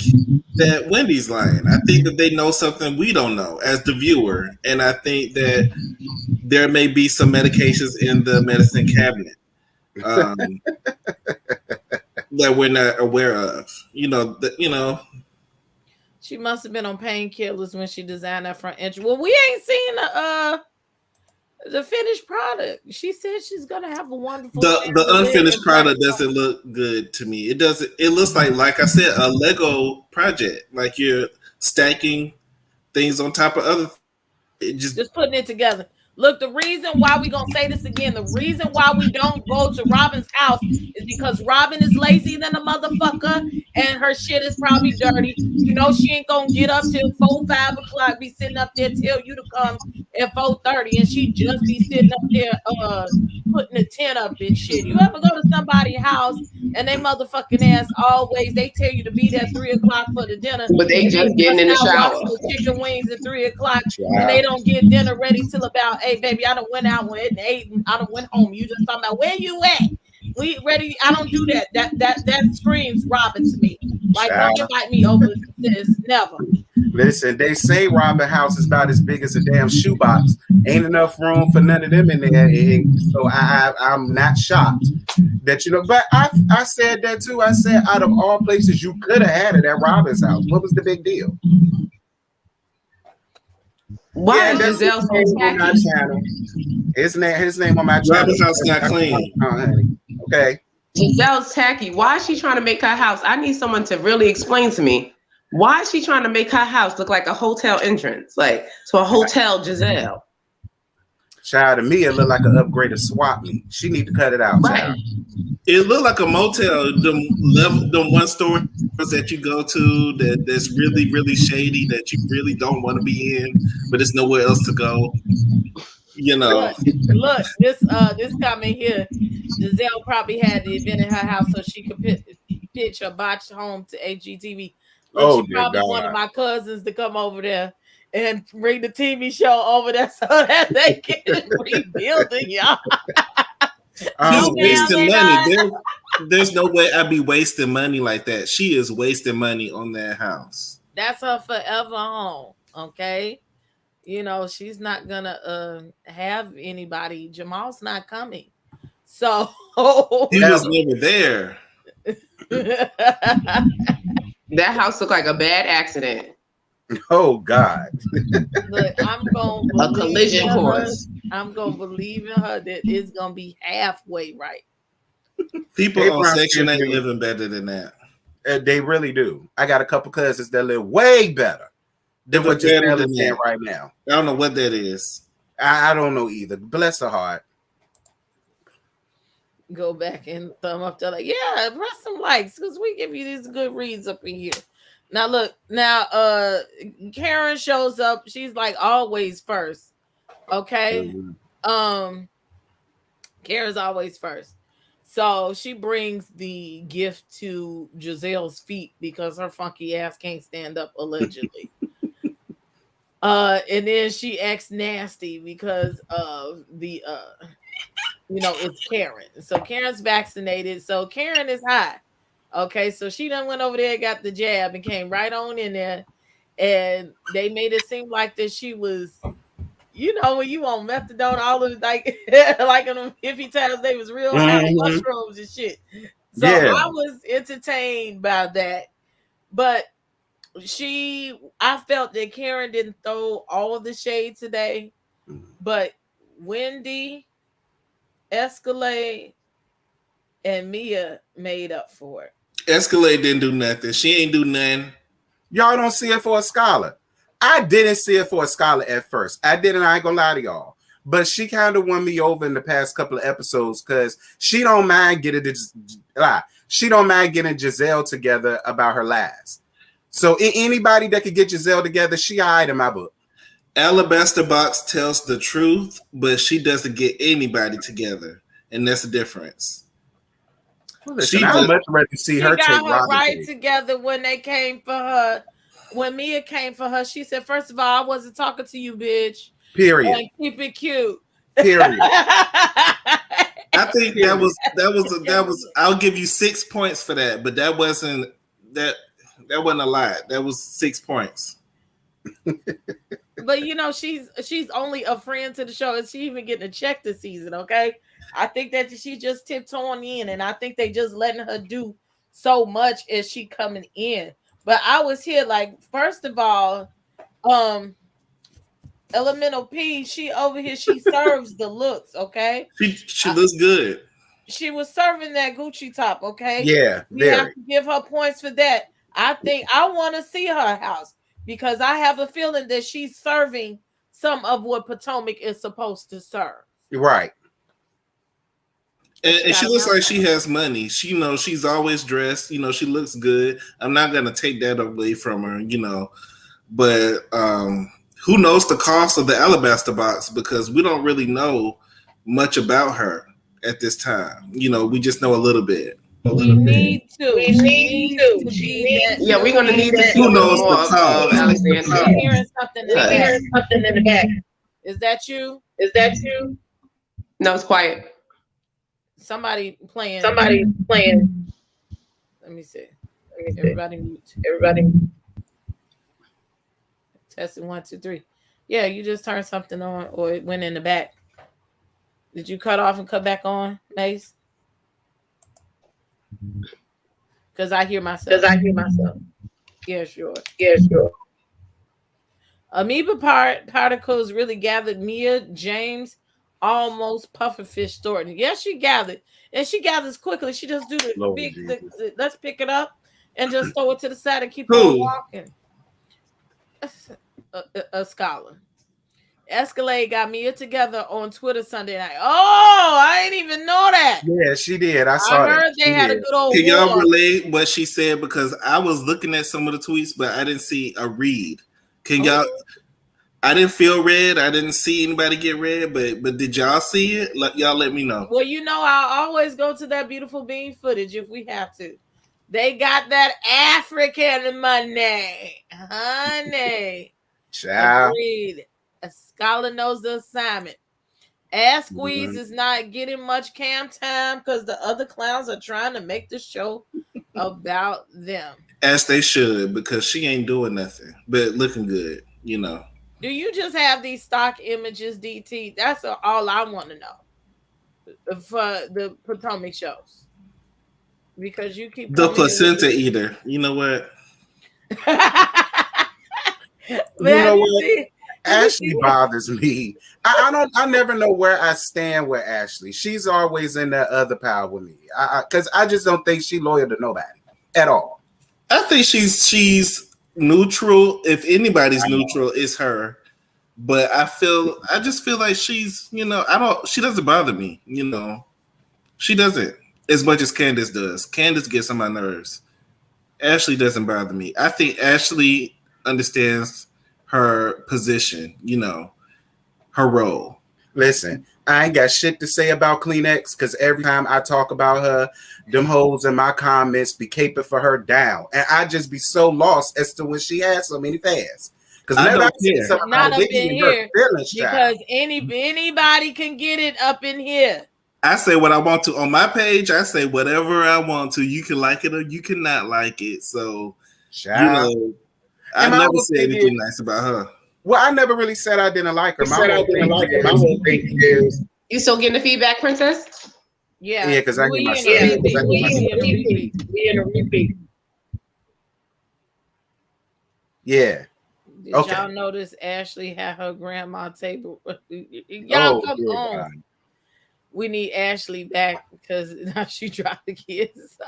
that Wendy's lying. I think that they know something we don't know as the viewer. And I think that there may be some medications in the medicine cabinet that we're not aware of. She must have been on painkillers when she designed that front entrance. Well, we ain't seen the finished product. She said she's gonna have a wonderful. The unfinished product doesn't look good to me. It doesn't. It looks like I said, a Lego project. Like you're stacking things on top of other. Just putting it together. Look, the reason why we gonna say this again, the reason why we don't go to Robin's house is because Robin is lazy than a motherfucker, and her shit is probably dirty. You know she ain't gonna get up till 4-5 o'clock, be sitting up there, tell you to come at 4:30, and she just be sitting up there putting the tent up and shit. You ever go to somebody's house and they motherfucking ass always, they tell you to be there 3 o'clock for the dinner, but they just getting in the shower with chicken wings at 3 o'clock, and they don't get dinner ready till about, hey baby, I done went out and ate, and I done went home. You just talking about where you at? We ready? I don't do that. That screams Robin to me. Like, don't invite me over this. Never. Listen, they say Robin house is about as big as a damn shoebox. Ain't enough room for none of them in there. So I'm not shocked that but I said that too. I said out of all places you could have had it at Robin's house. What was the big deal? Why is Giselle so tacky? His name on my channel. Robin's house not clean. Okay. Giselle's tacky. Why is she trying to make her house? I need someone to really explain to me. Why is she trying to make her house look like a hotel entrance? Like, so a hotel Giselle. Child, to me, it looked like an upgraded swap meet. She need to cut it out. Right. Child. It looked like a motel. The one store that you go to that's really, really shady, that you really don't want to be in, but there's nowhere else to go. Look, this comment here, Giselle probably had the event in her house so she could pitch her botched home to HGTV. Look, she probably wanted my cousins to come over there and bring the TV show over there so that they can rebuild it, y'all. She's wasting money. There's no way I'd be wasting money like that. She is wasting money on that house. That's her forever home, okay? She's not gonna have anybody. Jamal's not coming, so he was never there. That house looked like a bad accident. Oh God! Look, I'm gonna a collision course. I'm gonna believe in her that it's gonna be halfway right. People on Section 8 living better than that. They really do. I got a couple cousins that live way better than what you're saying right now. I don't know what that is. I don't know either. Bless her heart. Go back and thumb up to press some likes because we give you these good reads up in here. Now look, Karen shows up. She's like always first. Okay. Mm-hmm. Karen's always first. So she brings the gift to Giselle's feet because her funky ass can't stand up allegedly. And then she acts nasty because of the it's Karen. So Karen's vaccinated. So Karen is high. Okay, so she done went over there, got the jab, and came right on in there. And they made it seem like that she was, when you on methadone, all of like like in them hippie times, they was real high mushrooms and shit. So I was entertained by that. But I felt that Karen didn't throw all of the shade today, but Wendy, Escalade, and Mia made up for it. Escalade didn't do nothing. She ain't do nothing. Y'all don't see it for a scholar. I didn't see it for a scholar at first. I didn't. I ain't gonna lie to y'all. But she kind of won me over in the past couple of episodes because she don't mind getting Giselle together about her lies. So anybody that could get Giselle together, she eyed in my book. Alabaster Box tells the truth, but she doesn't get anybody together, and that's the difference. Well, listen, I'd much rather see her take her right together when they came for her. When Mia came for her, she said, "First of all, I wasn't talking to you, bitch. Period. And keep it cute. Period." I think that was. I'll give you 6 points for that, but that wasn't a lot. That was 6 points. But she's only a friend to the show. Is she even getting a check this season? Okay, I think that she just tiptoeing in, and I think they just letting her do so much as she coming in. But I was here like, first of all, Elemental P, she over here, she serves the looks, okay? She looks good. She was serving that Gucci top, okay? Yeah, we have to give her points for that. I think I want to see her house because I have a feeling that she's serving some of what Potomac is supposed to serve. Right. And she looks like she has money. She's always dressed. She looks good. I'm not gonna take that away from her. But who knows the cost of the Alabaster Box, because we don't really know much about her at this time. We just know a little bit. We need to. Yeah, we're gonna need that. Who knows the cost? Alexander. I'm hearing something in the back. Is that you? No, it's quiet. Somebody playing. Let me see. Everybody mute. Testing 1, 2, 3. Yeah, you just turned something on, or it went in the back. Did you cut off and cut back on, Mase? Because I hear myself. Yeah, sure. Amoeba particles really gathered Mia, James, almost pufferfish Thornton. Yes, she gathered. And she gathers quickly. She just do the let's pick it up and just throw it to the side and keep on walking. A scholar. Escalade got Mia together on Twitter Sunday night. Oh, I didn't even know that. Yeah, she did. I saw I heard they had a good old Can y'all relate what she said? Because I was looking at some of the tweets, but I didn't see a read. Can y'all? I didn't feel read. I didn't see anybody get read, but did y'all see it? Y'all let me know. Well, I'll always go to that beautiful bean footage if we have to. They got that African money, honey. Child. Agreed. A scholar knows the assignment. Ass Squeeze is not getting much cam time because the other clowns are trying to make the show about them. As they should, because she ain't doing nothing but looking good, Do you just have these stock images, DT? That's all I want to know for the Potomac shows. Because you keep the placenta eater. You know what? Ashley bothers me. I never know where I stand with Ashley. She's always in that other pile with me. Because I just don't think she's loyal to nobody at all. I think she's neutral. If anybody's neutral, it's her. But I just feel like she's, she doesn't bother me, She doesn't as much as Candace does. Candace gets on my nerves. Ashley doesn't bother me. I think Ashley understands her position, her role. Listen, I ain't got shit to say about Kleenex because every time I talk about her, them hoes in my comments be caping for her down. And I just be so lost as to when she has so many fans. Because I don't not up in here because anybody can get it up in here. I say what I want to on my page. I say whatever I want to. You can like it or you cannot like it. So, I never said anything nice about her. Well, I never really said I didn't like her. My whole thing is, you still getting the feedback, Princess? Yeah, because I hear myself. We in a repeat. Yeah. Did y'all notice Ashley had her grandma table? Y'all come on. God. We need Ashley back because now she dropped the kids.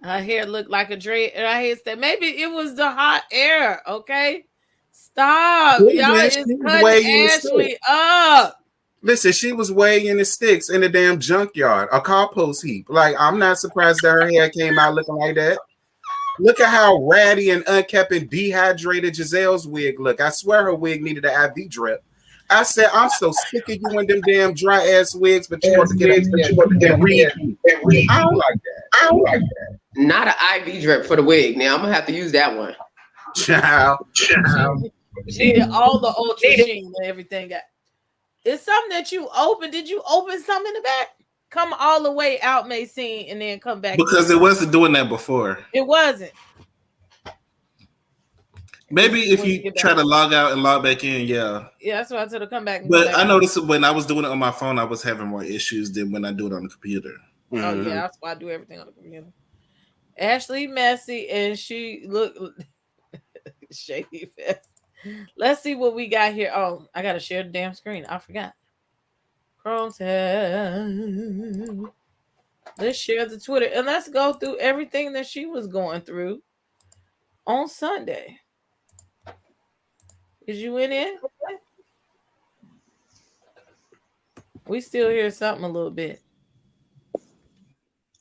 Her hair looked like a dread. And I hear that maybe it was the hot air. Okay, stop. Y'all is cutting Ashley up. Listen, she was way in the sticks in the damn junkyard, a compost heap. Like, I'm not surprised that her hair came out looking like that. Look at how ratty and unkept and dehydrated Giselle's wig look. I swear her wig needed an IV drip. I said, I'm so sick of you and them damn dry ass wigs, but you want to get read. I don't like that. Not an IV drip for the wig. Now I'm gonna have to use that one. Child. She did all the ultra sheen and everything. It's something that you open. Did you open something in the back? Come all the way out, Mase, and then come back. Because it wasn't doing that before. It wasn't. Maybe if you try to log out and log back in, yeah. Yeah, that's why I told her come back. But I noticed when I was doing it on my phone, I was having more issues than when I do it on the computer. Oh, yeah, that's why I do everything on the computer. Ashley messy, and she look shady fest. Let's see what we got here. Oh, I gotta share the damn screen. I forgot. Chrome tab. Let's share the Twitter and let's go through everything that she was going through on Sunday. Is you in it? We still hear something a little bit.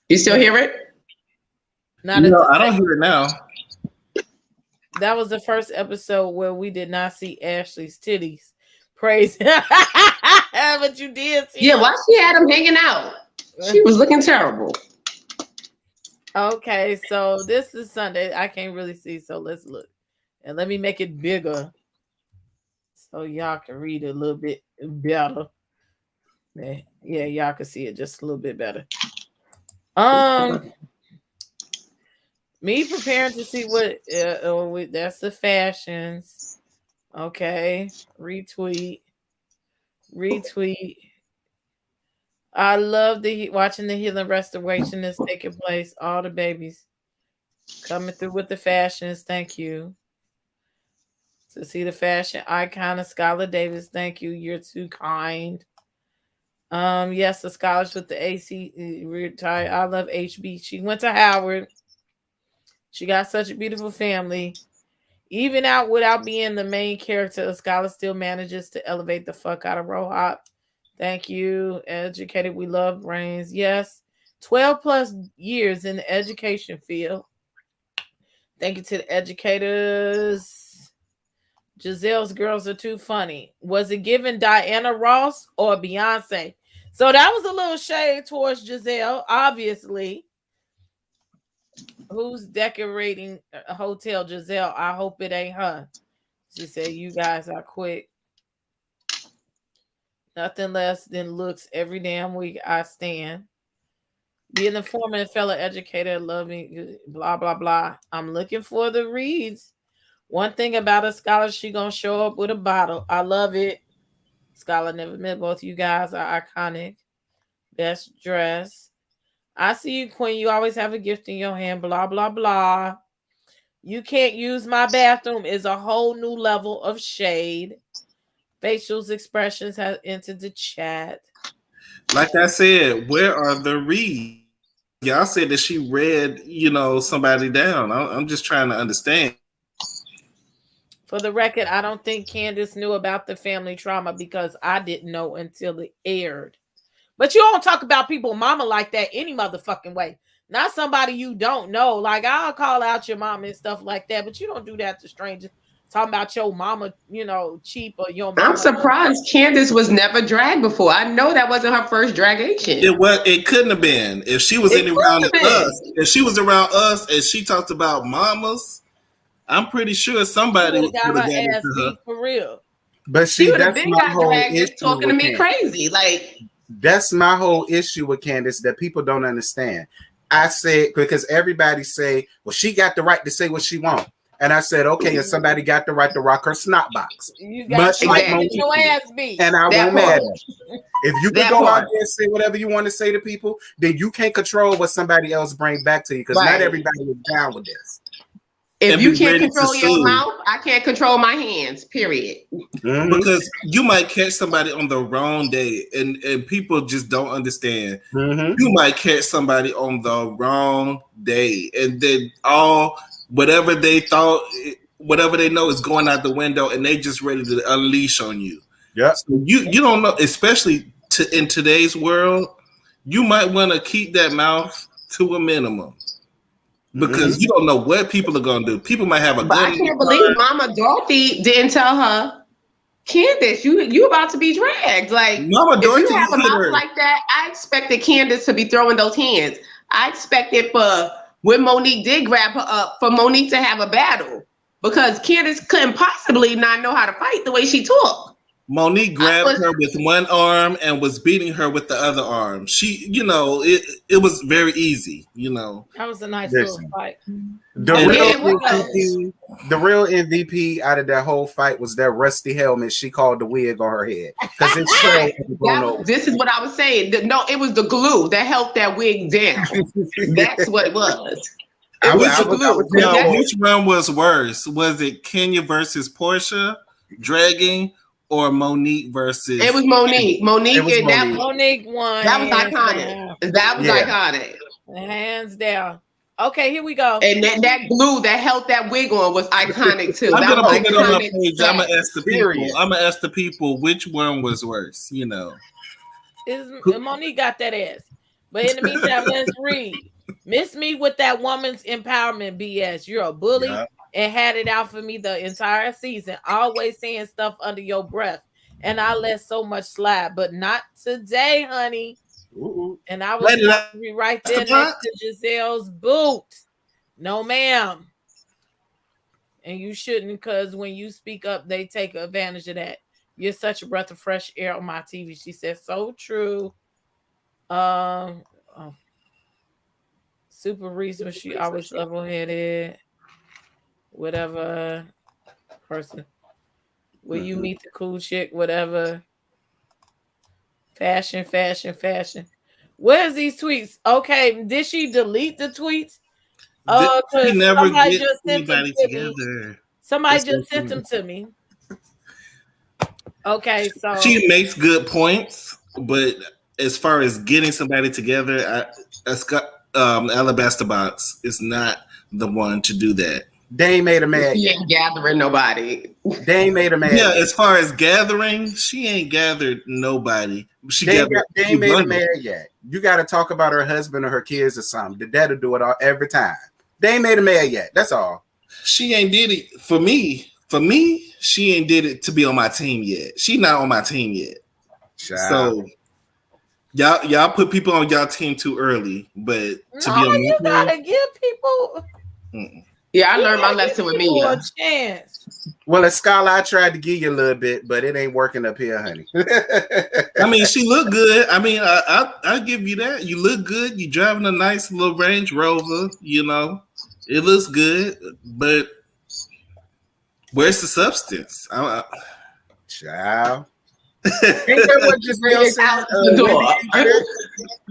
You still hear it? No, I don't hear it now. That was the first episode where we did not see Ashley's titties. Praise. But you did see them. Why she had them hanging out? She was looking terrible. Okay, so this is Sunday. I can't really see, so let's look. And let me make it bigger so y'all can read it a little bit better. Yeah, y'all can see it just a little bit better. Me preparing to see what that's the fashions. Okay, retweet. I love watching the healing restoration that's taking place. All the babies coming through with the fashions. Thank you. To see the fashion icon of Skylar Davis. Thank you. You're too kind. Yes, the scholars with the AC retired. I love HB. She went to Howard. She got such a beautiful family. Even out without being the main character, Skylar still manages to elevate the fuck out of RHOP. Thank you. Educated, we love brains. Yes. 12 plus years in the education field. Thank you to the educators. Giselle's girls are too funny. Was it given Diana Ross or Beyonce? So that was a little shade towards Giselle, obviously. Who's decorating a hotel? Giselle. I hope it ain't her. She said, you guys are quick. Nothing less than looks every damn week I stand. Being the former and fellow educator, loving, blah, blah, blah. I'm looking for the reads. One thing about a scholar, she gonna show up with a bottle. I love it. Scholar never met. Both you guys are iconic. Best dress. I see you, Queen. You always have a gift in your hand. Blah, blah, blah. You can't use my bathroom is a whole new level of shade. Facial expressions have entered the chat. Like I said, where are the reads? Y'all said that she read, somebody down. I'm just trying to understand. For the record, I don't think Candace knew about the family trauma because I didn't know until it aired. But you don't talk about people mama like that any motherfucking way. Not somebody you don't know. Like, I'll call out your mama and stuff like that, but you don't do that to strangers. Talking about your mama, cheap or your mama. I'm surprised Candace was never dragged before. I know that wasn't her first dragation. It couldn't have been. If she was around us, if she was around us and she talked about mamas, I'm pretty sure somebody would have got her ass into her. beat for real. But She see, would have that's been my got whole dragged issue just talking to with me Candace. crazy. Like, that's my whole issue with Candace that people don't understand. I said, because everybody say, well, she got the right to say what she wants. And I said, okay, and somebody got the right to rock her snot box. You got Much like exactly. your ass beat. And I That won't matter. part. If you can go out there and say whatever you want to say to people, then you can't control what somebody else brings back to you, because not everybody is down with this. If you can't control your mouth, I can't control my hands, period. Mm-hmm. Because you might catch somebody on the wrong day, and people just don't understand. Mm-hmm. You might catch somebody on the wrong day, and then whatever they thought, whatever they know is going out the window, and they just ready to unleash on you. Yeah. So you don't know, especially in today's world, you might want to keep that mouth to a minimum. Because you don't know what people are gonna do. People might have a But gun. I can't believe Mama Dorothy didn't tell her, Candace, you about to be dragged. Like, Mama Dorothy, if you have a mouth like that, I expected Candace to be throwing those hands. I expected for when Monique did grab her up, for Monique to have a battle, because Candace couldn't possibly not know how to fight the way she talked. Monique grabbed her with one arm and was beating her with the other arm. She, it was very easy, That was a nice little fight. The real MVP out of that whole fight was that rusty helmet she called the wig on her head. Because this is what I was saying. No, it was the glue that held that wig down. That's what it was. It was the glue. Which one was worse? Was it Kenya versus Portia dragging? Or Monique versus... It was Monique. Monique won. That was iconic. That was iconic. Hands down. Okay, here we go. And that glue that held that wig on was iconic too. I'm gonna put it on my page. I'm gonna ask the people which one was worse. Monique got that ass. But in the meantime, let's read. Miss me with that woman's empowerment BS. You're a bully. Yeah. And had it out for me the entire season, always saying stuff under your breath. And I let so much slide, but not today, honey. Ooh. And I was right there next to Giselle's boot. No, ma'am. And you shouldn't, because when you speak up, they take advantage of that. You're such a breath of fresh air on my TV. She said, so true. Super reason she always level-headed. Whatever person. Will you meet the cool chick? Whatever. Fashion. Where's these tweets? Okay, did she delete the tweets? She never get anybody together. Somebody just sent them to me. Okay, so she makes good points, but as far as getting somebody together, Alabaster Box is not the one to do that. They ain't made a man. She ain't gathering nobody. They ain't made a man. Yeah, as far as gathering, she ain't gathered nobody. They ain't made a man yet. You got to talk about her husband or her kids or something. The dad'll do it all every time. They ain't made a man yet. That's all. She ain't did it for me. For me, she ain't did it to be on my team yet. She not on my team yet. Child. So y'all put people on y'all team too early. But to be on you gotta give people. Yeah, I learned my lesson with me. A chance. Well, at Scholar, I tried to give you a little bit, but it ain't working up here, honey. I mean, she looked good. I mean, I give you that. You look good. You driving a nice little Range Rover. It looks good. But where's the substance? Child. Ain't that what Giselle said? The door.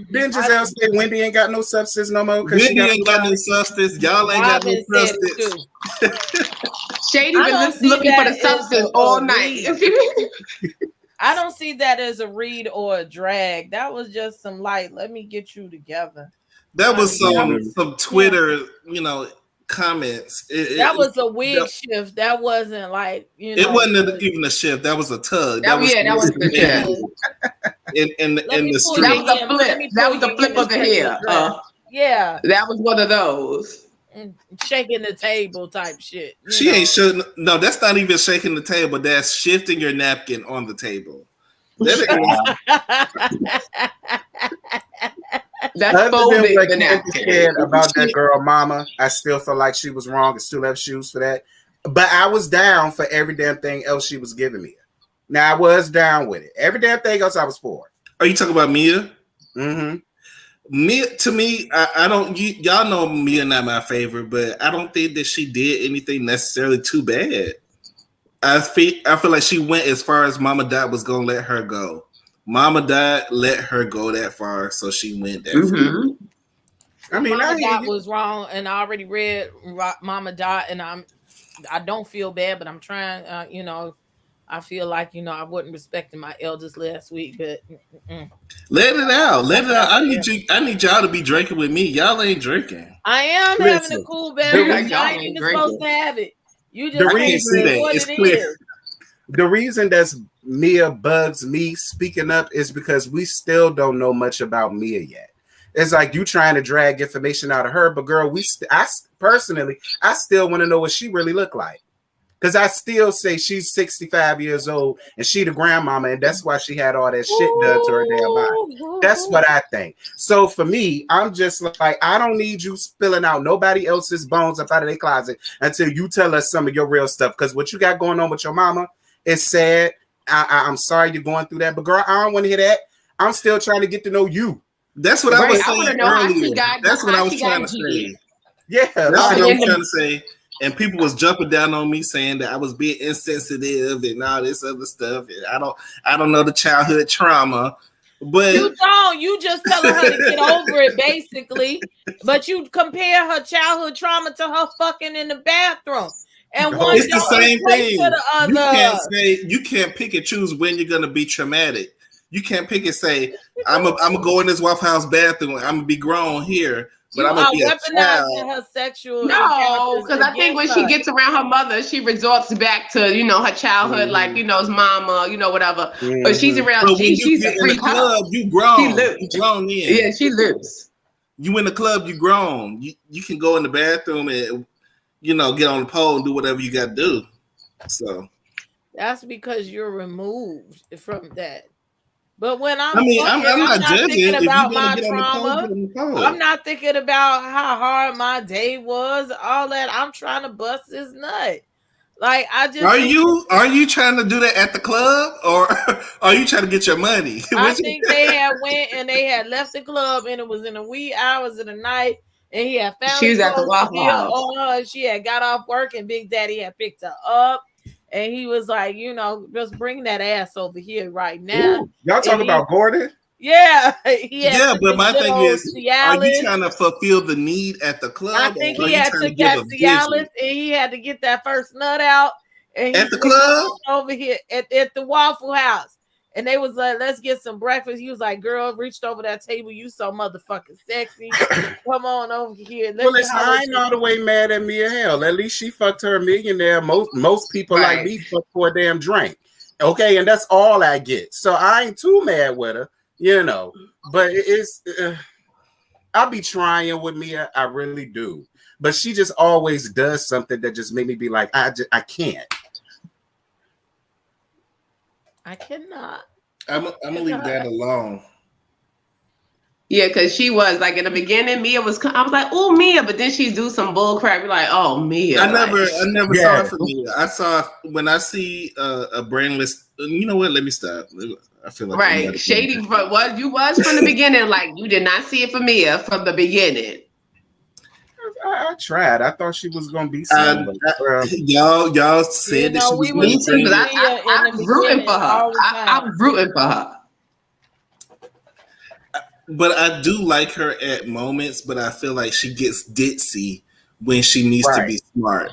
Then Giselle said Wendy ain't got no substance no more. Wendy ain't got no substance. Y'all ain't got no substance. Shady been looking for the substance all night. I don't see that as a read or a drag. That was just some light. Let me get you together. That was some Twitter, comments. That was a wig shift. That wasn't like it wasn't even a shift. That was a tug. That was the shift. In the street. That was a flip. That was the flip of the hair. Yeah, that was one of those shaking the table type shit. She ain't shouldn't. No, that's not even shaking the table. That's shifting your napkin on the table. That That's folded what the Candace napkin. said about that girl mama, I still feel like she was wrong and still have shoes for that. But I was down for every damn thing else she was giving me. Now I was down with it. Every damn thing else I was for. Are you talking about Mia? Mm-hmm. Mia, to me, I don't. Y'all know Mia not my favorite, but I don't think that she did anything necessarily too bad. I feel like she went as far as Mama Dot was gonna let her go. Mama Dot let her go that far, so she went that far. I mean, Mama Dot was wrong, and I already read Mama Dot, and I don't feel bad, but I'm trying. I feel like I wasn't respecting my elders last week, but let it out. I need y'all to be drinking with me. Y'all ain't drinking. I am having a cool beverage. I ain't even supposed to have it. You just can't see what it is. The reason that's Mia bugs me speaking up is because we still don't know much about Mia yet. It's like you trying to drag information out of her, but girl, I personally still want to know what she really looked like. Because I still say she's 65 years old and she the grandmama, and that's why she had all that shit done to her damn body. That's what I think. So for me, I'm just like, I don't need you spilling out nobody else's bones up out of their closet until you tell us some of your real stuff. Because what you got going on with your mama is sad. I'm sorry you're going through that, but girl, I don't want to hear that. I'm still trying to get to know you. That's what I was saying earlier. That's what I was trying to say. Yeah, that's what I was trying to say. And people was jumping down on me saying that I was being insensitive and all this other stuff. And I don't know the childhood trauma, but you don't. You just telling her to get over it, basically. But you compare her childhood trauma to her fucking in the bathroom. And one it's the same thing. You can't pick and choose when you're gonna be traumatic. You can't pick and say, I'm gonna go in this Waffle House bathroom. I'm gonna be grown here. But I'm gonna be a child. Her sexual. No, because I think when she gets around her mother, she resorts back to her childhood, like his mama, whatever. Mm-hmm. But she's around. But she's a free club. You grown. You grown in. Yeah, she lives. You in the club. You grown. You can go in the bathroom and get on the pole and do whatever you got to do. So that's because you're removed from that. But when I'm not thinking about my trauma. I'm not thinking about how hard my day was, all that. I'm trying to bust this nut. Like I just are you trying to do that at the club, or are you trying to get your money? I think they had went and they had left the club, and it was in the wee hours of the night, and he had found she was at the Waffle House. She had got off work, and Big Daddy had picked her up. And he was like, just bring that ass over here right now. Ooh, y'all talking about Gordon? Yeah. But my thing is, are you trying to fulfill the need at the club? I think he had to get Cialis, and he had to get that first nut out. And at the club? Over here at the Waffle House. And they was like, let's get some breakfast. He was like, girl, reached over that table. You so motherfucking sexy. Come on over here. Well, I ain't all the way mad at Mia. Hell, at least she fucked her a millionaire. Most people like me fuck for a damn drink. Okay, and that's all I get. So I ain't too mad with her, But it's, I'll be trying with Mia. I really do. But she just always does something that just made me be like, I can't. I cannot. I'm gonna leave that alone. Yeah, because she was like in the beginning, I was like, oh, Mia, but then she do some bull crap. You're like, oh, Mia. I never saw it for Mia. I saw when I see a brainless. You know what? Let me stop. I feel like Shady. You was from the beginning. Like you did not see it for Mia from the beginning. I tried. I thought she was gonna be. Y'all said that she was me too. I'm rooting for her. I'm rooting for her. But I do like her at moments. But I feel like she gets ditzy when she needs to be smart.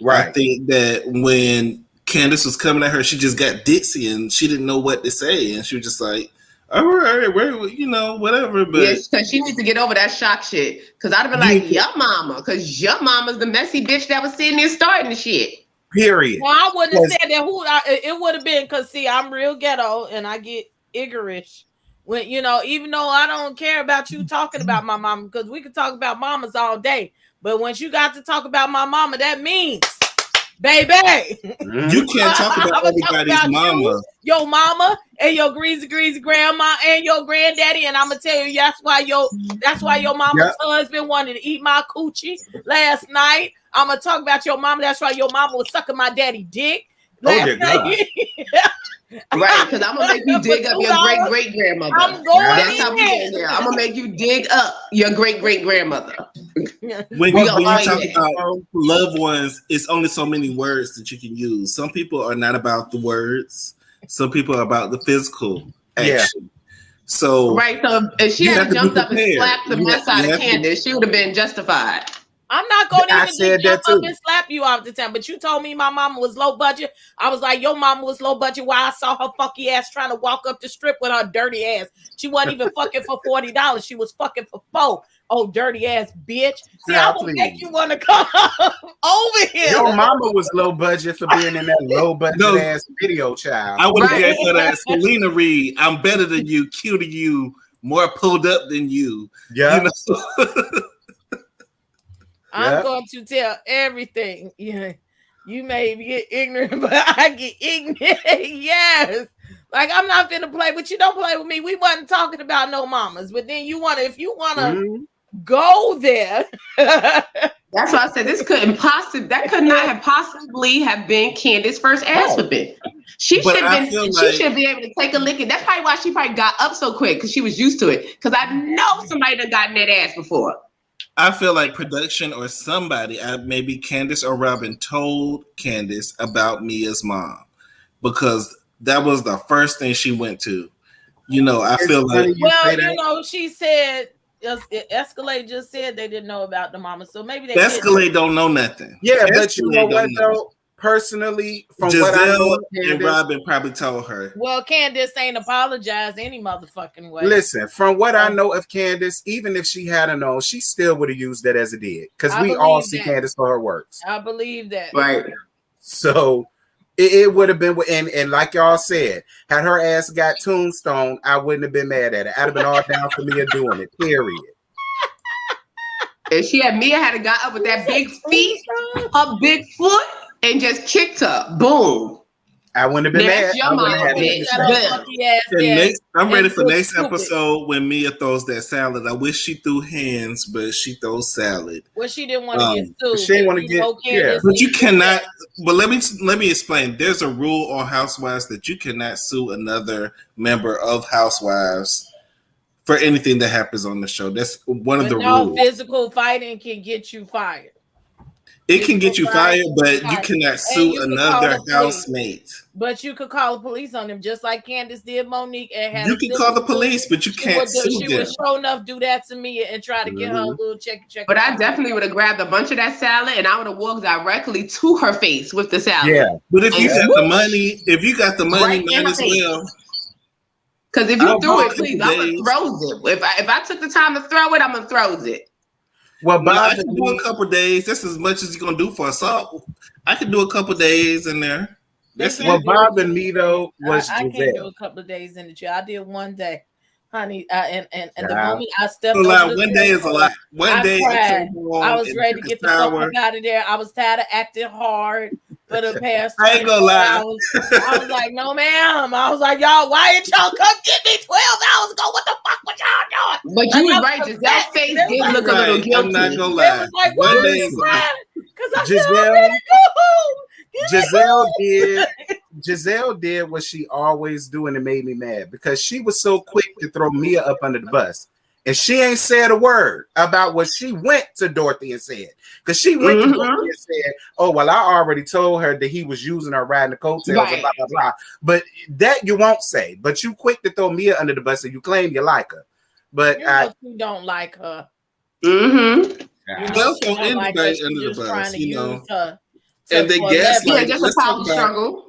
Right. I think that when Candace was coming at her, she just got ditzy and she didn't know what to say, and she was just like, all right, whatever. But because she needs to get over that shock shit. Because I'd have been like, your mama, because your mama's the messy bitch that was sitting there starting the shit. Period. Well, I wouldn't have said that. It would have been because I'm real ghetto and I get Iggerish. When even though I don't care about you talking about my mama, because we could talk about mamas all day, but once you got to talk about my mama, that means baby. You can't talk about everybody's mama. Your mama and your greasy grandma and your granddaddy, and I'm gonna tell you that's why your mama's husband wanted to eat my coochie last night. I'm gonna talk about your mama. That's why your mama was sucking my daddy dick last night. Right, because I'm gonna make you dig up your great grandmother. I'm going That's how we get there. I'm gonna make you dig up your great grandmother. When you talk about loved ones, it's only so many words that you can use. Some people are not about the words. Some people are about the physical action. So right, so if she had jumped up and slapped the mess out of Candace, she would have been justified. I'm not going to even jump up and slap you all the time. But you told me my mama was low budget. I was like, your mama was low budget while I saw her funky ass trying to walk up the strip with her dirty ass. She wasn't even fucking for $40. She was fucking for $4. Oh, dirty ass bitch. See, I will make you want to come over here. Your mama was low budget for being in that low budget ass video, child. I would have gave her that Selena Reed. I'm better than you, cuter than you, more pulled up than you. Yeah. You know? I'm going to tell everything. Yeah, you may get ignorant, but I get ignorant. Yes. Like, I'm not finna play with you. Don't play with me. We wasn't talking about no mamas. But then if you want to go there. That's why I said this could not have possibly have been Candace's first ass whipping. She should be able to take a licking. That's probably why she probably got up so quick, because she was used to it. Because I know somebody done gotten that ass before. I feel like production or somebody, maybe Candace or Robin, told Candace about Mia's mom, because that was the first thing she went to. You know, I feel like... Well, you know, she said, Escalade just said they didn't know about the mama, so maybe they Escalade don't know nothing. Yeah, but you know what, though? Personally, from Giselle what I know, and Robin probably told her. Well, Candace ain't apologized any motherfucking way. Listen, from what I know of Candace, even if she hadn't known, she still would have used that as a dig, because we all see Candace for her works. I believe that. Right. So it would have been, and like y'all said, had her ass got tombstone, I wouldn't have been mad at it. I'd have been all down for Mia doing it. Period. And Mia had got up with that big feet, her big foot, and just kicked her. Boom. I wouldn't have been mad. I'm ready for next episode when Mia throws that salad. I wish she threw hands, but she throws salad. Well, she didn't want to get sued. She didn't want to get. But you cannot. But let me explain. There's a rule on Housewives that you cannot sue another member of Housewives for anything that happens on the show. That's one of the rules. Physical fighting can get you fired. It can get you fired, but you cannot sue another housemate. But you could call the police on them, just like Candace did Monique. And you can call the police, but you can't sue them. She would sure enough do that to me and try to get her a little check. But I definitely would have grabbed a bunch of that salad and I would have walked directly to her face with the salad. Yeah, but if you got the money, might as well. Because if you do it, please, I'm gonna throw it. If I took the time to throw it, I'm gonna throw it. Well, I can do a couple days. That's as much as you're gonna do for assault. I can do a couple days in there. That's what Bob and me though was. I can't do a couple of days in the jail. I did one day, honey. And the moment I stepped over, one day is a lot. One day, I was ready to get the fuck out of there. I was tired of acting hard for the past. I ain't gonna lie. I was like, no, ma'am. I was like, y'all, why didn't y'all come get me 12 hours ago? What the fuck was y'all doing? But you was right. Giselle's face did look a little guilty. I'm not gonna lie. Like, one day is because I said I'm ready to go home. Giselle did what she always do, and it made me mad because she was so quick to throw Mia up under the bus. And she ain't said a word about what she went to Dorothy and said. Because she went to Dorothy and said, oh, well, I already told her that he was using her riding the coattails and blah, blah, blah. But that you won't say. But you quick to throw Mia under the bus and you claim you like her. But you don't like her. They'll throw anybody under the bus, you know. And they gaslight. Just a power struggle.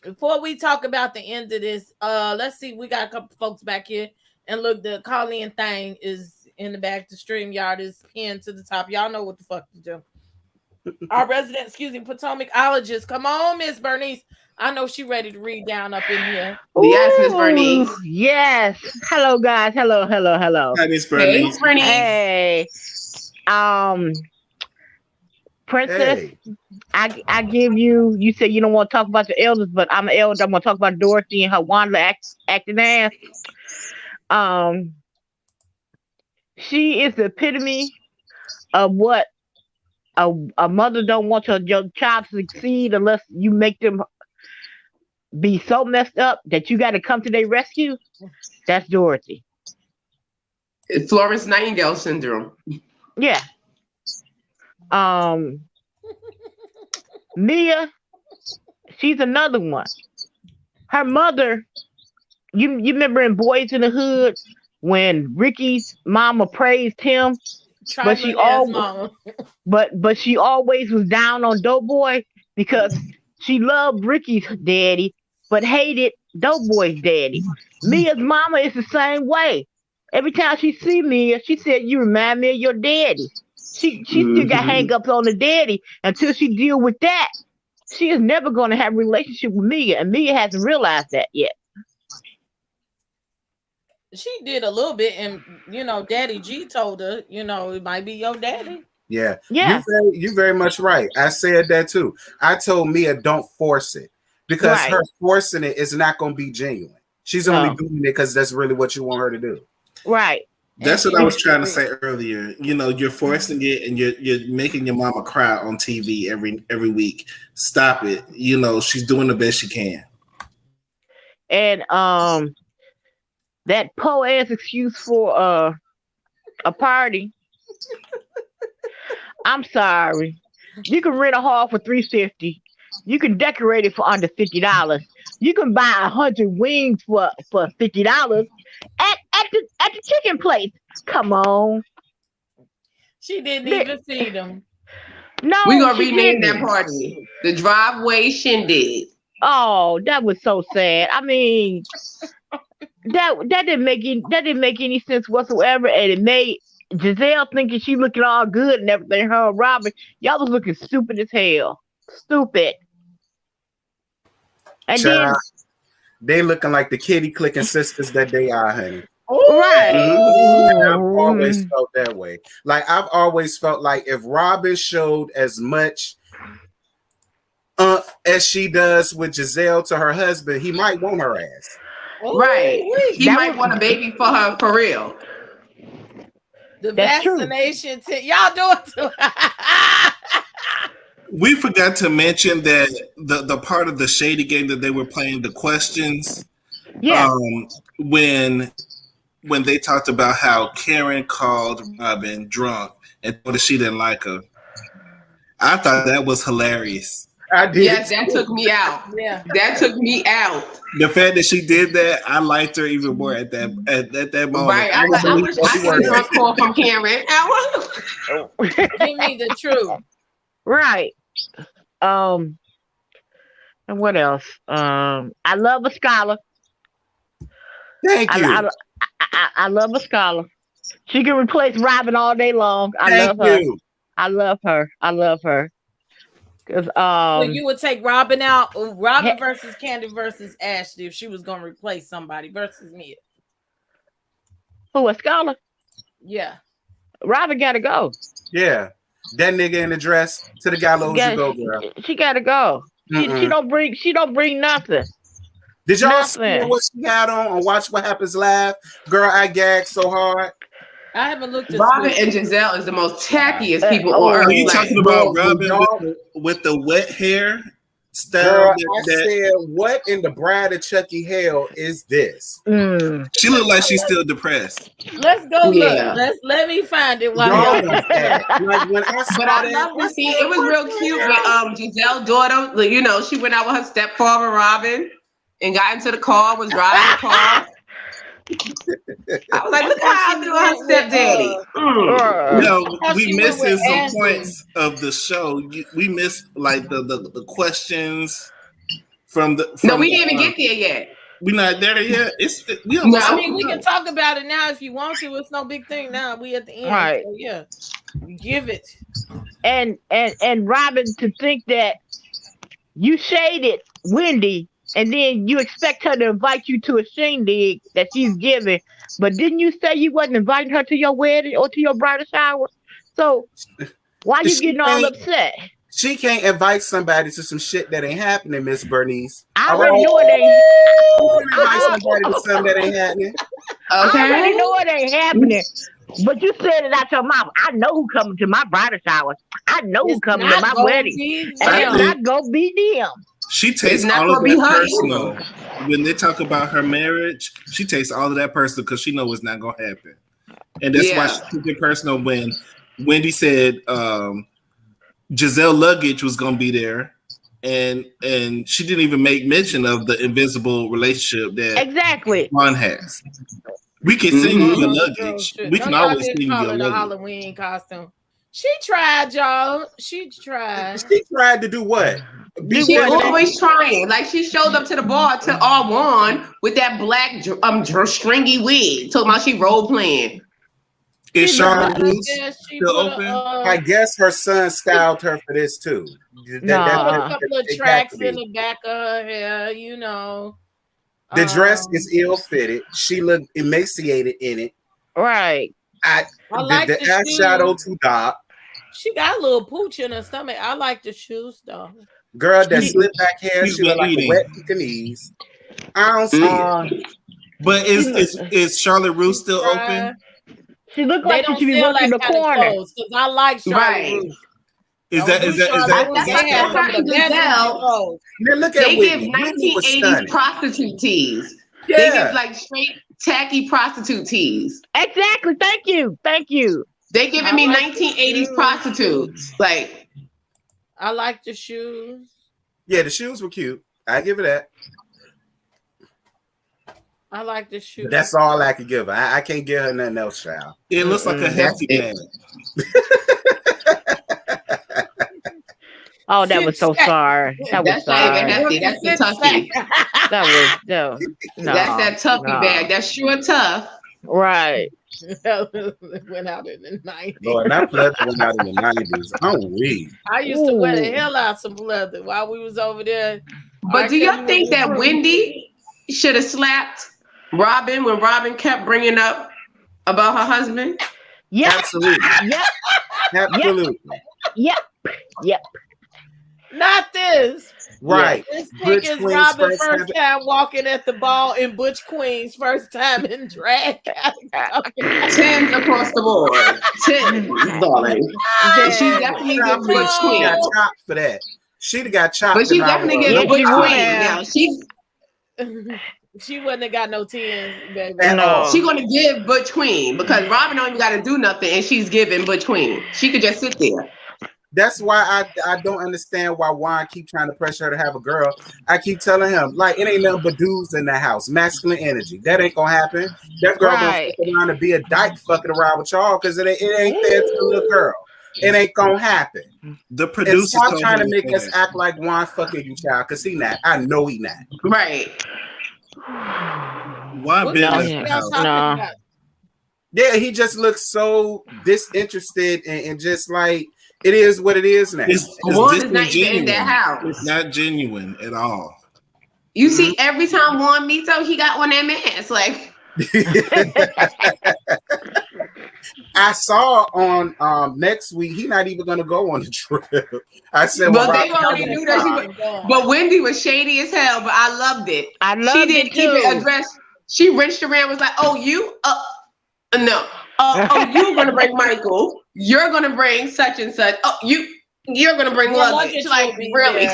Before we talk about the end of this, let's see. We got a couple folks back here. And look, the call-in thing is in the back. The StreamYard is pinned to the top. Y'all know what the fuck to do. Our resident, Potomacologist. Come on, Miss Bernice. I know she ready to read down up in here. Yes, Miss Bernice. Yes. Hello, guys. Hello. Hi, Miss Bernice. Hey, Bernice. Hey. Princess, I give you. You said you don't want to talk about the elders, but I'm an elder. I'm gonna talk about Dorothy and her Wanda acting ass. She is the epitome of what a mother don't want your child to succeed unless you make them be so messed up that you got to come to their rescue. That's Dorothy. It's Florence Nightingale syndrome. Yeah. Mia, she's another one. Her mother, you remember in Boys in the Hood when Ricky's mama praised him, but she always was down on Doughboy because she loved Ricky's daddy but hated Doughboy's daddy. Mia's mama is the same way. Every time she see Mia, she said, "You remind me of your daddy." She still got hang-ups on the daddy until she deal with that. She is never going to have a relationship with Mia, and Mia hasn't realized that yet. She did a little bit, and Daddy G told her, it might be your daddy. Yeah. You're very much right. I said that too. I told Mia, don't force it, because her forcing it is not going to be genuine. She's only doing it because that's really what you want her to do. Right. That's what I was trying to say earlier. You're forcing it, and you're making your mama cry on TV every week. Stop it. She's doing the best she can. And that poor ass excuse for a party. I'm sorry. You can rent a hall for $350. You can decorate it for under $50. You can buy 100 wings for $50 at the chicken place. Come on. She didn't even feed them. No, we're gonna rename that party the Driveway Shindig. Oh, that was so sad. I mean, that didn't make any sense whatsoever, and it made Giselle thinking she looking all good and everything. Her and Robin, y'all was looking stupid as hell. Stupid. And Child, they looking like the kitty clicking sisters that they are, honey. Right. I've always felt that way. Like, I've always felt like if Robin showed as much as she does with Giselle to her husband, he might want her ass. Right. He might want a baby for her for real. The vaccination y'all do it too. We forgot to mention that the part of the Shady game that they were playing, the questions. Yeah. When they talked about how Karen called Robin drunk and told her she didn't like her. I thought that was hilarious. I did. Yeah, that took me out. Yeah, that took me out. The fact that she did that, I liked her even more at that moment. Right. I wish I could have call from Karen. Give me the truth. Right. And what else? I love a scholar. Thank you. I love a scholar. She can replace Robin all day long. I love her. I love her. Cause so you would take Robin out, Robin versus Candy versus Ashley if she was gonna replace somebody versus Mia. Who, a scholar? Yeah. Robin gotta go. Yeah. That nigga in the dress to the gallows you go, girl. She gotta go. She don't bring nothing. Did y'all see what she had on Watch What Happens Live? Girl, I gagged so hard. I haven't looked at Robin and Giselle is the most tackiest people on earth. Are you talking about Robin with the wet hair style? Girl, I said, what in the Bride of Chucky hell is this? She looked like she's still depressed. Let's go look. Let me find it. Like when I saw I love to see it was real cute with Giselle's daughter. She went out with her stepfather Robin and got into the car, was driving the car. I was like, look how I do her stepdaddy. We missed some points of the show. We missed like the questions from the. No, we didn't even get there yet. We're not there yet. I mean, we can talk about it now if you want to. It's no big thing now. We at the end. Right. So yeah. Give it. And Robin to think that you shaded Wendy. And then you expect her to invite you to a shindig that she's giving. But didn't you say you wasn't inviting her to your wedding or to your bridal shower? So Why you getting all upset? She can't invite somebody to some shit that ain't happening, Miss Bernice. I already know it ain't. Invite somebody to something that ain't happening. Okay. I already know it ain't happening. But you said it out your mouth. I know who coming to my bridal shower. I know who coming to my wedding. And it's not gonna be them. She takes all of that personal. When they talk about her marriage, she takes all of that personal because she knows it's not gonna happen. And that's why she took it personal when Wendy said Giselle Luggage was gonna be there. And she didn't even make mention of the invisible relationship that Ron has. We can send you your luggage. We can always send you your luggage. Halloween costume. She tried, y'all. She tried. She tried to do what? She always trying. Like she showed up to the bar to R1 with that black stringy wig. Talking about she role playing. Is Charlotte still open? I guess her son styled her for this too. A couple of tracks in the back of her hair, you know. The dress is ill-fitted. She looked emaciated in it. Right. I like the eyeshadow too dark. She got a little pooch in her stomach. I like the shoes though. Girl, that slip back hair, she look like a wet Pekingese. I don't see it. But is Charlotte Russe still open? She look like she should be working the corner. Because I like Charlotte Russe. Is that look at they give 1980s prostitute tees. Yeah. They give like straight tacky prostitute tees. Exactly. Thank you. They giving me 1980s prostitutes. Like, I like the shoes. Yeah, the shoes were cute. I give it that. I like the shoes. That's all I could give her. I can't give her nothing else, child. It looks like a hefty bag. Oh, that was so sorry. That's hefty. That's the toughie. That's that toughie bag. That's sure tough. Right. Went out in the 90s. Lord, that pleather went out in the 90s. Oh, we. I used to wear the hell out some pleather while we was over there. But do y'all think that Wendy should have slapped Robin when Robin kept bringing up about her husband? Yeah. Absolutely. Yep. Absolutely. Yep. Not this. Right. This thing is Robin's first time walking at the ball and Butch Queen's first time in drag. 10s across the board. 10s, darling. She definitely gets Butch Queen. She got chopped for that. She'd have got chopped. But she definitely gets Butch Queen. Now she wouldn't have got no 10s, baby. No. She's gonna give Butch Queen because Robin don't even got to do nothing, and she's giving Butch Queen. She could just sit there. That's why I don't understand why Juan keep trying to pressure her to have a girl. I keep telling him, like, it ain't nothing but dudes in the house, masculine energy. That ain't gonna happen. That girl gonna fuck around and be a dyke fucking around with y'all because it ain't fair to the little girl. It ain't gonna happen. The producer stop trying to make us act like Juan fucking you, child, because he not. I know he not. Right. Why Yeah, he just looks so disinterested and just like it is what it is now. It's not even in that house. It's not genuine at all. You see, every time Juan meets up, he got on that mask. Like I saw on next week, he not even gonna go on the trip. I said, but they already knew that she was. But Wendy was shady as hell. But I loved it. She didn't even address. She wrenched around. Was like, "Oh, you? No. Oh, you're gonna bring Michael. You're gonna bring such and such. Oh, you're gonna bring luggage. Like really?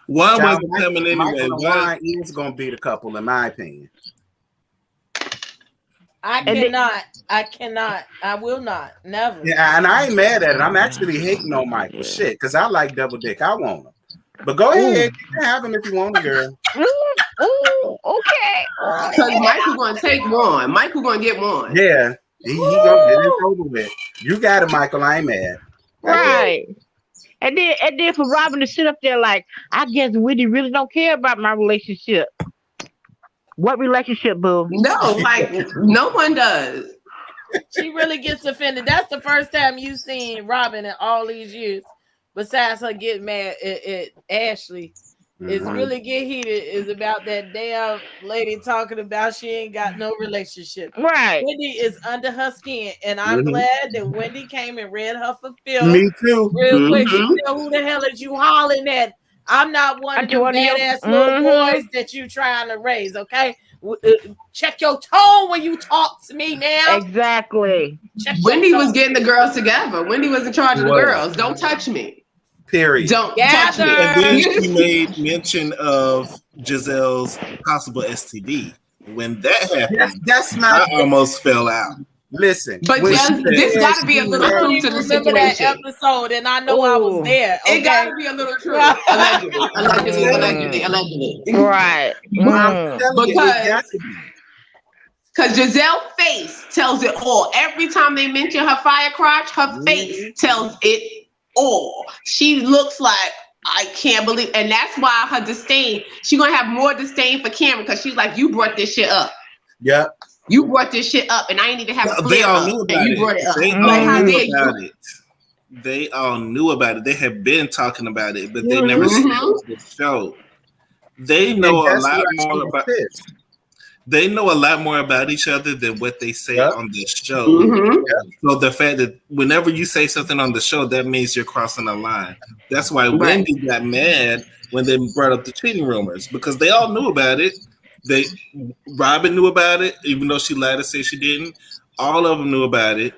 Why wasn't coming anyway? Why is gonna be the couple, in my opinion? I cannot. I will not. Never. Yeah, and I ain't mad at it. I'm actually hating on Michael. Shit, because I like double dick. I want him. But go ahead. You can have him if you want him, girl. Okay. Because Michael gonna take one. Michael gonna get one. Yeah. He gonna get it over with. You got it, Michael. I ain't mad. Right. And then for Robin to sit up there like, I guess Wendy really don't care about my relationship. What relationship, boo? No, like no one does. She really gets offended. That's the first time you've seen Robin in all these years. Besides her getting mad at Ashley It's really get heated is about that damn lady talking about she ain't got no relationship. Right. Wendy is under her skin, and I'm glad that Wendy came and read her for Phil. Me too. Real quick, she said, "Who the hell is you hollering at? I'm not one of the badass little boys that you trying to raise. Okay, check your tone when you talk to me now." Exactly. Wendy was getting the girls together. Wendy was in charge of the girls. Don't touch me. Period. Don't touch me. And then she made mention of Giselle's possible STD. When that happened, that's not. I almost fell out. Listen, but this got to be a little truth to the remember that situation. episode, and I know I was there. Okay? It got to be a little truth. Allegedly. Right. Because Giselle's face tells it all. Every time they mention her fire crotch, her face tells it all. She looks like, I can't believe, and that's why her disdain. She's gonna have more disdain for Cameron because she's like, you brought this shit up. Yep. You brought this shit up, and I ain't need to have a They all knew about it. They all knew about it. They had been talking about it, but they never seen the show. They know a lot more about this. They know a lot more about each other than what they say on the show. So the fact that whenever you say something on the show, that means you're crossing a line. That's why Wendy got mad when they brought up the cheating rumors, because they all knew about it. Robin knew about it, even though she lied to say she didn't. All of them knew about it,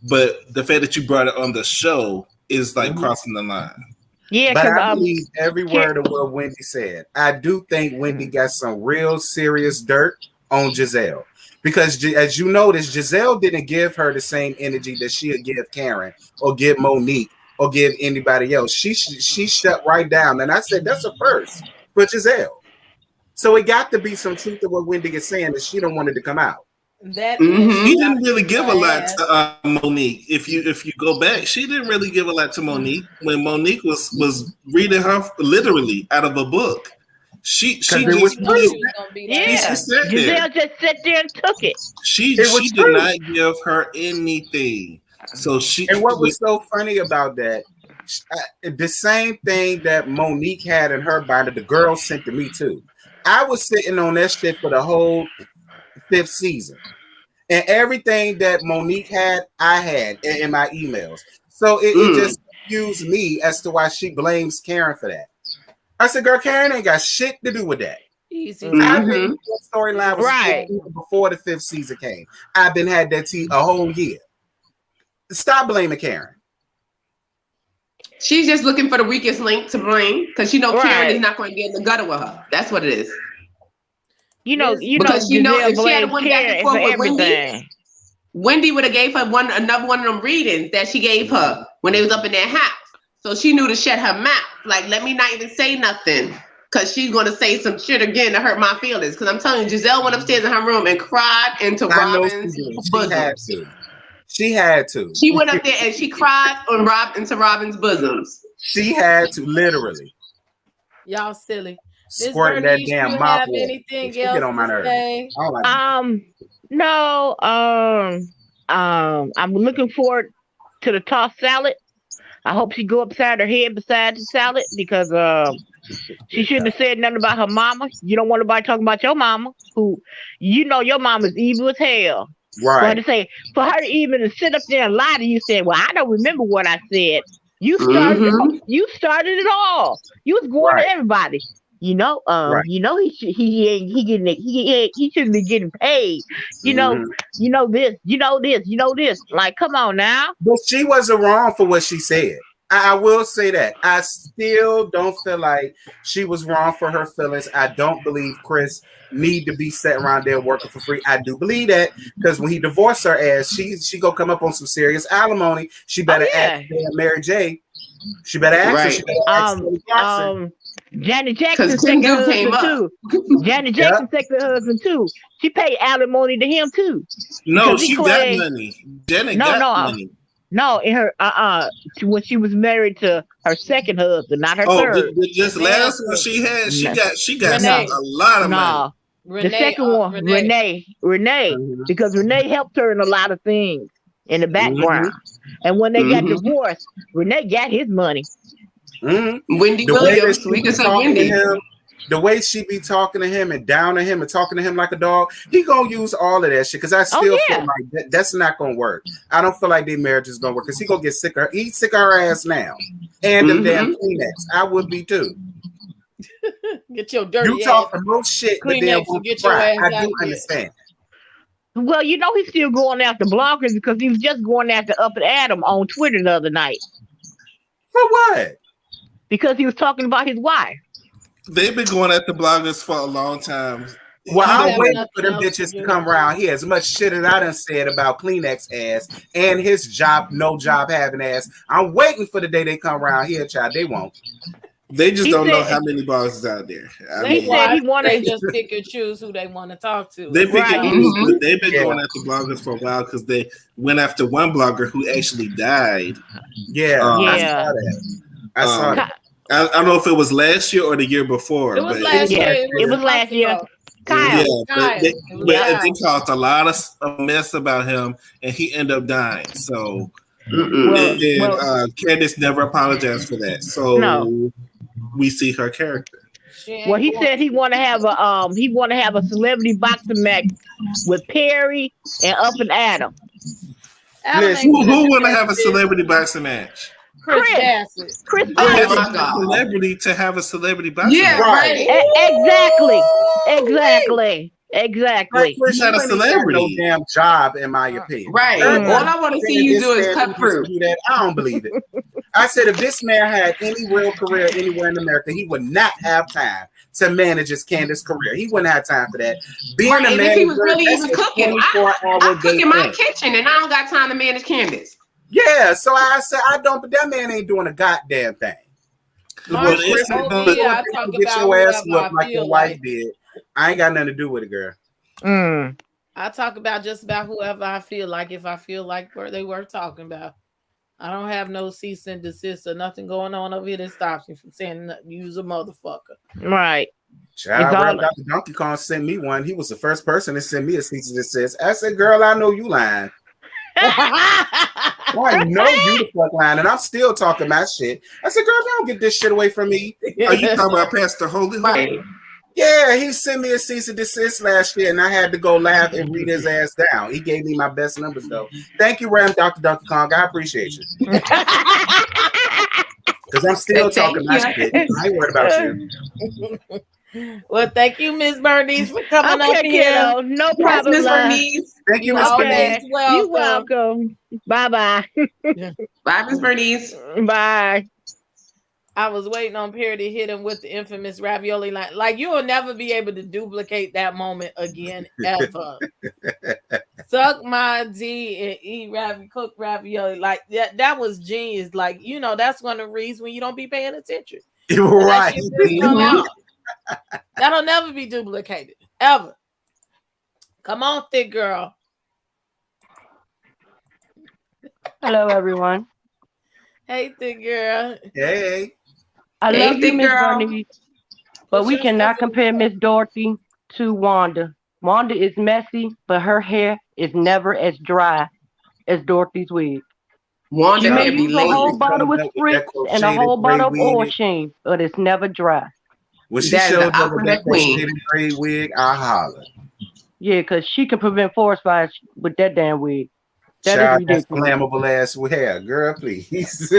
but the fact that you brought it on the show is like crossing the line. Yeah, but I believe every word of what Wendy said. I do think Wendy got some real serious dirt on Giselle, because as you notice, Giselle didn't give her the same energy that she would give Karen or give Monique or give anybody else. She shut right down, and I said that's a first for Giselle. So it got to be some truth to what Wendy is saying that she don't want it to come out. That she didn't really give a lot to Monique. If you go back, she didn't really give a lot to Monique when Monique was reading her literally out of a book. She just sat there. Giselle just sat there and took it. She did not give her anything. So and what was so funny about that, the same thing that Monique had in her binder, the girls sent to me too. I was sitting on that shit for the whole 5th season, and everything that Monique had, I had in my emails. So it just confused me as to why she blames Karen for that. I said, girl, Karen ain't got shit to do with that. Easy. I've been storyline was before the 5th season came. I've been had that tea a whole year. Stop blaming Karen. She's just looking for the weakest link to blame because she know Karen is not going to get in the gutter with her. That's what it is. Because if she had went back and forth with Wendy would have gave her another one of them readings that she gave her when they was up in their house. So she knew to shut her mouth. Like, let me not even say nothing, because she's going to say some shit again to hurt my feelings. Because I'm telling you, Giselle went upstairs in her room and cried into Robin's bosom. She had to. She went up there and she cried into Robin's bosoms. She had to, literally. Y'all silly. Squirting that damn mop water. Anything else get on my nerves. No. I'm looking forward to the tossed salad. I hope she go upside her head beside the salad, because she shouldn't have said nothing about her mama. You don't want nobody talking about your mama, who your mama's evil as hell. Right. For her to even sit up there and lie to you, saying, "Well, I don't remember what I said." You started. You started it all. You was going to everybody. He shouldn't be getting paid. You know this. Like, come on now. But she wasn't wrong for what she said. I will say that. I still don't feel like she was wrong for her feelings. I don't believe Chris need to be sitting around there working for free. I do believe that, because when he divorced her ass, she gonna come up on some serious alimony. She better ask Mary J. She better ask her. She better ask Janet Jackson second husband too. Janet Jackson second husband too. She paid alimony to him too. No, she got money. Janet got money. No, in her when she was married to her second husband, not her third. Just last one she had, she got a lot of money. The second one, Renee, because Renee helped her in a lot of things in the background. And when they got divorced, Renee got his money. Mm-hmm. Wendy The way that Williams. she We be can say talking to Wendy. him, the way she be talking to him and down to him and talking to him like a dog, he gonna use all of that shit. Because I still feel like that's not gonna work. I don't feel like their marriage is gonna work because he gonna get sick of her. He's sick of her ass now. And them damn Kleenex. I would be too. Get your dirty you talk the most shit, but then get your ass I out do here. understand. Well, you know he's still going after bloggers because he was just going after Up and Adam on Twitter the other night. For what? Because he was talking about his wife. They've been going at the bloggers for a long time. Well, I'm waiting for them bitches to come around here. As much shit as I done said about Kleenex ass and his job, no job having ass. I'm waiting for the day they come around here, child. They won't. They just don't know how many bloggers out there. They said he wanted to just pick and choose who they want to talk to. They've been going at the bloggers for a while because they went after one blogger who actually died. I saw that. I saw that. I don't know if it was last year or the year before. It was last year. It was last year. Kyle. But they caused a lot of mess about him, and he ended up dying. So, Candace never apologized for that. So we see her character. Well, he said he want to have a celebrity boxing match with Perry and Up and Adam. Who want to have a celebrity boxing match? Chris Bassett. Oh my God. Celebrity to have a celebrity boxing match. Right. Exactly. Chris not a celebrity. No damn job, in my opinion. Right. All I want to see you do is cut fruit. I don't believe it. I said if this man had any real career anywhere in America, he would not have time to manage his Candace career. He wouldn't have time for that. Being a manager, if he was really even cooking, I'm cooking my thing. kitchen, and I don't got time to manage Candace. Yeah, so I said I don't, but that man ain't doing a goddamn thing. I talk get your ass whooped like your wife did. I ain't got nothing to do with it, girl. I talk about just about whoever I feel like. If I feel like they were talking about, I don't have no cease and desist or nothing going on over here that stops me from saying use a motherfucker. Right. Child, Dr. Donkey Kong sent me one. He was the first person to send me a cease and desist. I said, "Girl, I know you lying." I know you the fuck lying, and I'm still talking my shit. I said, "Girl, don't get this shit away from me." Are you talking about Pastor Holy? Right. Yeah, he sent me a cease and desist last year, and I had to go laugh and read his ass down. He gave me my best numbers, though. Thank you, Ram, Dr. Donkey Kong. I appreciate you. Because I'm still talking my shit. I ain't worried about you. Well, thank you, Miss Bernice, for coming up here. No problem, Miss Bernice. Thank you, Miss Bernice. You're welcome. Bye-bye. Bye, Miss Bernice. Bye. I was waiting on Perry to hit him with the infamous ravioli line. Like, you will never be able to duplicate that moment again, ever. Suck my D and eat cook ravioli. Like, that was genius. Like, that's one of the reasons when you don't be paying attention. Right. That'll never be duplicated, ever. Come on, thick girl. Hello, everyone. Hey, thick girl. Hey. I love you, Miss Bernice, but we cannot compare Miss Dorothy to Wanda. Wanda is messy, but her hair is never as dry as Dorothy's wig. Wanda may use a whole bottle of spritz and a whole bottle of oil sheen, but it's never dry. When she showed up with that shaded gray wig, I hollered. Yeah, because she can prevent forest fires with that damn wig. That is ridiculous. Flammable ass hair, girl, please.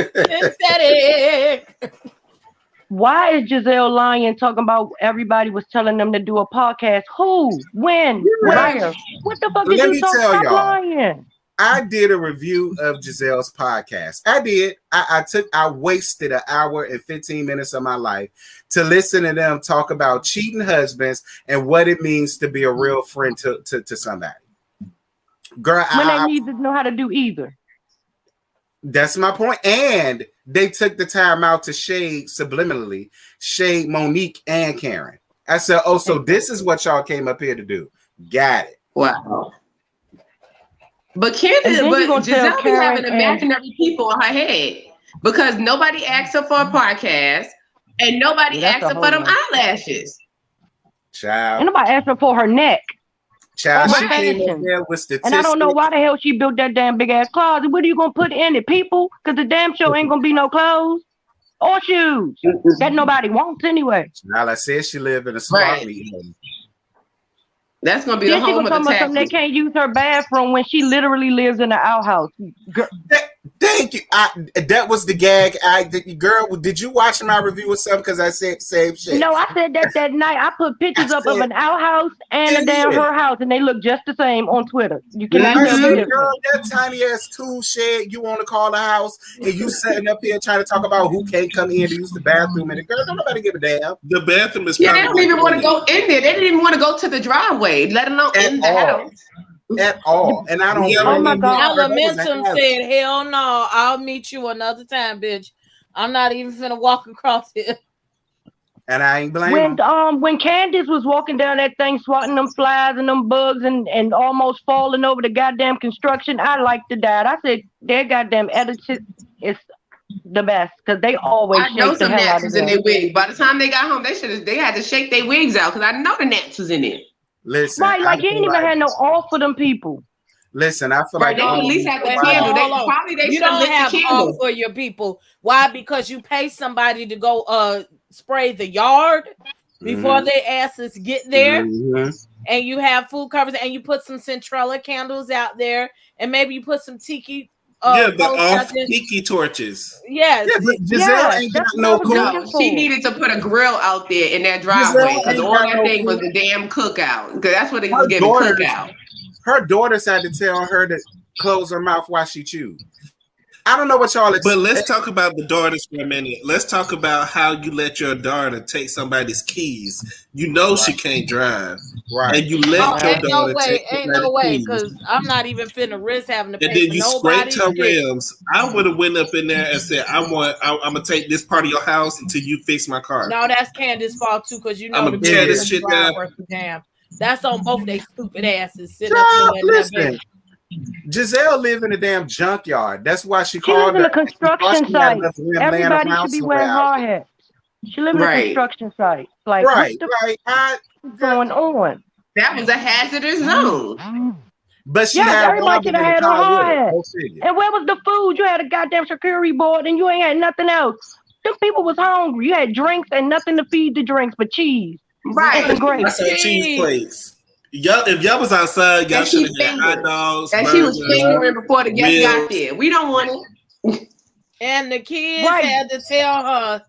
Why is Giselle lying, talking about everybody was telling them to do a podcast? Who? When? Where? What the fuck did you talk about lying? I did a review of Giselle's podcast. I did. I wasted an hour and 15 minutes of my life to listen to them talk about cheating husbands and what it means to be a real friend to somebody. Girl, when they need to know how to do either. That's my point. And they took the time out to shade Monique and Karen. I said, oh, so this is what y'all came up here to do. Got it. Wow. But Giselle be having imaginary people in her head because nobody asked her for a podcast and nobody asked her for them eyelashes. Child. And nobody asked her for her neck. Child, she came in there with statistics. And I don't know why the hell she built that damn big ass closet. What are you gonna put in it, people? Because the damn show ain't gonna be no clothes. or shoes that nobody wants anyway. Now I said she lived in a smart meat. That's gonna be the home of the taxes. They can't use her bathroom when she literally lives in an outhouse. Thank you. That was the gag. Girl, did you watch my review or something? Because I said same shit. No, I said that night. I put pictures up of an outhouse and a damn her house, and they look just the same on Twitter. You cannot tell the difference. Girl, that tiny ass tool shed you want to call a house, and you sitting up here trying to talk about who can't come in to use the bathroom, and the girl, don't nobody give a damn. The bathroom is they don't even want to go in there. They didn't even want to go to the driveway, let alone in the house. At all. And I don't oh my God. Elementum said, hell no, I'll meet you another time, bitch. I'm not even finna walk across here. And I ain't blaming when Candace was walking down that thing, swatting them flies and them bugs and almost falling over the goddamn construction, I liked to die. I said, their goddamn edited is the best because they always shake the hell out of them. In their wig. By the time they got home, they had to shake their wigs out because I know the gnats was in it. Listen, right, like you ain't even had no off for them people. Listen, I feel like they at least have the candle. You don't have off for your people. Why? Because you pay somebody to go spray the yard before their asses get there, and you have food covers, and you put some Centrella candles out there, and maybe you put some tiki. The tiki torches. Yes. Yeah, but Giselle ain't got no cook. No, she needed to put a grill out there in that driveway because all that thing was a damn cookout. Because that's what they was giving cookout. Her daughters had to tell her to close her mouth while she chewed. I don't know what y'all. But let's talk about the daughters for a minute. Let's talk about how you let your daughter take somebody's keys. You know she can't drive, right? And you let your daughter take ain't no way, because I'm not even finna risk having to pay. And then you scraped her rims. I would have went up in there and said, "I'm gonna take this part of your house until you fix my car." No, that's Candace's fault too, because you know I'm gonna tear this shit down. Damn, that's on both their stupid asses. Listen. Giselle live in a damn junkyard. That's why she called it a construction site. Everybody should be wearing hard hats. She live in a construction site. Like, what's going on? That was a hazardous zone. But she everybody should have had a hard hat. And where was the food? You had a goddamn charcuterie board and you ain't had nothing else. Them people was hungry. You had drinks and nothing to feed the drinks but cheese. Right. And great. That's a cheese place. Y'all, if y'all was outside, y'all should have had hot dogs. And she was fingering before the guest got there. We don't want it. And the kids had to tell her,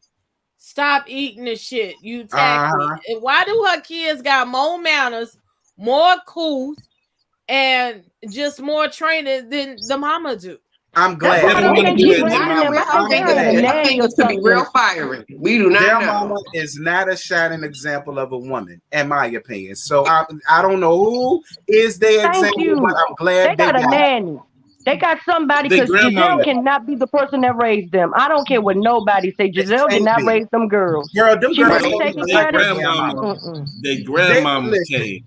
stop eating the shit. You tacky. And why do her kids got more manners, more cool, and just more training than the mama do? I'm glad. I think it's to be real fiery. We do not know. Their mama is not a shining example of a woman, in my opinion. So I don't know who is their example, but I'm glad they got a nanny. They got somebody, because Giselle cannot be the person that raised them. I don't care what nobody say. Giselle did not raise them girls. Girl, them girls their grandmama came.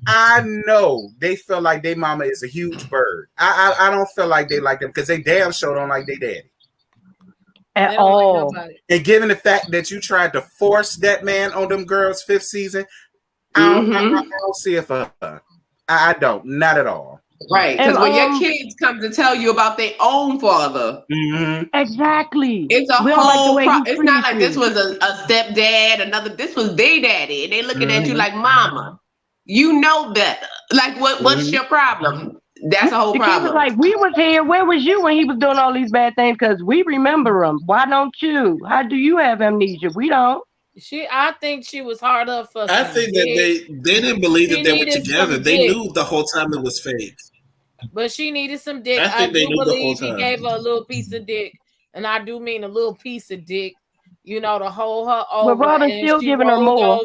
I know they feel like their mama is a huge bird. I don't feel like they like them because they damn sure don't like their daddy at all. And given the fact that you tried to force that man on them girls 5th season, I don't see it for her. I don't, not at all. Right, because when your kids come to tell you about their own father, exactly, it's a whole. It's not like this was a stepdad. This was their daddy, and they looking at you like, mama. You know better. Like, what's your problem? That's a whole problem. Was like, we was here. Where was you when he was doing all these bad things? Because we remember him. Why don't you? How do you have amnesia? We don't. I think she was hard up for. I think that they didn't believe that they were together. They knew the whole time it was fake. But she needed some dick. I do believe he gave her a little piece of dick, and I do mean a little piece of dick. You know, to hold her over. But Robin's still giving her more.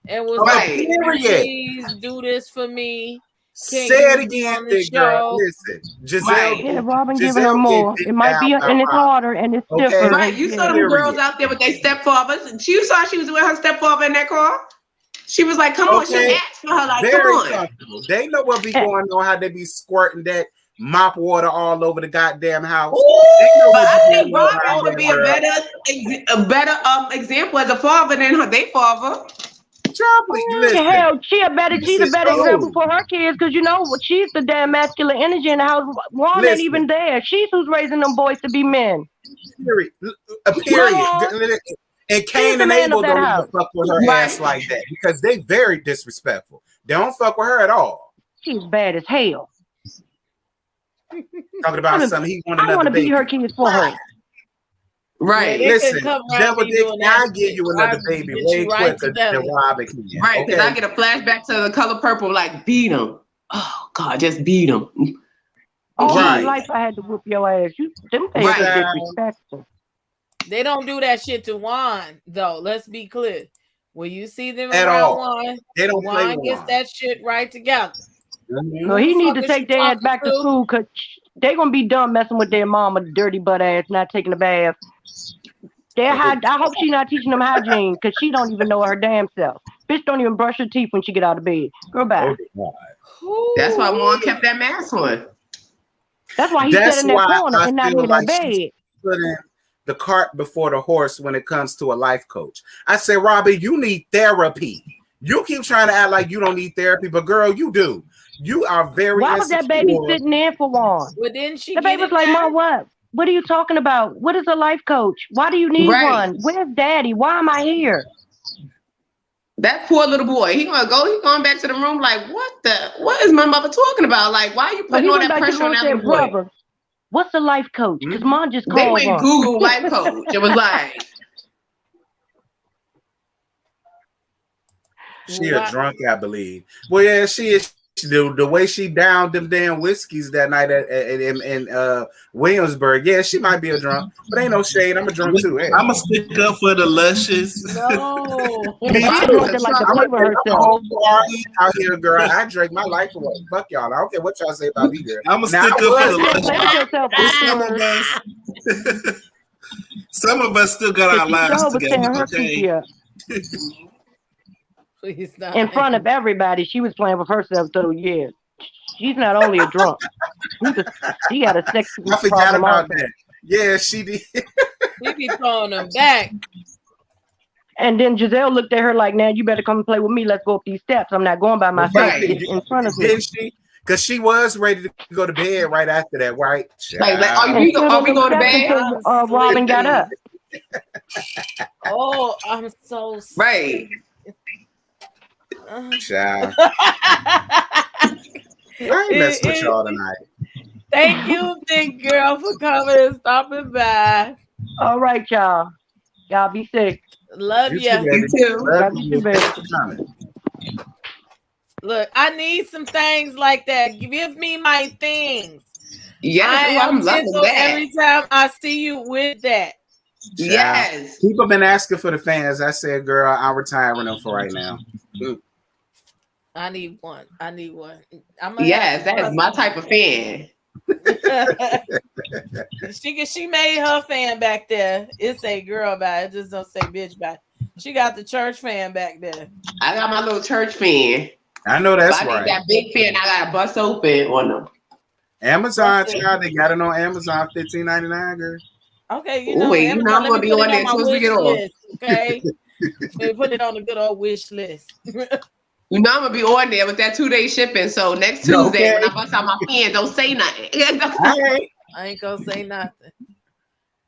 And was like, please do this for me. Say it again, big girl. Listen, Giselle. Robin giving her more. It might be, and it's harder, and it's different. Right, you saw the girls out there with their stepfathers. You saw she was with her stepfather in that car. She was like, "Come on," she asked for her like, "Come on." They know what be going on. How they be squirting that mop water all over the goddamn house. But I think Robin would be a better example as a father than their father. Listen, hell, she's a better example for her kids because you know she's the damn masculine energy in the house. Wanda ain't even there. She's who's raising them boys to be men. Period. And Cain and Abel don't even fuck with her ass like that because they very disrespectful. They don't fuck with her at all. She's bad as hell. Talking about something he wanted. I want to be her kids for her. Right. Yeah, listen, Devil Dick, I give you another baby way quicker than Robin can. Right, because I get a flashback to The Color Purple, like, beat him. Oh, God, just beat him. All my life I had to whoop your ass. Them things are disrespectful. They don't do that shit to Juan, though. Let's be clear. When you see them at around all, Juan, they don't Juan gets that shit right together. So he need to take their ass back to school because they gonna be done messing with their mama, dirty butt ass, not taking a bath. I hope she's not teaching them hygiene because she don't even know her damn self. Bitch don't even brush her teeth when she get out of bed. Girl, bye. That's why Juan kept that mask on. That's why he sat in that corner and not in that bed. Putting the cart before the horse when it comes to a life coach. I said, Robbie, you need therapy. You keep trying to act like you don't need therapy, but girl, you do. You are very. Why was that baby sitting in for Juan? Well, didn't she? The baby was like, Mom, what? What are you talking about? What is a life coach? Why do you need one? Where's daddy? Why am I here? That poor little boy. He's going back to the room like, what is my mother talking about? Like, why are you putting all that pressure on that little boy? Brother, what's a life coach? Because Mom just called. They went Google life coach. It was like. She a drunk, I believe. Well, yeah, she is. The way she downed them damn whiskeys that night in Williamsburg, yeah, she might be a drunk, but ain't no shade. I'm a drunk too. Hey. I'm gonna stick up for the luscious. No, out here, girl. I drank my life away. Fuck y'all. I don't care what y'all say about me, girl. I'm gonna stick up for the luscious. Some of us still got our lives together. Okay. In front of everybody, she was playing with herself. So yeah, she's not only a drunk, she got a sex problem. I forgot about that. Yeah, she did. We be throwing them back. And then Giselle looked at her like, "Now you better come and play with me. Let's go up these steps. I'm not going by myself." In front of me. Because she was ready to go to bed right after that, right? Like are we going to bed? Robin got up. Oh, I'm so right. Child. I ain't messing with y'all tonight. Thank you, big girl, for coming and stopping by. All right, y'all. Y'all be safe. Love you. You too. Love you, baby. Look, I need some things like that. Give me my things. Yes, I'm loving that. Every time I see you with that. Yes. People been asking for the fans. I said, girl, I'm retiring them for right now. I need one. Yes, that is my type of fan. She made her fan back there. It say girl back. It just don't say bitch back. She got the church fan back there. I got my little church fan. I know that's right. I need that big fan. I got to bust open on them. Amazon, child, they got it on Amazon, $15.99, girl. Okay, I'm gonna be on there as soon as we get off. Okay, we put it on the good old wish list. I'm gonna be on there with that 2-day shipping. So next Tuesday, when I bust out my fan, don't say nothing. I ain't gonna say nothing.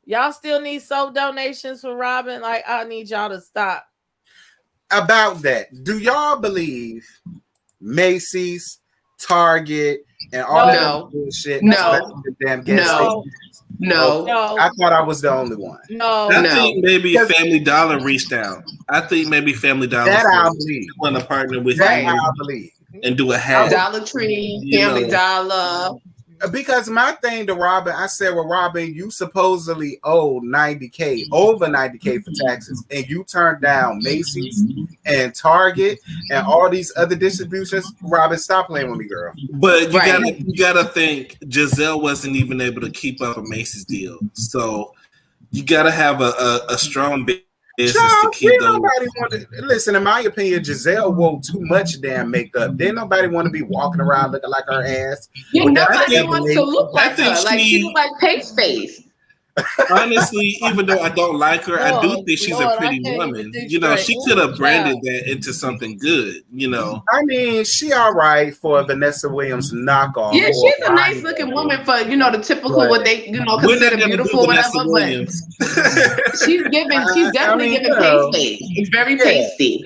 Y'all still need soap donations for Robin? Like, I need y'all to stop. About that, do y'all believe Macy's, Target, and all that bullshit? No. I thought I was the only one. I think maybe Family Dollar reached out. I think maybe Family Dollar want to partner with that. I believe and do a hat. Dollar Tree, Family Dollar. Because my thing to Robin, I said, well, Robin, you supposedly owe $90K, over $90K for taxes, and you turned down Macy's and Target and all these other distributions. Robin, stop playing with me, girl. But you gotta think Giselle wasn't even able to keep up a Macy's deal, so you gotta have a strong business to keep those. Listen, in my opinion, Giselle wore too much damn makeup. Didn't nobody want to be walking around looking like her ass. Yeah, nobody wants to look like her. Like she look like Pace Face. Honestly, even though I don't like her, I do think she's a pretty woman. You know, she could have branded that into something good. You know, I mean, she all right for a Vanessa Williams knockoff. Yeah, she's a nice looking woman for the typical what they consider beautiful, whatever. But she's definitely giving pasty. It's very pasty.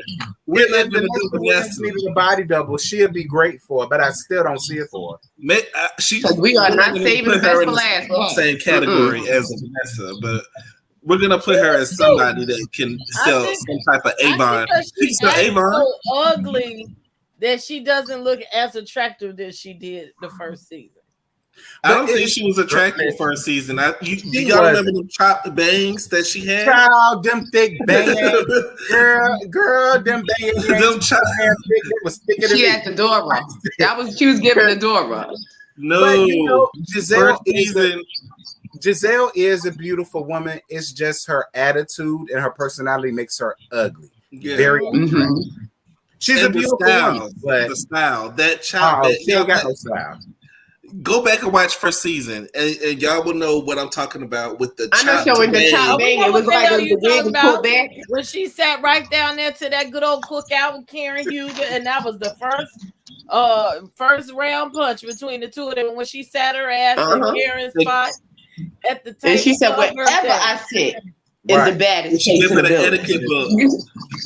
If Vanessa Williams needed a body double, she'd be great for it, but I still don't see it for her. We are not saving the best for last. Same category as Vanessa, but we're gonna put her as somebody that can sell some type of Avon. She's so ugly that she doesn't look as attractive as she did the first season. I don't think she was attractive first season. Do y'all remember them chopped bangs that she had? Child, them thick bangs, girl, them bangs. Them chopped bangs. She had the Dora. She was giving the Dora. No, but Giselle is a beautiful woman. It's just her attitude and her personality makes her ugly. Yeah. Very. Mm-hmm. She's a beautiful woman, but the style that child. She ain't got no style. Go back and watch first season, and y'all will know what I'm talking about with the. I know showing the top bang. It was like the wig was pulled back when she sat right down there to that good old cookout with Karen Huger, and that was the first round punch between the two of them when she sat her ass in Karen's spot at the table. And she said, "Whatever I said is the baddest case in the building."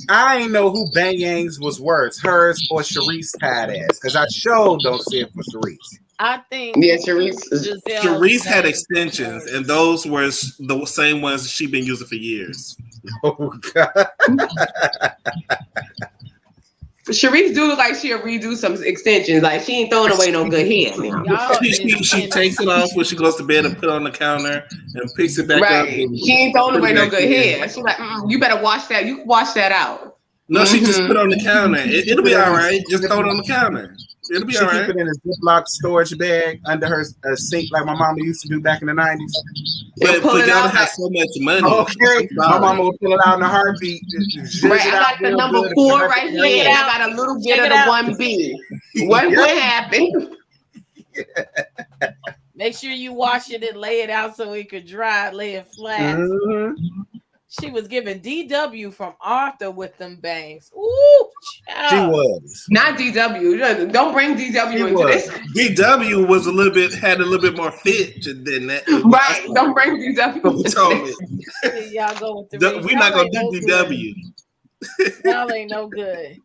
I ain't know who Bangs was worse, hers or Sharice had ass, because I sure don't see it for Sharice. I think Sharice had extensions, and those were the same ones she'd been using for years. Oh God. Sharice do look like she'll redo some extensions. Like she ain't throwing away no good hair. She takes it off when she goes to bed and put it on the counter and picks it back up. She ain't throwing away no good hair. She's like, you better wash that. You wash that out. No, she just put it on the counter. It'll be all right. Just throw it on the counter. It'll be all right. Keep it in a Ziploc storage bag under her sink like my mama used to do back in the 90s. But y'all have so much money. Okay, my mama will pull it out in a heartbeat. Right, I got the number 4 right here. I got a little bit of the 1B. What happened? Make sure you wash it and lay it out so it could dry. Lay it flat. Mm-hmm. She was giving DW from Arthur with them bangs. Ooh, child. She was not DW. Don't bring DW into this. DW was had a little bit more fit than that. Right. Don't bring DW. Y'all go with the we're not gonna do DW. Y'all ain't no good.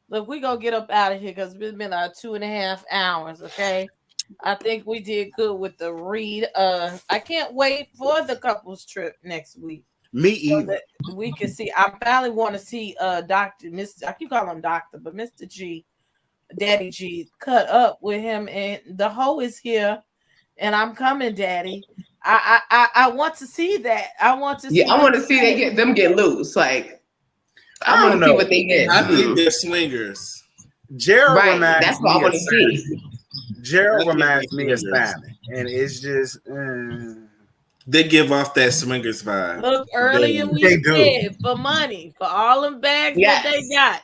Look, we gonna get up out of here because it's been 2.5 hours. Okay. I think we did good with the read. I can't wait for the couples trip next week. Me either. So we can see. I finally want to see Dr. Mr. I keep calling him Doctor, but Mr. G, Daddy G, cut up with him, and the hoe is here, and I'm coming, Daddy. I want to see that. I want to. Yeah, I want to see them get loose. Like I want to see what they get. I think they're swingers. Gerald reminds that's what I want to see. Gerald reminds me of Simon, and it's just. They give off that swingers vibe. Look, earlier we said for money, for all them bags that they got.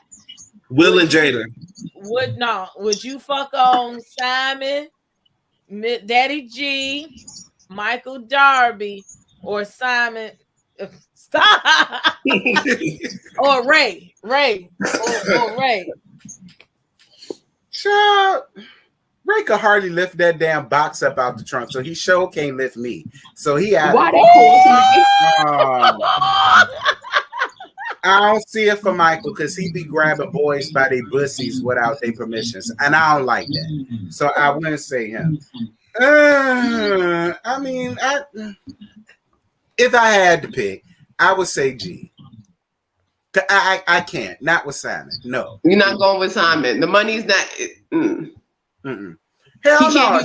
Will and Jada. Would you fuck on Simon, Daddy G, Michael Darby, or Simon? Stop. Or Ray. Or Ray. Shut. Ray could hardly lift that damn box up out the trunk, so he sure can't lift me. So he out. I don't see it for Michael because he be grabbing boys by their bussies without their permissions, and I don't like that. So I wouldn't say him. I mean, if I had to pick, I would say G. I can't. Not with Simon. No, you're not going with Simon. The money's not. Hell no.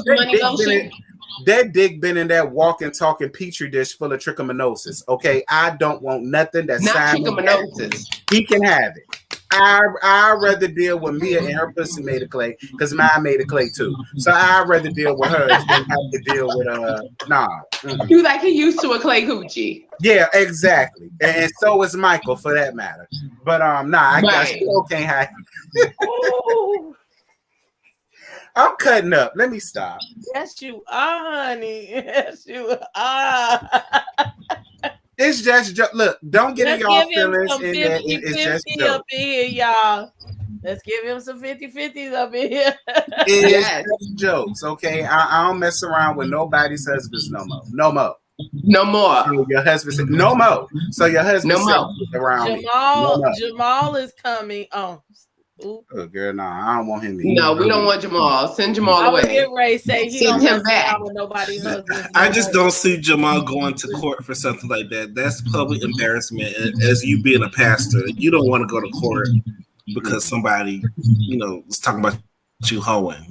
That dick been in that walking, talking petri dish full of trichomoniasis. Okay, I don't want nothing that's not trichomoniasis. He can have it. I'd rather deal with Mia and her pussy made of clay because mine made of clay too. So I'd rather deal with her than have to deal with You like he used to a clay coochie. Yeah, exactly. And so is Michael for that matter. But I still can't have I'm cutting up. Let me stop. Yes, you are, honey. Yes, you are. It's just look. Don't get in y'all feelings. Some In 50, that it's just jokes. up in here, y'all. Let's give him some 50-50s up in here. It's just jokes, okay? I don't mess around with nobody's husbands no more. No more. No more. So your husband said no more. So your husband no said around Jamal is coming. Oh, girl, no, I don't want him. No, we don't want Jamal. Send Jamal away. Get Ray say he Send him back. With nobody's husband. I just don't see Jamal going to court for something like that. That's public embarrassment. And as you being a pastor, you don't want to go to court because somebody, was talking about you hoeing.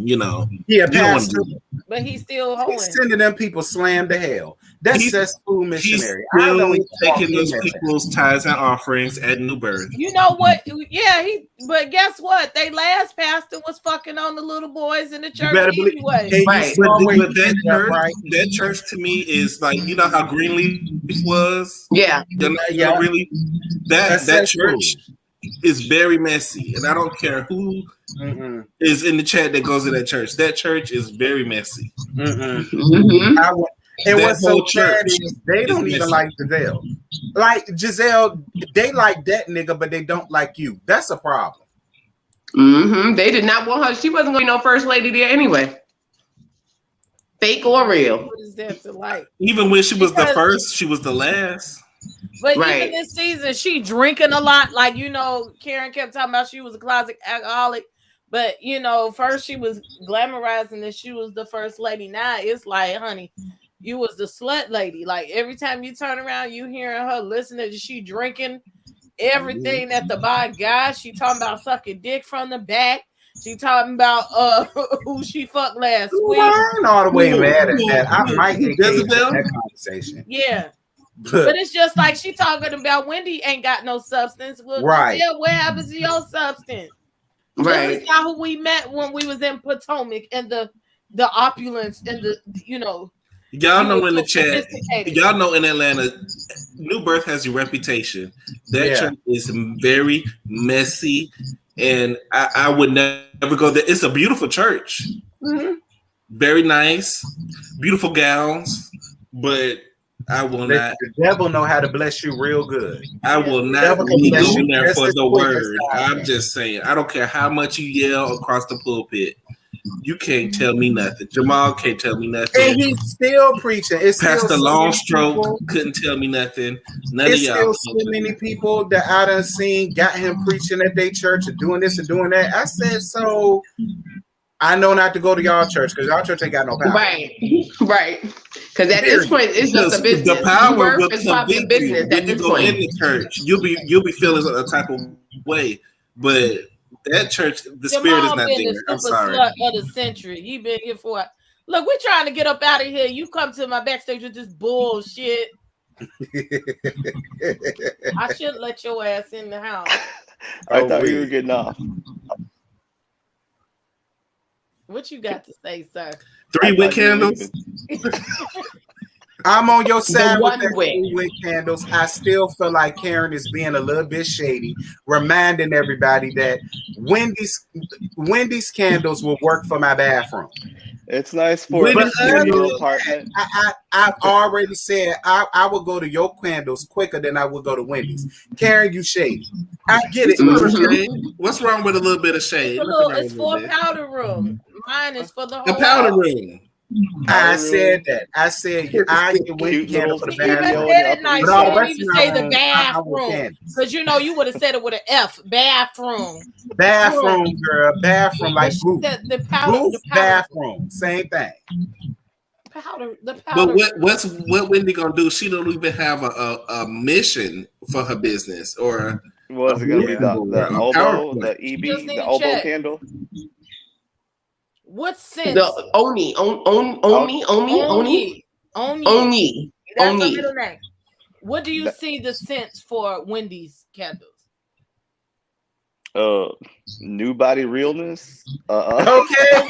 Yeah, pastor, but he's still hoeing. He's sending them people slam to hell. That's cesspool missionary. He's still taking those people's tithes and offerings at New Birth. You know what? Yeah, but guess what? They last pastor was fucking on the little boys in the church anyway. Right. But that church to me is like, you know how Greenleaf was? Yeah. Really, that church is very messy, and I don't care who is in the chat that goes to that church. That church is very messy. And what's so sad is they don't even like Giselle. Like Giselle, they like that nigga, but they don't like you. That's a problem. They did not want her. She wasn't going to be no first lady there anyway. Fake or real. What is that to like? Even when she was the first, she was the last. But even this season, she drinking a lot. Like, Karen kept talking about she was a closet alcoholic. But, first she was glamorizing that she was the first lady. Now it's like, honey, you was the slut lady. Like, every time you turn around, you hearing her listening to she drinking everything that the by God. She talking about sucking dick from the back. She talking about who she fucked last week. I ain't all the way mad at that. I might engage in that conversation. Yeah. But it's just like she talking about Wendy ain't got no substance. Well, right. What happens to your substance? Right. This is not who we met when we was in Potomac and the opulence and the Y'all know in the chat. Y'all know in Atlanta, New Birth has a reputation. That church is very messy, and I would never go there. It's a beautiful church, very nice, beautiful gowns, but I will not. The devil know how to bless you real good. I will not be going there for the word. I'm just saying. I don't care how much you yell across the pulpit. You can't tell me nothing. Jamal can't tell me nothing. And he's still preaching. It's Pastor Longstroke couldn't tell me nothing. None of y'all. Still so many people that I done seen got him preaching at their church and doing this and doing that. I said, so I know not to go to y'all church because y'all church ain't got no power. Right. Because at this point, it's just a business. The power will is probably a business when you go in the church. You'll be feeling a type of way, but that church, the spirit is not there. I'm sorry. Slut of the century. He been here for. Look, we're trying to get up out of here. You come to my backstage with this bullshit. I shouldn't let your ass in the house. I thought you were getting off. What you got to say, sir? 3 wick candles. I'm on your side with the 3 wick candles. I still feel like Karen is being a little bit shady, reminding everybody that Wendy's candles will work for my bathroom. It's nice for your apartment. I've already said I will go to your candles quicker than I will go to Wendy's. Karen, you shady. I get it. What's wrong with a little bit of shade? It's for powder room. Mine is for the whole powder room. I said that. I said I get Wendy candle for the bathroom. You say the bathroom because you would have said it with an F. Bathroom. Bathroom, girl. Bathroom, like booth. The powder. Bathroom. Same thing. The powder. But what Wendy gonna do? She don't even have a mission for her business or. Was it gonna be the elbow, the EB, the elbow candle? What sense? The Oni. That's the middle name. What do you see the sense for Wendy's candles? New body realness. Okay.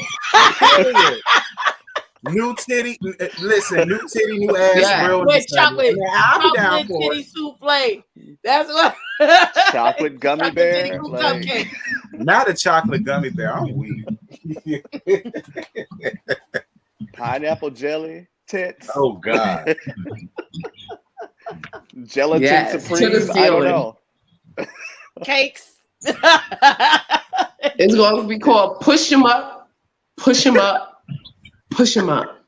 New titty. Listen, new titty, new ass, realness. With chocolate. I'll be down for titty souffle. That's what. Chocolate gummy bear. Not a chocolate gummy bear. I'm weak. Pineapple jelly tits. Oh God. Gelatin Supreme. I don't know. Cakes. It's going to be called Push 'em Up, Push 'em Up, Push 'em Up.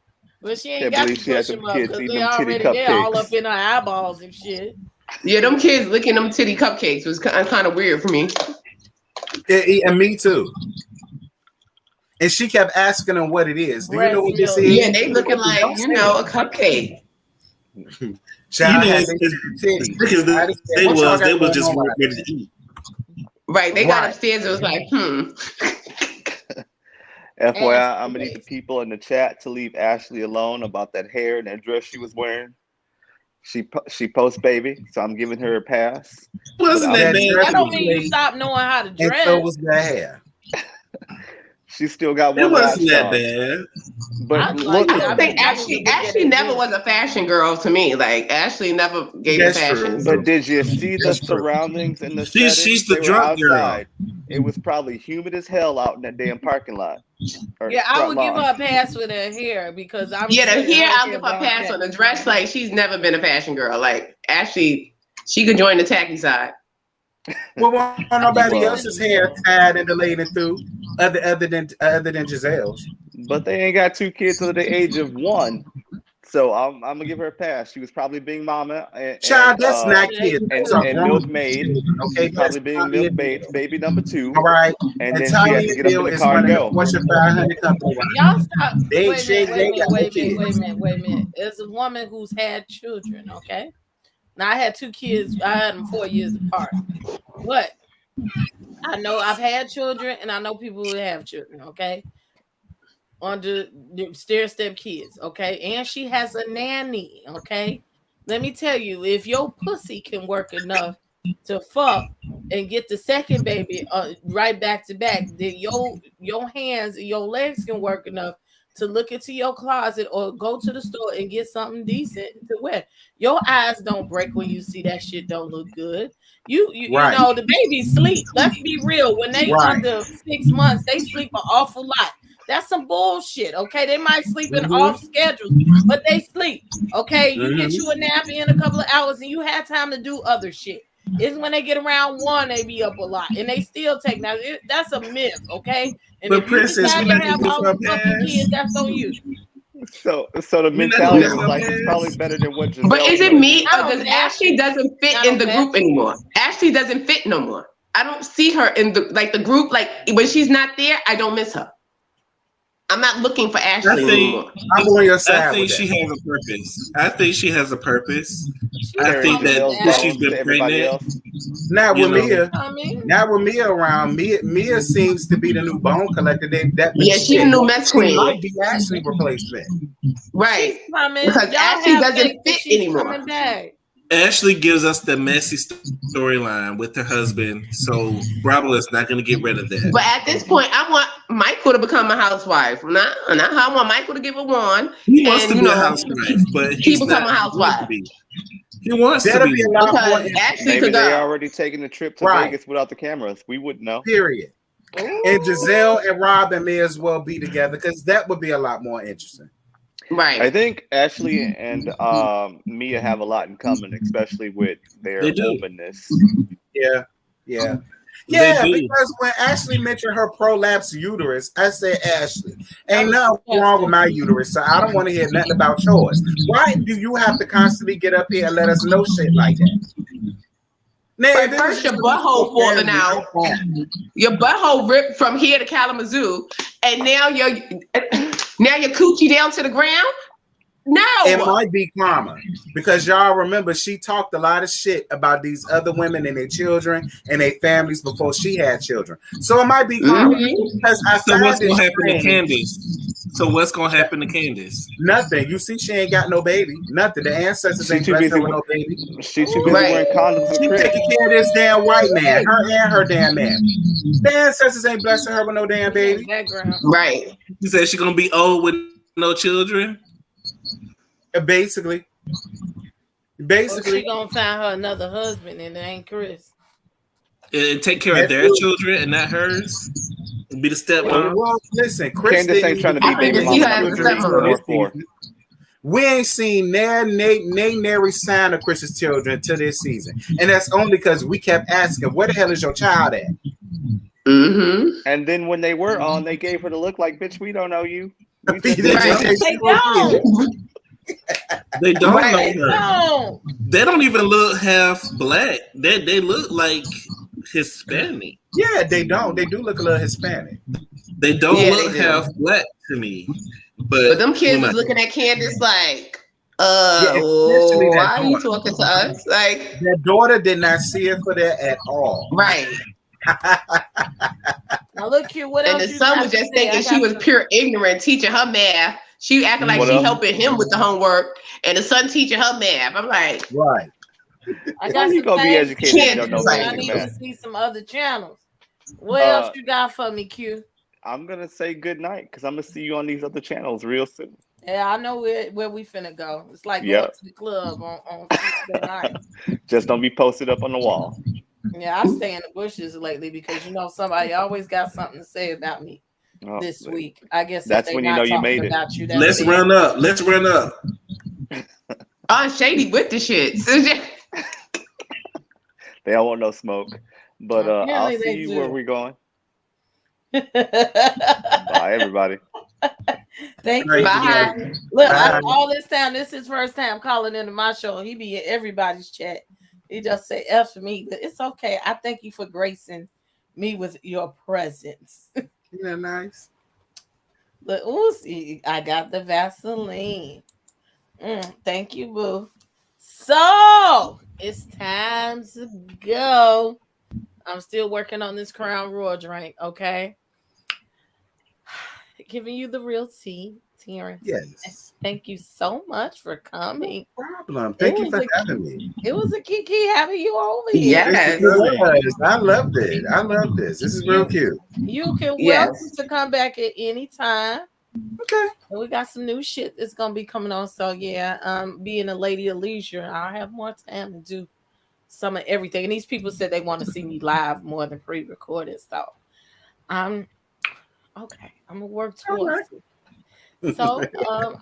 But she ain't got to push them up because they already there all up in her eyeballs and shit. Yeah, them kids licking them titty cupcakes was kind of weird for me. And me too. And she kept asking them what it is. Do you know what this is? Yeah, they looking like, a cupcake. Child, they was just ready to eat. Right, they got upstairs. It was like, FYI, I'm gonna need the people in the chat to leave Ashley alone about that hair and that dress she was wearing. She post baby, so I'm giving her a pass. Wasn't that bad? That don't mean you stop knowing how to dress. And so was that hair. She still got one. It wasn't that bad. But I think Ashley never was a fashion girl to me. Like Ashley never gave a fashion. But did you see the surroundings and the settings? She's the drunk girl. It was probably humid as hell out in that damn parking lot. Yeah, I would give her a pass for the hair because the hair I'll give her a pass on. The dress, like she's never been a fashion girl. Like Ashley, she could join the tacky side. Well, why nobody else's hair tied and delayed and through other than Giselle's? But they ain't got 2 kids under the age of 1. So I'm gonna give her a pass. She was probably being mama child, that's not kids. And milkmaid. Okay, probably being milkmaid, baby number 2. All right. And then she had to get up in the car and go. What's your 500 company? Y'all stop. Wait a minute. There's a woman who's had children, okay? Now I had 2 kids. I had them 4 years apart. But I know I've had children, and I know people who have children, okay? On the stair-step kids, okay? And she has a nanny, okay? Let me tell you, if your pussy can work enough to fuck and get the second baby right back to back, then your hands and your legs can work enough to look into your closet or go to the store and get something decent to wear. Your eyes don't break when you see that shit don't look good. You know, the babies sleep. Let's be real. When they under 6 months, they sleep an awful lot. That's some bullshit, okay? They might sleep in off schedules, but they sleep, okay? You get you a nap in a couple of hours and you have time to do other shit. It's when they get around 1, they be up a lot, and they still take now. That's a myth, okay? And but if Princess, you have all the fucking kids, that's on you. So the mentality is like it's probably better than what. But is it me or does Ashley doesn't fit in the group anymore? Ashley doesn't fit no more. I don't see her in the group. Like when she's not there, I don't miss her. I'm not looking for Ashley anymore. I'm on your side. I think she has a purpose. I think that she's been pregnant. Now with Mia around, Mia seems to be the new bone collector. She's a new mess queen. She might be Ashley replacement. Right. Because Ashley doesn't fit anymore. Ashley gives us the messy storyline with her husband, so Bravo is not going to get rid of that. But at this point, I want Michael to become a housewife. Not I want Michael to give a wand. He wants to be a housewife, but he become a housewife. He wants to be. Maybe they already taking the trip to Vegas without the cameras. We wouldn't know. Period. Ooh. And Giselle and Robin may as well be together because that would be a lot more interesting. Right. I think Ashley and Mia have a lot in common, especially with their openness. Yeah. Because when Ashley mentioned her prolapsed uterus, I said, Ashley, ain't nothing wrong with my uterus, so I don't want to hear nothing about yours. Why do you have to constantly get up here and let us know shit like that? Now, first your butthole falling out, your butthole ripped from here to Kalamazoo, and now your coochie down to the ground. No, it might be karma because y'all remember she talked a lot of shit about these other women and their children and their families before she had children. So it might be karma. Because so what's gonna happen to Candace? Nothing. You see, she ain't got no baby. Nothing. The ancestors ain't blessed her with no baby. She too busy wearing condoms. She taking care of this damn white man, her and her damn man. The ancestors ain't blessing her with no damn baby. Right. She said she's gonna be old with no children. Basically, she gonna find her another husband, and it ain't Chris. And take care of their children and not hers. Be the stepmom. Well, listen, Chris Candace ain't trying to be baby mama. We ain't seen nary sign of Chris's children to this season, and that's only because we kept asking, "Where the hell is your child at?" Mm-hmm. And then when they were on, they gave her the look like, "Bitch, we don't know you." They don't. They don't Right. know her. They don't even look half black. They look like Hispanic. Yeah, they don't. They do look a little Hispanic. They don't look half black to me. But them kids is looking at Candace like, why are you talking to us? Like, their daughter did not see it for that at all. Right. Now look here, what and else? And the son was just thinking she was pure ignorant, teaching her math. She acting like she helping him with the homework, and the son teaching her math. I'm like, right. I got you gonna be educated. I need to see some other channels. What else you got for me, Q? I'm gonna say good night because I'm gonna see you on these other channels real soon. Yeah, I know where we finna go. It's like going to the club on Tuesday night. Just don't be posted up on the wall. Yeah, I stay in the bushes lately because somebody always got something to say about me this week. I guess that's when you know you made it. Let's run up. Shady with the shit. They don't want no smoke. But I'll see you where we're going. Bye, everybody. Thank you. Bye. Look, all this time, this is his first time calling into my show. He be in everybody's chat. He just say F me, but it's okay. I thank you for gracing me with your presence. Yeah, nice. But see, I got the Vaseline. Thank you, boo. So it's time to go. I'm still working on this Crown Royal drink, okay? Giving you the real tea, Terrence. Yes. Thank you so much for coming. No problem. Thank you for having me. It was a kiki having you over here. Yes. I loved it. I love this. This is real cute. You can welcome to come back at any time. Okay. And we got some new shit that's gonna be coming on. So yeah, being a lady of leisure, I'll have more time to do some of everything. And these people said they want to see me live more than pre-recorded. So okay, I'm gonna work towards it. So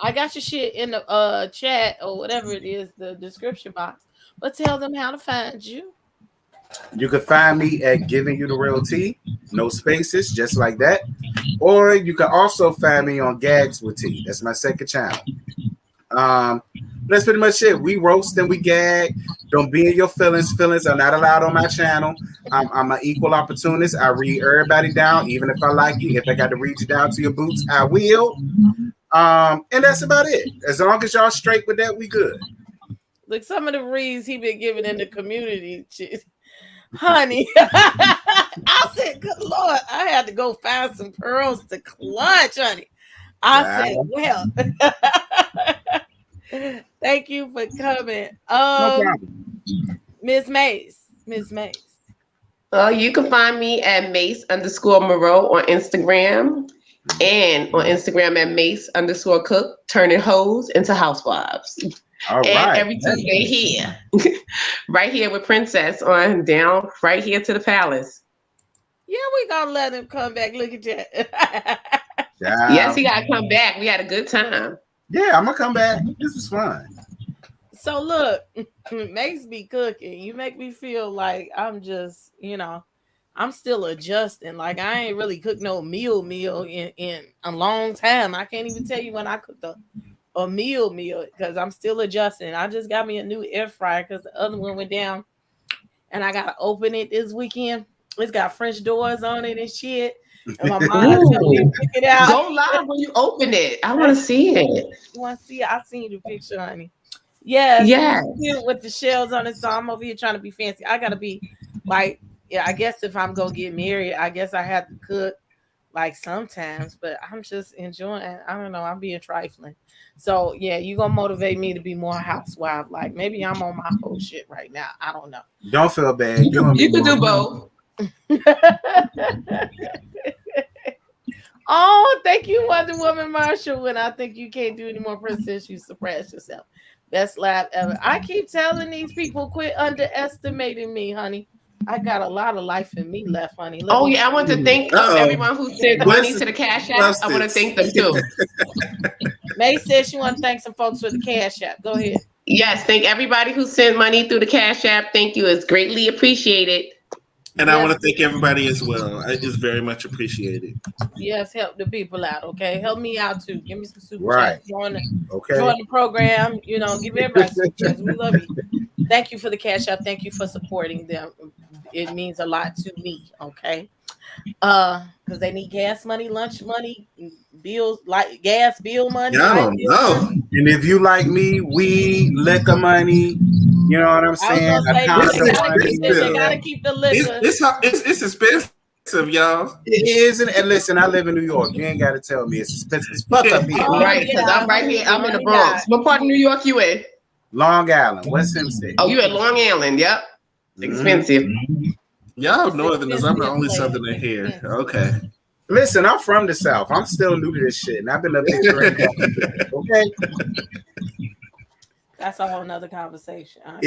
I got your shit in the chat or whatever it is, the description box. But tell them how to find you. You can find me at Giving You the Real Tea, no spaces, just like that. Or you can also find me on Gags with Tea. That's my second channel. That's pretty much it. We roast and we gag. Don't be in your feelings. Feelings are not allowed on my channel. I'm an equal opportunist. I read everybody down, even if I like you. If I got to read you down to your boots, I will. And that's about it. As long as y'all straight with that, we good. Look, some of the reads he been giving in the community, honey. I said, good Lord, I had to go find some pearls to clutch, honey. I said, well, thank you for coming. No problem. Miss Mase. You can find me at Mase_Marow on Instagram, and on Instagram at Mase_Cook, turning hoes into housewives. All and right. every Tuesday here, right here with Princess on down, right here to the palace. Yeah, we gonna let him come back. Look at that. Yes, he gotta come back. We had a good time. Yeah, I'm gonna come back. This is fun. So look, Mase be cooking. You make me feel like I'm just, I'm still adjusting. Like I ain't really cooked no meal in a long time. I can't even tell you when I cooked a meal because I'm still adjusting. I just got me a new air fryer because the other one went down, and I gotta open it this weekend. It's got French doors on it and shit. And my mom told me to pick it out. Don't lie when you open it. I want to see it. You want to see it? I seen the picture, honey. Yeah. With the shells on it, so I'm over here trying to be fancy. I gotta be like, I guess if I'm gonna get married, I guess I have to cook like sometimes, but I'm just enjoying. I don't know. I'm being trifling. So yeah, you gonna motivate me to be more housewife. Like maybe I'm on my whole shit right now. I don't know. Don't feel bad. You can do both. Oh, thank you, Wonder Woman Marshall. When I think you can't do any more princess, you suppress yourself. Best laugh ever. I keep telling these people, quit underestimating me, honey. I got a lot of life in me left, honey. I want to thank everyone who sent money to the Cash App. I want to thank them too. May said she want to thank some folks for the Cash App. Go ahead. Yes, thank everybody who sent money through the Cash App. Thank you. It's greatly appreciated. And I want to thank everybody as well. It's very much appreciated. Yes, help the people out, okay? Help me out too. Give me some super chats. Join Okay. Join the program. You know, give everybody some chats. We love you. Thank you for the Cash App. Thank you for supporting them. It means a lot to me, okay? Because they need gas money, lunch money, bills, like gas bill money. I don't know. And if you like me, weed, liquor money, you know what I'm saying? They gotta keep the liquor. It's expensive, y'all. It is, and listen, I live in New York. You ain't got to tell me it's expensive as fuck up here. Right, because I'm right here. I'm in the Bronx. What part of New York you in? Long Island. West Hempstead. Oh, you at Long Island? Yep. Expensive. Y'all Northerners. I'm the only Southerner here. Okay. Listen, I'm from the South. I'm still new to this shit, and I've been up here for okay. That's a whole nother conversation. I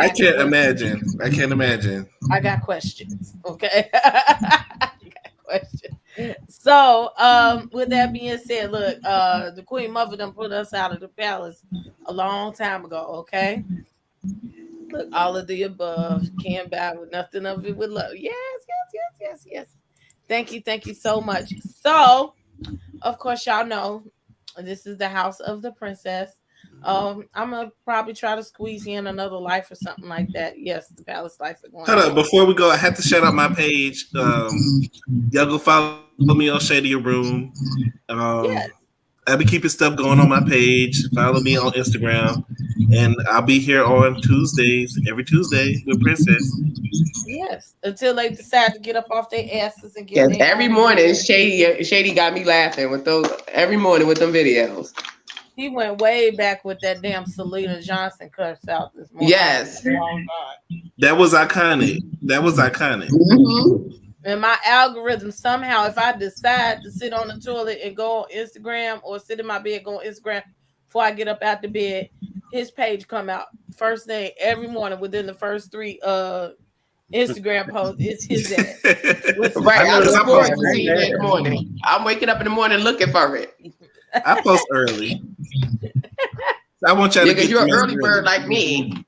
can't imagine. I can't imagine. I got questions. Okay. I got questions. So, with that being said, look, the Queen Mother done put us out of the palace a long time ago. Okay. Look, all of the above came back with nothing of it with love. Yes. Thank you so much. So, of course, y'all know this is the House of the Princess. I'm gonna probably try to squeeze in another life or something like that. Yes, the palace lights are going. Hold up, before we go, I have to shout out my page. Y'all go follow me on Shady Room. Yes. I'll be keeping stuff going on my page. Follow me on Instagram, and I'll be here on Tuesdays, every Tuesday with Princess. Yes, until they decide to get up off their asses and get. Yes, every morning Shady got me laughing with those. Every morning with them videos. He went way back with that damn Selena Johnson curse out this morning. Yes, that was iconic. Mm-hmm. And my algorithm somehow, if I decide to sit on the toilet and go on Instagram or sit in my bed, go on Instagram before I get up out the bed, his page come out first thing every morning within the first 3 Instagram posts. It's his ass. Right. I look forward to seeing it in the morning. I'm waking up in the morning looking for it. I post early. I want y'all to get you're an early bird like me.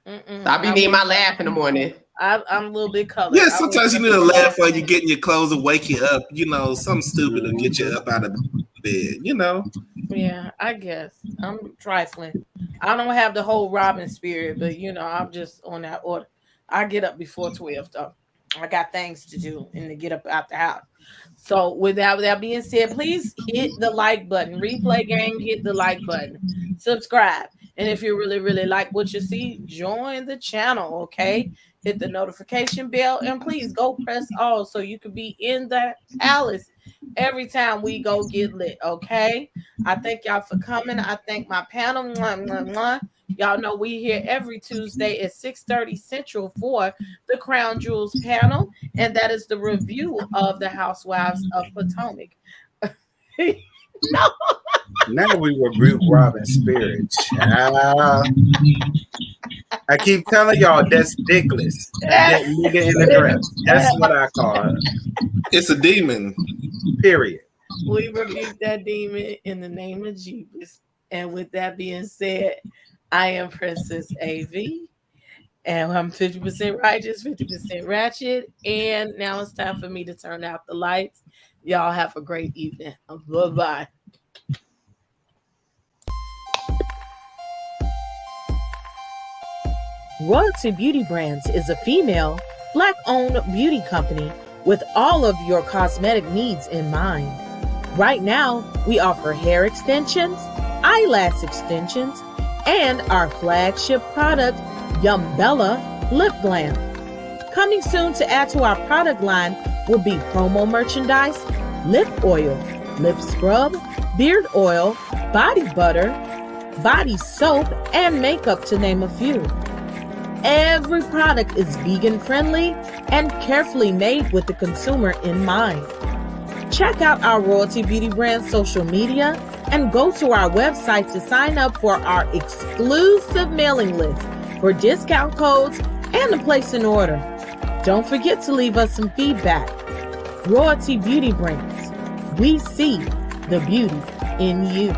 So I be needing my laugh in the morning. I'm a little bit colored. Yeah, sometimes you need a laugh while you're getting your clothes and wake you up. You know, something stupid to get you up out of bed, you know. Yeah, I guess. I'm trifling. I don't have the whole Robin spirit, but, you know, I'm just on that order. I get up before 12, though. I got things to do and to get up out the house. So with that being said, please hit the like button. Replay game, hit the like button. Subscribe. And if you really, really like what you see, join the channel, okay? Hit the notification bell and please go press all so you can be in the palace every time we go get lit, okay? I thank y'all for coming. I thank my panel. Y'all know we here every Tuesday at 6:30 Central for the Crown Jewels panel, and that is the review of the Housewives of Potomac. No. Now we rebuke Robin's spirit. I keep telling y'all that's dickless. That nigga in the dress. That's what I call her. It's a demon. Period. We rebuke that demon in the name of Jesus. And with that being said, I am Princess AV, and I'm 50% righteous, 50% ratchet. And now it's time for me to turn out the lights. Y'all have a great evening. Bye-bye. Royalty Beauty Brands is a female, Black-owned beauty company with all of your cosmetic needs in mind. Right now, we offer hair extensions, eyelash extensions, and our flagship product, Yumbella Lip Glam. Coming soon to add to our product line will be promo merchandise, lip oil, lip scrub, beard oil, body butter, body soap, and makeup, to name a few. Every product is vegan friendly and carefully made with the consumer in mind. Check out our Royalty Beauty Brand social media and go to our website to sign up for our exclusive mailing list for discount codes and the place in order. Don't forget to leave us some feedback. Royalty Beauty Brands. We see the beauty in you.